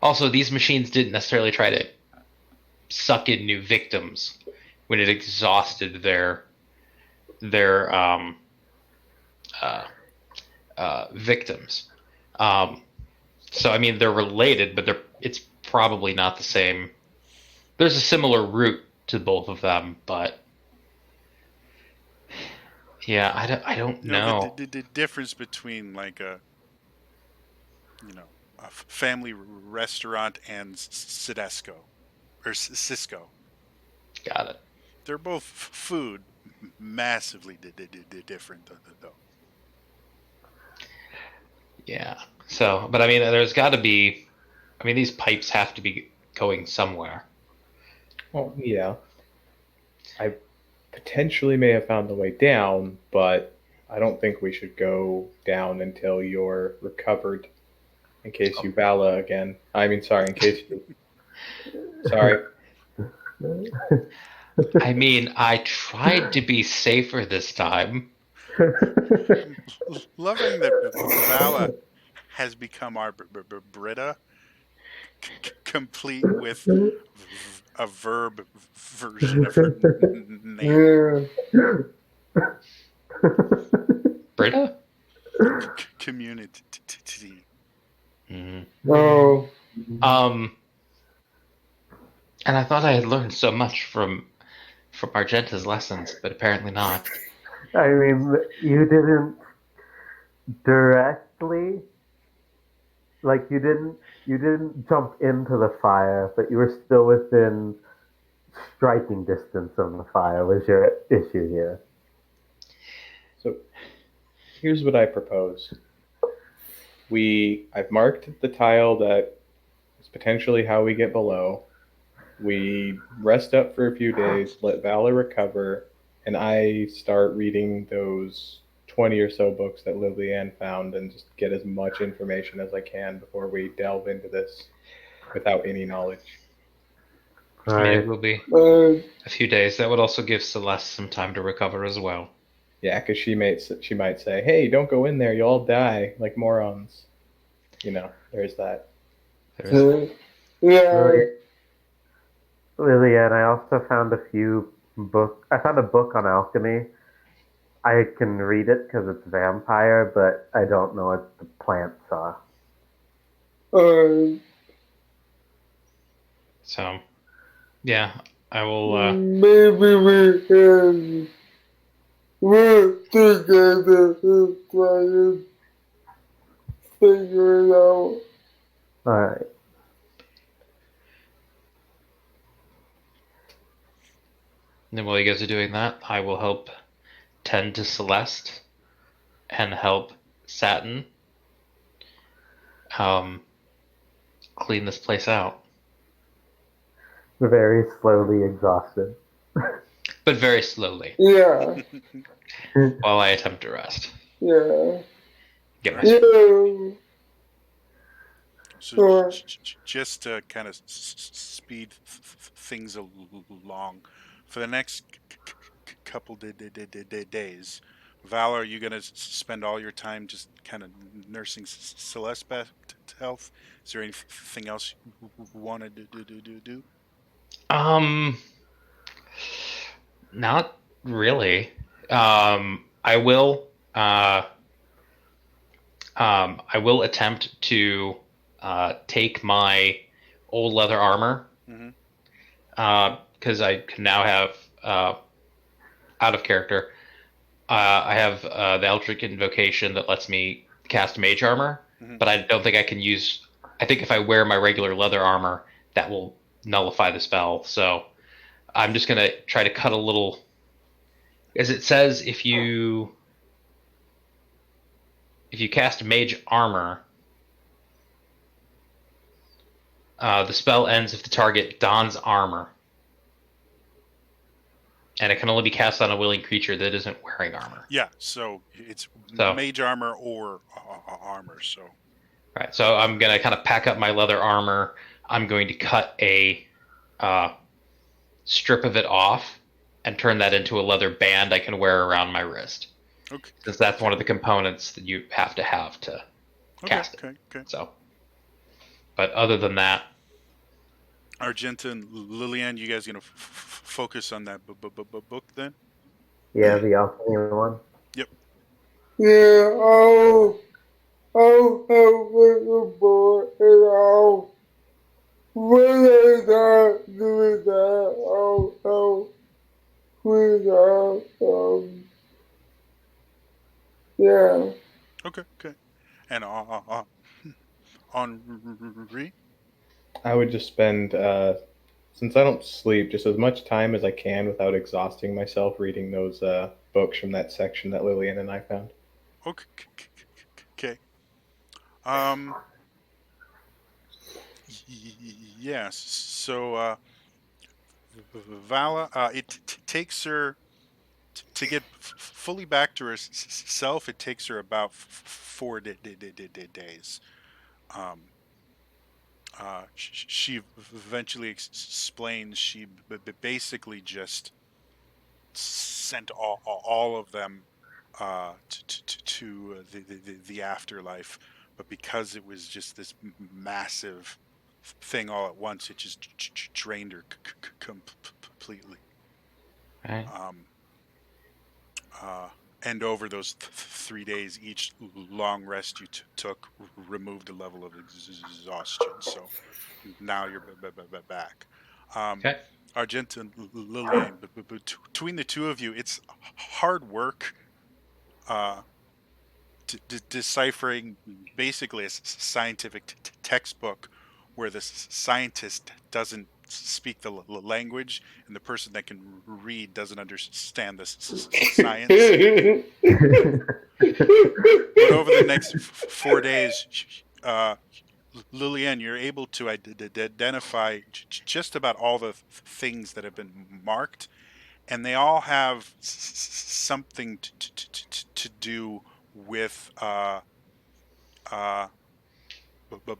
Also, these machines didn't necessarily try to suck in new victims when it exhausted their victims. So I mean they're related, but it's probably not the same. There's a similar root to both of them, but Yeah, I don't You know, the, know. the difference between like a family restaurant and Cisco or Cisco. Got it. They're both food, massively different though. Yeah. So, but I mean, there's got to be. I mean, these pipes have to be going somewhere. Well, yeah. I potentially may have found the way down, but I don't think we should go down until you're recovered. In case you Vala again. I mean, sorry, in case you. Sorry. I mean, I tried to be safer this time. I'm loving that Vala has become our Britta, complete with a verb version of her name. Yeah. Britta? Community. Mhm. Oh. Um, and I thought I had learned so much from Argenta's lessons, but apparently not. I mean, you didn't directly, like you didn't jump into the fire, but you were still within striking distance of the fire. Was your issue here? So here's what I propose. I've marked the tile that is potentially how we get below. We rest up for a few days, let Valor recover, and I start reading those 20 or so books that Lillian found and just get as much information as I can before we delve into this without any knowledge. I mean, Right. it will be Uh, a few days. That would also give Celeste some time to recover as well. Yeah, because she might say, "Hey, don't go in there. You'll all die like morons." There's that. There's yeah. Lillian, I also found I found a book on alchemy. I can read it because it's vampire, but I don't know what the plants are. Uh, so, yeah, I will. maybe we can work together to try and figure it out. Alright. Then while you guys are doing that, I will help tend to Celeste and help Satin um, clean this place out, Very slowly exhausted. but very slowly Yeah. while I attempt to rest. Yeah. Get rest. Yeah. So Sure. just to kind of speed things along, for the next couple days, Valor, are you going to spend all your time just kind of nursing Celeste back to health? Is there anything else you want to do? Um, not really. I will. I will attempt to take my old leather armor Mm-hmm. because I can now have out of character. I have the Eldritch Invocation that lets me cast Mage Armor, Mhm. but I don't think I can use. I think if I wear my regular leather armor, that will nullify the spell. So I'm just gonna try to cut a little, as it says, if you cast Mage Armor, the spell ends if the target dons armor, and it can only be cast on a willing creature that isn't wearing armor. Yeah, so it's So, mage armor or armor. So right. So I'm gonna kind of pack up my leather armor. I'm going to cut a strip of it off and turn that into a leather band I can wear around my wrist, okay, since that's one of the components that you have to cast it. okay. So, but other than that, Argenta and Lillian, you guys gonna focus on that book then? Yeah, the alchemy one. Yep. Yeah. I'll help with the board and when I not doing that, I'll help with Yeah. Okay, okay. And Henri? I would just spend, since I don't sleep, just as much time as I can without exhausting myself reading those books from that section that Lillian and I found. Okay, okay. Um, yes. So, Vala, it takes her to get fully back to herself. It takes her about 4 days. Um, she eventually explains she basically just sent all of them to the afterlife, but because it was just this massive thing all at once, it just drained her completely. Right. Um, uh, and over those 3 days, each long rest you took removed a level of exhaustion. So now you're back. Um, Okay. Argent and Lillian, between the two of you, it's hard work uh, deciphering basically a scientific textbook where the scientist doesn't speak the language and the person that can read doesn't understand the science. But over the next 4 days, Lillian, you're able to identify just about all the things that have been marked, and they all have something to do with uh,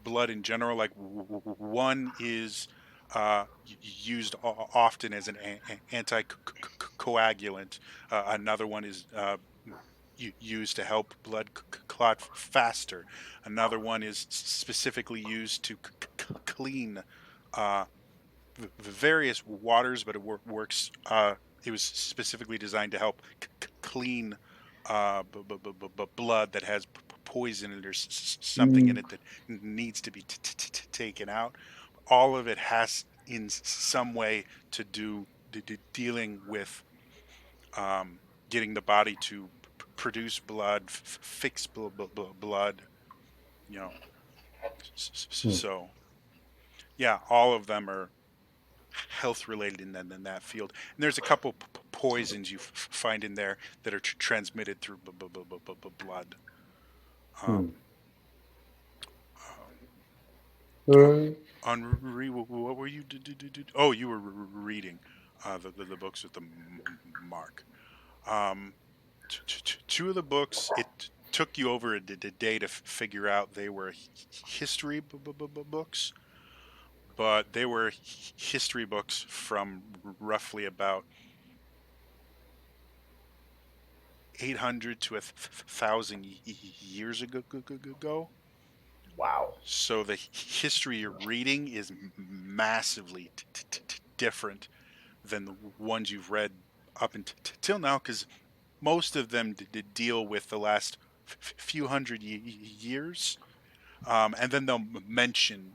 blood in general. Like one is used often as an anticoagulant. Another one is used to help blood clot faster. Another one is specifically used to clean uh, various waters, but it works. It was specifically designed to help clean blood that has poison and there's something in Mm. it that needs to be taken out. All of it has in some way to do dealing with um, getting the body to produce blood, fix blood, you know. Hmm. So yeah, all of them are health related in that field. And there's a couple poisons you find in there that are transmitted through blood. Hmm. Um, uh, Uh, Henri, what were you? Oh, you were reading the books with the mark. Um, two of the books, it took you over a day to figure out they were history books, but they were history books from roughly about 800 to 1,000 years ago. Wow. So the history you're reading is massively different than the ones you've read up until now, because most of them deal with the last few hundred years. And then they'll mention,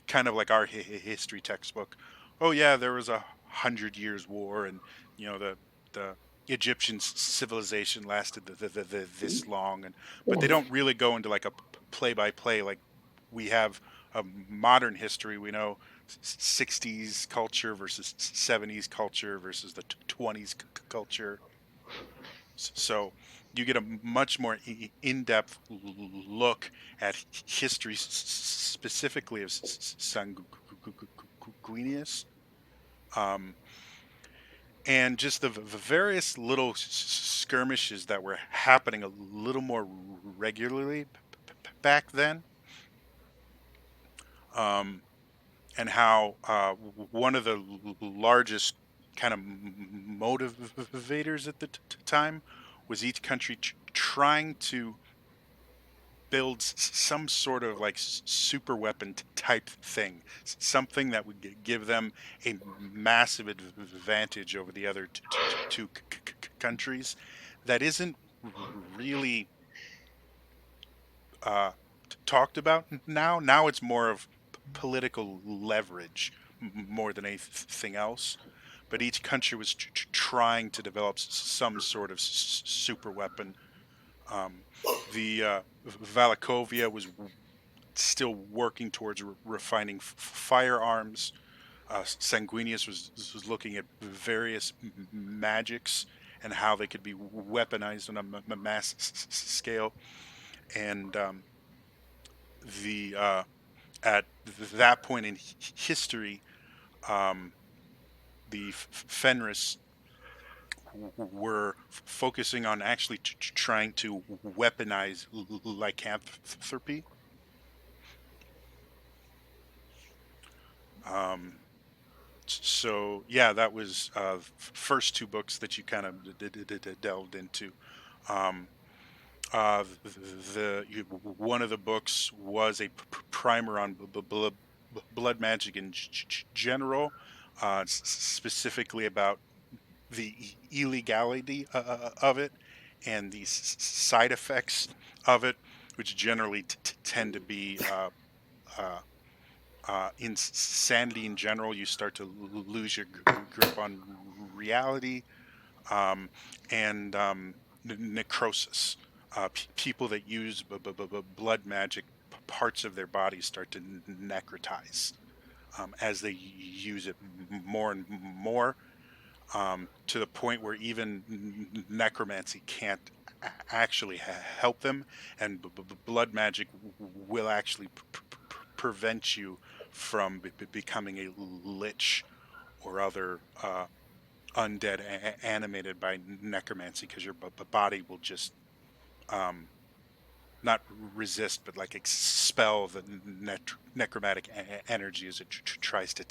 kind of like our history textbook. Oh yeah, there was 100 years war, and the Egyptian civilization lasted this long, but they don't really go into like a play by play like we have a modern history. We know 60s culture versus 70s culture versus the 20s culture. So you get a much more in-depth look at history, specifically of Sanguinius, um, and just the various little skirmishes that were happening a little more regularly back then, um, and how one of the largest kind of motivators at the time was each country trying to build some sort of like super weapon type thing, something that would give them a massive advantage over the other two countries that isn't really uh, talked about now. Now it's more of political leverage more than anything else. But each country was trying to develop some sort of super weapon The Valakovia was still working towards refining firearms. Sanguinius was looking at various magics and how they could be weaponized on a mass scale. And the at that point in history, um, the Fenris were focusing on actually trying to weaponize lycanthropy. Um, so yeah, that was first two books that you kind of delved into. Um, one of the books was a primer on blood magic in general, specifically about the illegality of it and the side effects of it, which generally tend to be uh, insanity in general. You start to lose your grip on reality, um, and necrosis. People that use blood magic, parts of their bodies start to necrotize as they use it more and more, to the point where even necromancy can't actually help them, and blood magic will actually prevent you from becoming a lich or other undead animated by necromancy, because your body will just um, not resist but like expel the necromantic energy as it tries to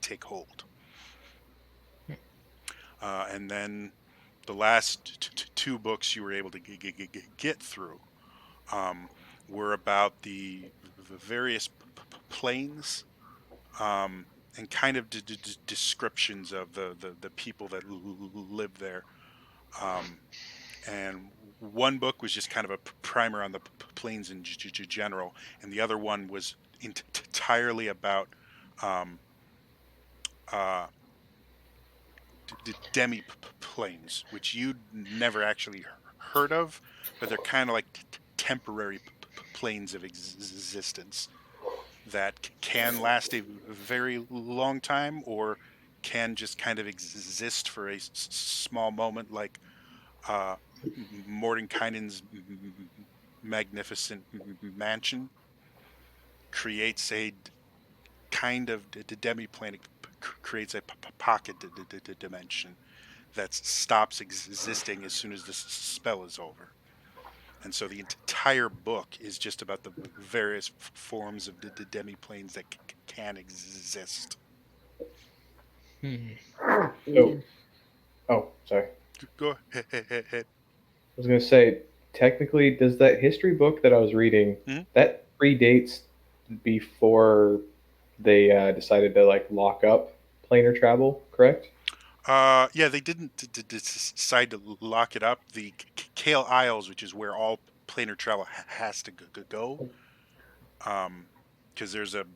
take hold. And then the last two books you were able to get through um, were about the various planes, um, and kind of descriptions of the people that live there. Um, and one book was just kind of a primer on the planes in general, and the other one was entirely about um, uh, demi planes, which you'd never actually heard of, but they're kind of like temporary planes of existence that can last a very long time, or can just kind of exist for a small moment, like uh, Mordenkainen's magnificent mansion creates a kind of demi-plane. It creates a pocket dimension that stops existing as soon as the spell is over. And so the entire book is just about the various forms of the demi-planes that can exist. Hmm. So, oh, sorry. Go ahead. I was going to say, technically, does that history book that I was reading, Mhm. that predates before they decided to like lock up planar travel, correct? Yeah, they didn't decide to lock it up. The Kale Isles, which is where all planar travel has to go, because there's a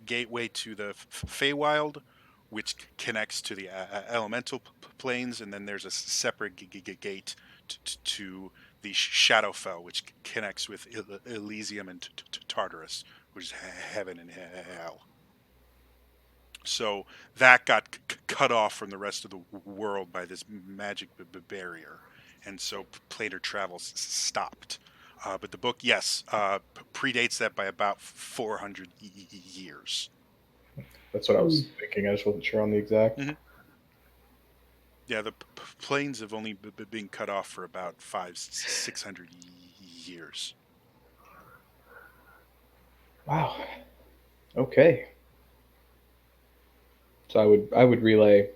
gateway to the Feywild, which connects to the elemental planes, and then there's a separate gate to the Shadowfell, which connects with Elysium and Tartarus, which is heaven and hell. So that got cut off from the rest of the world by this magic barrier, and so planar travel stopped. But the book, yes, predates that by about 400 years. That's what I was thinking. I just wasn't sure on the exact. Mhm. Yeah, the planes have only been cut off for about 600 years. Wow. Okay. So I would relay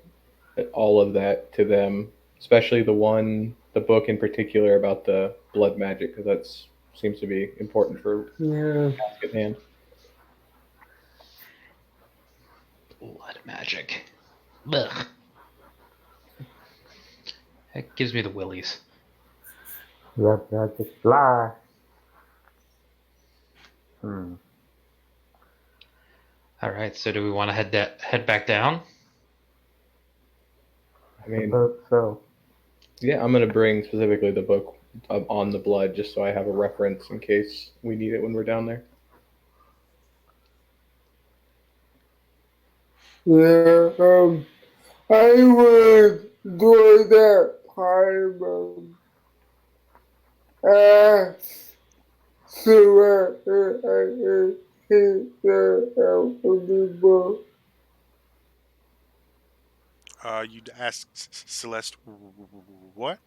all of that to them, especially the book in particular about the blood magic, because that's seems to be important for Yeah. task at hand. Blood magic. Ugh. That gives me the willies. Let magic fly. Hmm. All right, so do we want to head back down? I mean, Suppose so. yeah, I'm gonna bring specifically the book on the blood, just so I have a reference in case we need it when we're down there. Yeah, I would do that time ask so I take that out of the book. You'd ask Celeste what?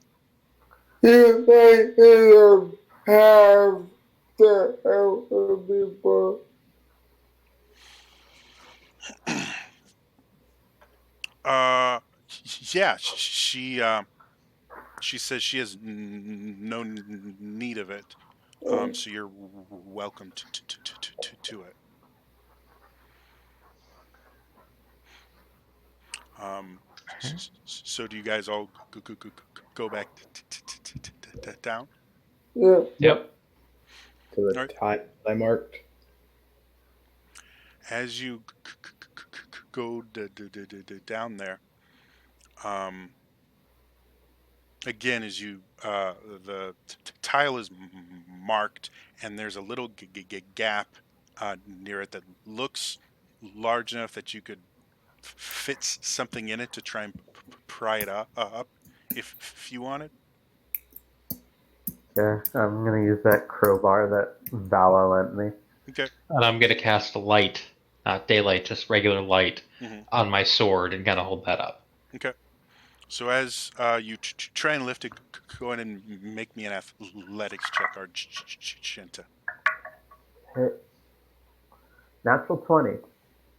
If I have that out of the book. uh, yeah, she says she has no need of it. So you're welcome to it. Um, so do you guys all go back down? Yeah, Yep. To the All right. tile I marked. As you go down there, um, again, as you the tile is marked, and there's a little gap near it that looks large enough that you could fit something in it to try and pry it up if you wanted. Yeah, I'm gonna use that crowbar that Vala lent me. Okay. And I'm gonna cast a light, not daylight, just regular light, Hmm. on my sword and kind of hold that up. Okay. So as you try and lift it, go ahead and make me an athletics check, Argenta. Hit. Natural 20.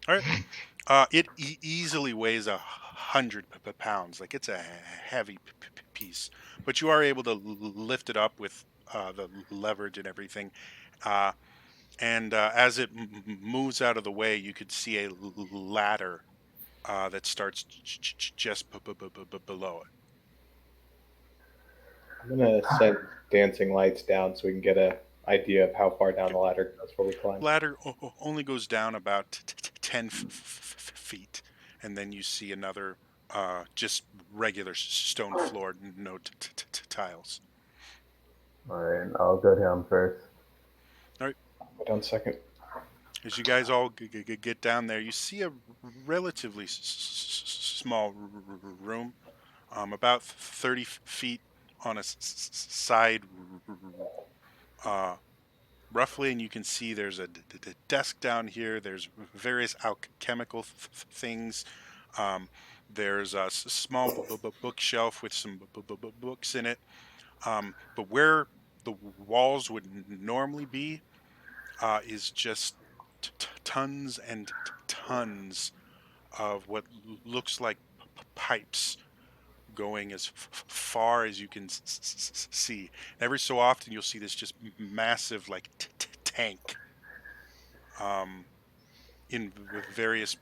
All right. It easily weighs 100 pounds. Like it's a heavy piece, but you are able to lift it up with the leverage and everything. Uh, and as it moves out of the way, you could see a ladder that starts just below it. I'm gonna send dancing lights down so we can get a idea of how far down Okay. the ladder goes before we climb. Ladder only goes down about 10 feet, and then you see another just regular stone floor, no tiles. Alright, I'll go down first. All right. Go down second. As you guys all get down there, you see a relatively small room, about 30 feet on a side, uh, roughly, and you can see there's a desk down here. There's various alchemical things. Um, there's a small bookshelf with some books in it. But where the walls would normally be is just tons and tons of what looks like pipes going as far as you can see. Every so often, you'll see this just massive, like tank um, in various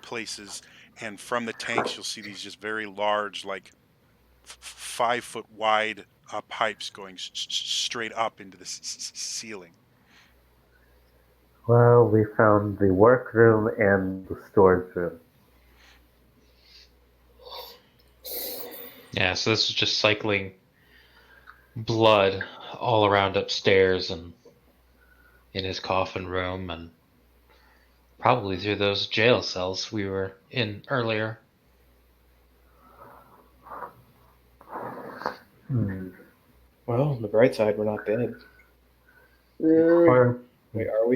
places, and from the tanks, you'll see these just very large, like 5 foot wide pipes going straight up into the ceiling. Well, we found the workroom and the storage room. Yeah, so this is just cycling blood all around upstairs and in his coffin room and probably through those jail cells we were in earlier. Hmm. Well, on the bright side, we're not dead. Yeah, Are, Wait, are we?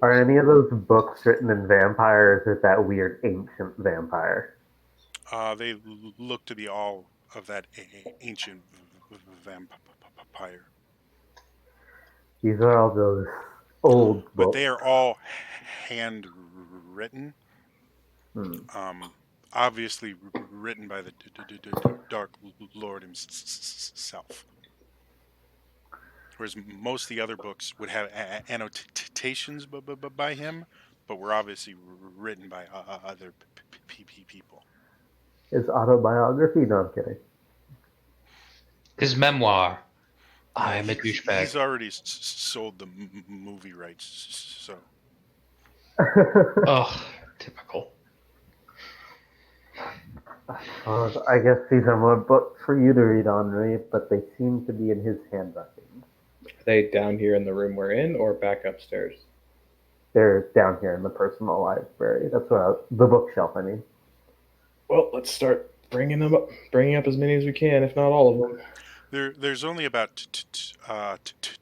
are any of those books written in vampires or that weird ancient vampire? They look to be all of that ancient vampire, These are all those old but they books. are all handwritten. Hmm. Um, Obviously written by the Dark Lord himself. Whereas most of the other books would have annotations by him, but were obviously written by other people. His autobiography? No, I'm kidding. His memoir, Yeah, I am a douchebag. he's already sold the movie rights, so Oh, typical. I guess these are more books for you to read, Henri, but they seem to be in his handwriting. Are they down here in the room we're in, or back upstairs? They're down here in the personal library. That's the bookshelf, I mean. Well, let's start bringing up as many as we can, if not all of them. There's only about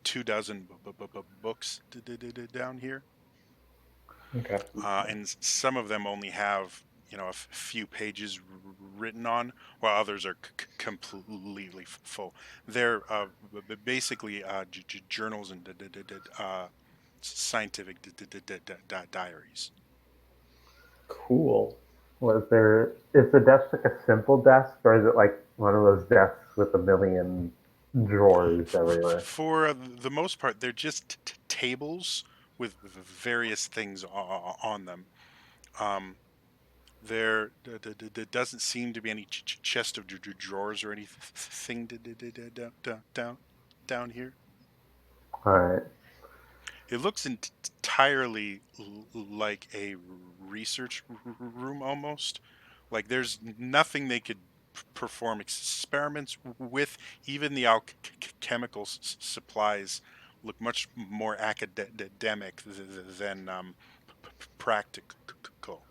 2 dozen books down here, Okay. and some of them only have a few pages written on, while others are completely full. They're basically journals and scientific diaries. Cool. Is the desk like a simple desk, or is it like one of those desks with a million drawers everywhere? For the most part, they're just tables with various things on them. Um, there doesn't seem to be any chest of drawers or anything down here. Alright. It looks entirely like a research room almost. Like there's nothing they could perform experiments with. Even the alchemical supplies look much more academic than practical.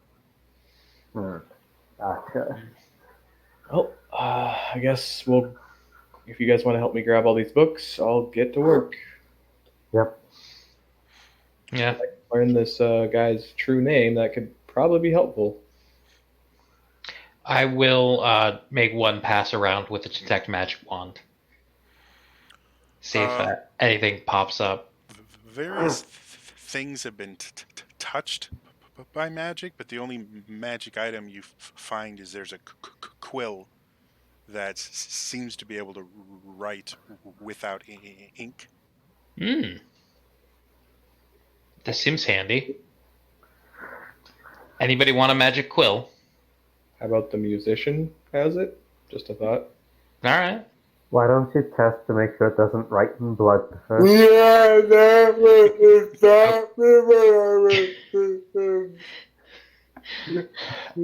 Hmm. Gotcha. Well, I guess if you guys want to help me grab all these books, I'll get to work. Yep. Yeah. Learn this guy's true name. That could probably be helpful. I will make one pass around with the detect magic wand. See if Uh, anything pops up. Various things have been touched by magic, but the only magic item you find is there's a quill that seems to be able to write without ink. Hmm. This seems handy. Anybody want a magic quill? How about the musician has it? Just a thought. All right. Why don't you test to make sure it doesn't write in blood first? Yeah, that was exactly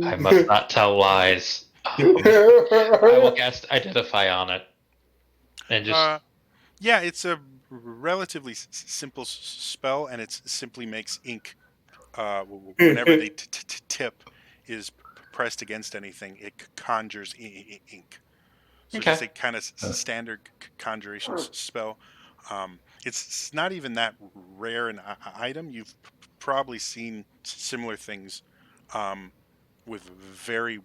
I must not tell lies. I will cast Identify on it, and just Yeah, it's a relatively simple spell, and it simply makes ink. Whenever the tip is pressed against anything, it conjures ink. So just okay. a kind of standard conjuration spell. It's not even that rare an item. You've probably seen similar things um, with very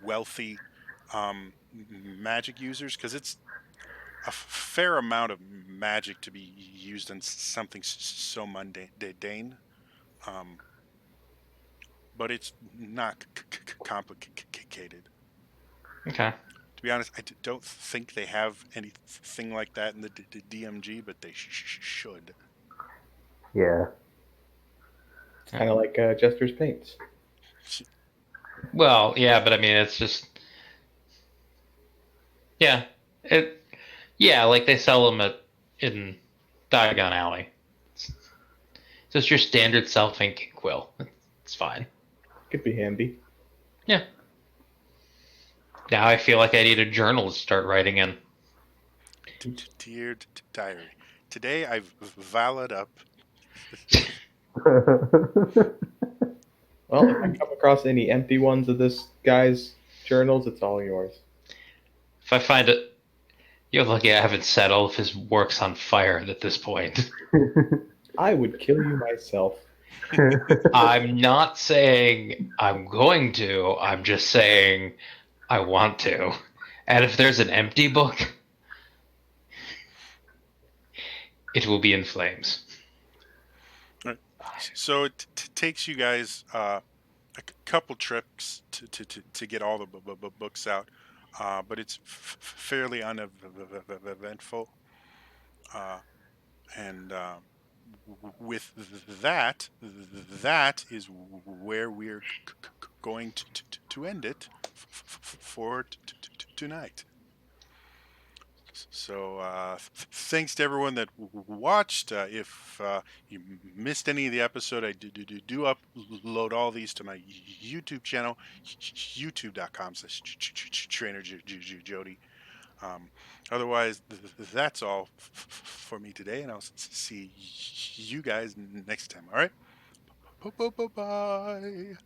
wealthy magic users, because it's a fair amount of magic to be used on something so mundane. Um, but it's not complicated. Okay. To be honest, I don't think they have anything like that in the DMG, but they should. Yeah. It's kind of like Jester's paints. Well, yeah, but I mean, it's just yeah, it yeah, like they sell them in Diagon Alley. It's just your standard self-inking quill. It's fine. Could be handy. Yeah. Now I feel like I need a journal to start writing in. Dear diary, today I've valet up. Well, if I come across any empty ones of this guy's journals, it's all yours. If I find it, you're lucky I haven't set all of his works on fire at this point. I would kill you myself. I'm not saying I'm going to, I'm just saying I want to. And if there's an empty book, it will be in flames. So it takes you guys a couple trips to get all the books out, but it's fairly uneventful. And with that is where we're going to end it for tonight. So thanks to everyone that watched. If you missed any of the episode, I do upload all these to my YouTube channel, youtube.com/trainer Jody. Otherwise, that's all for me today, and I'll see you guys next time. All right, bye.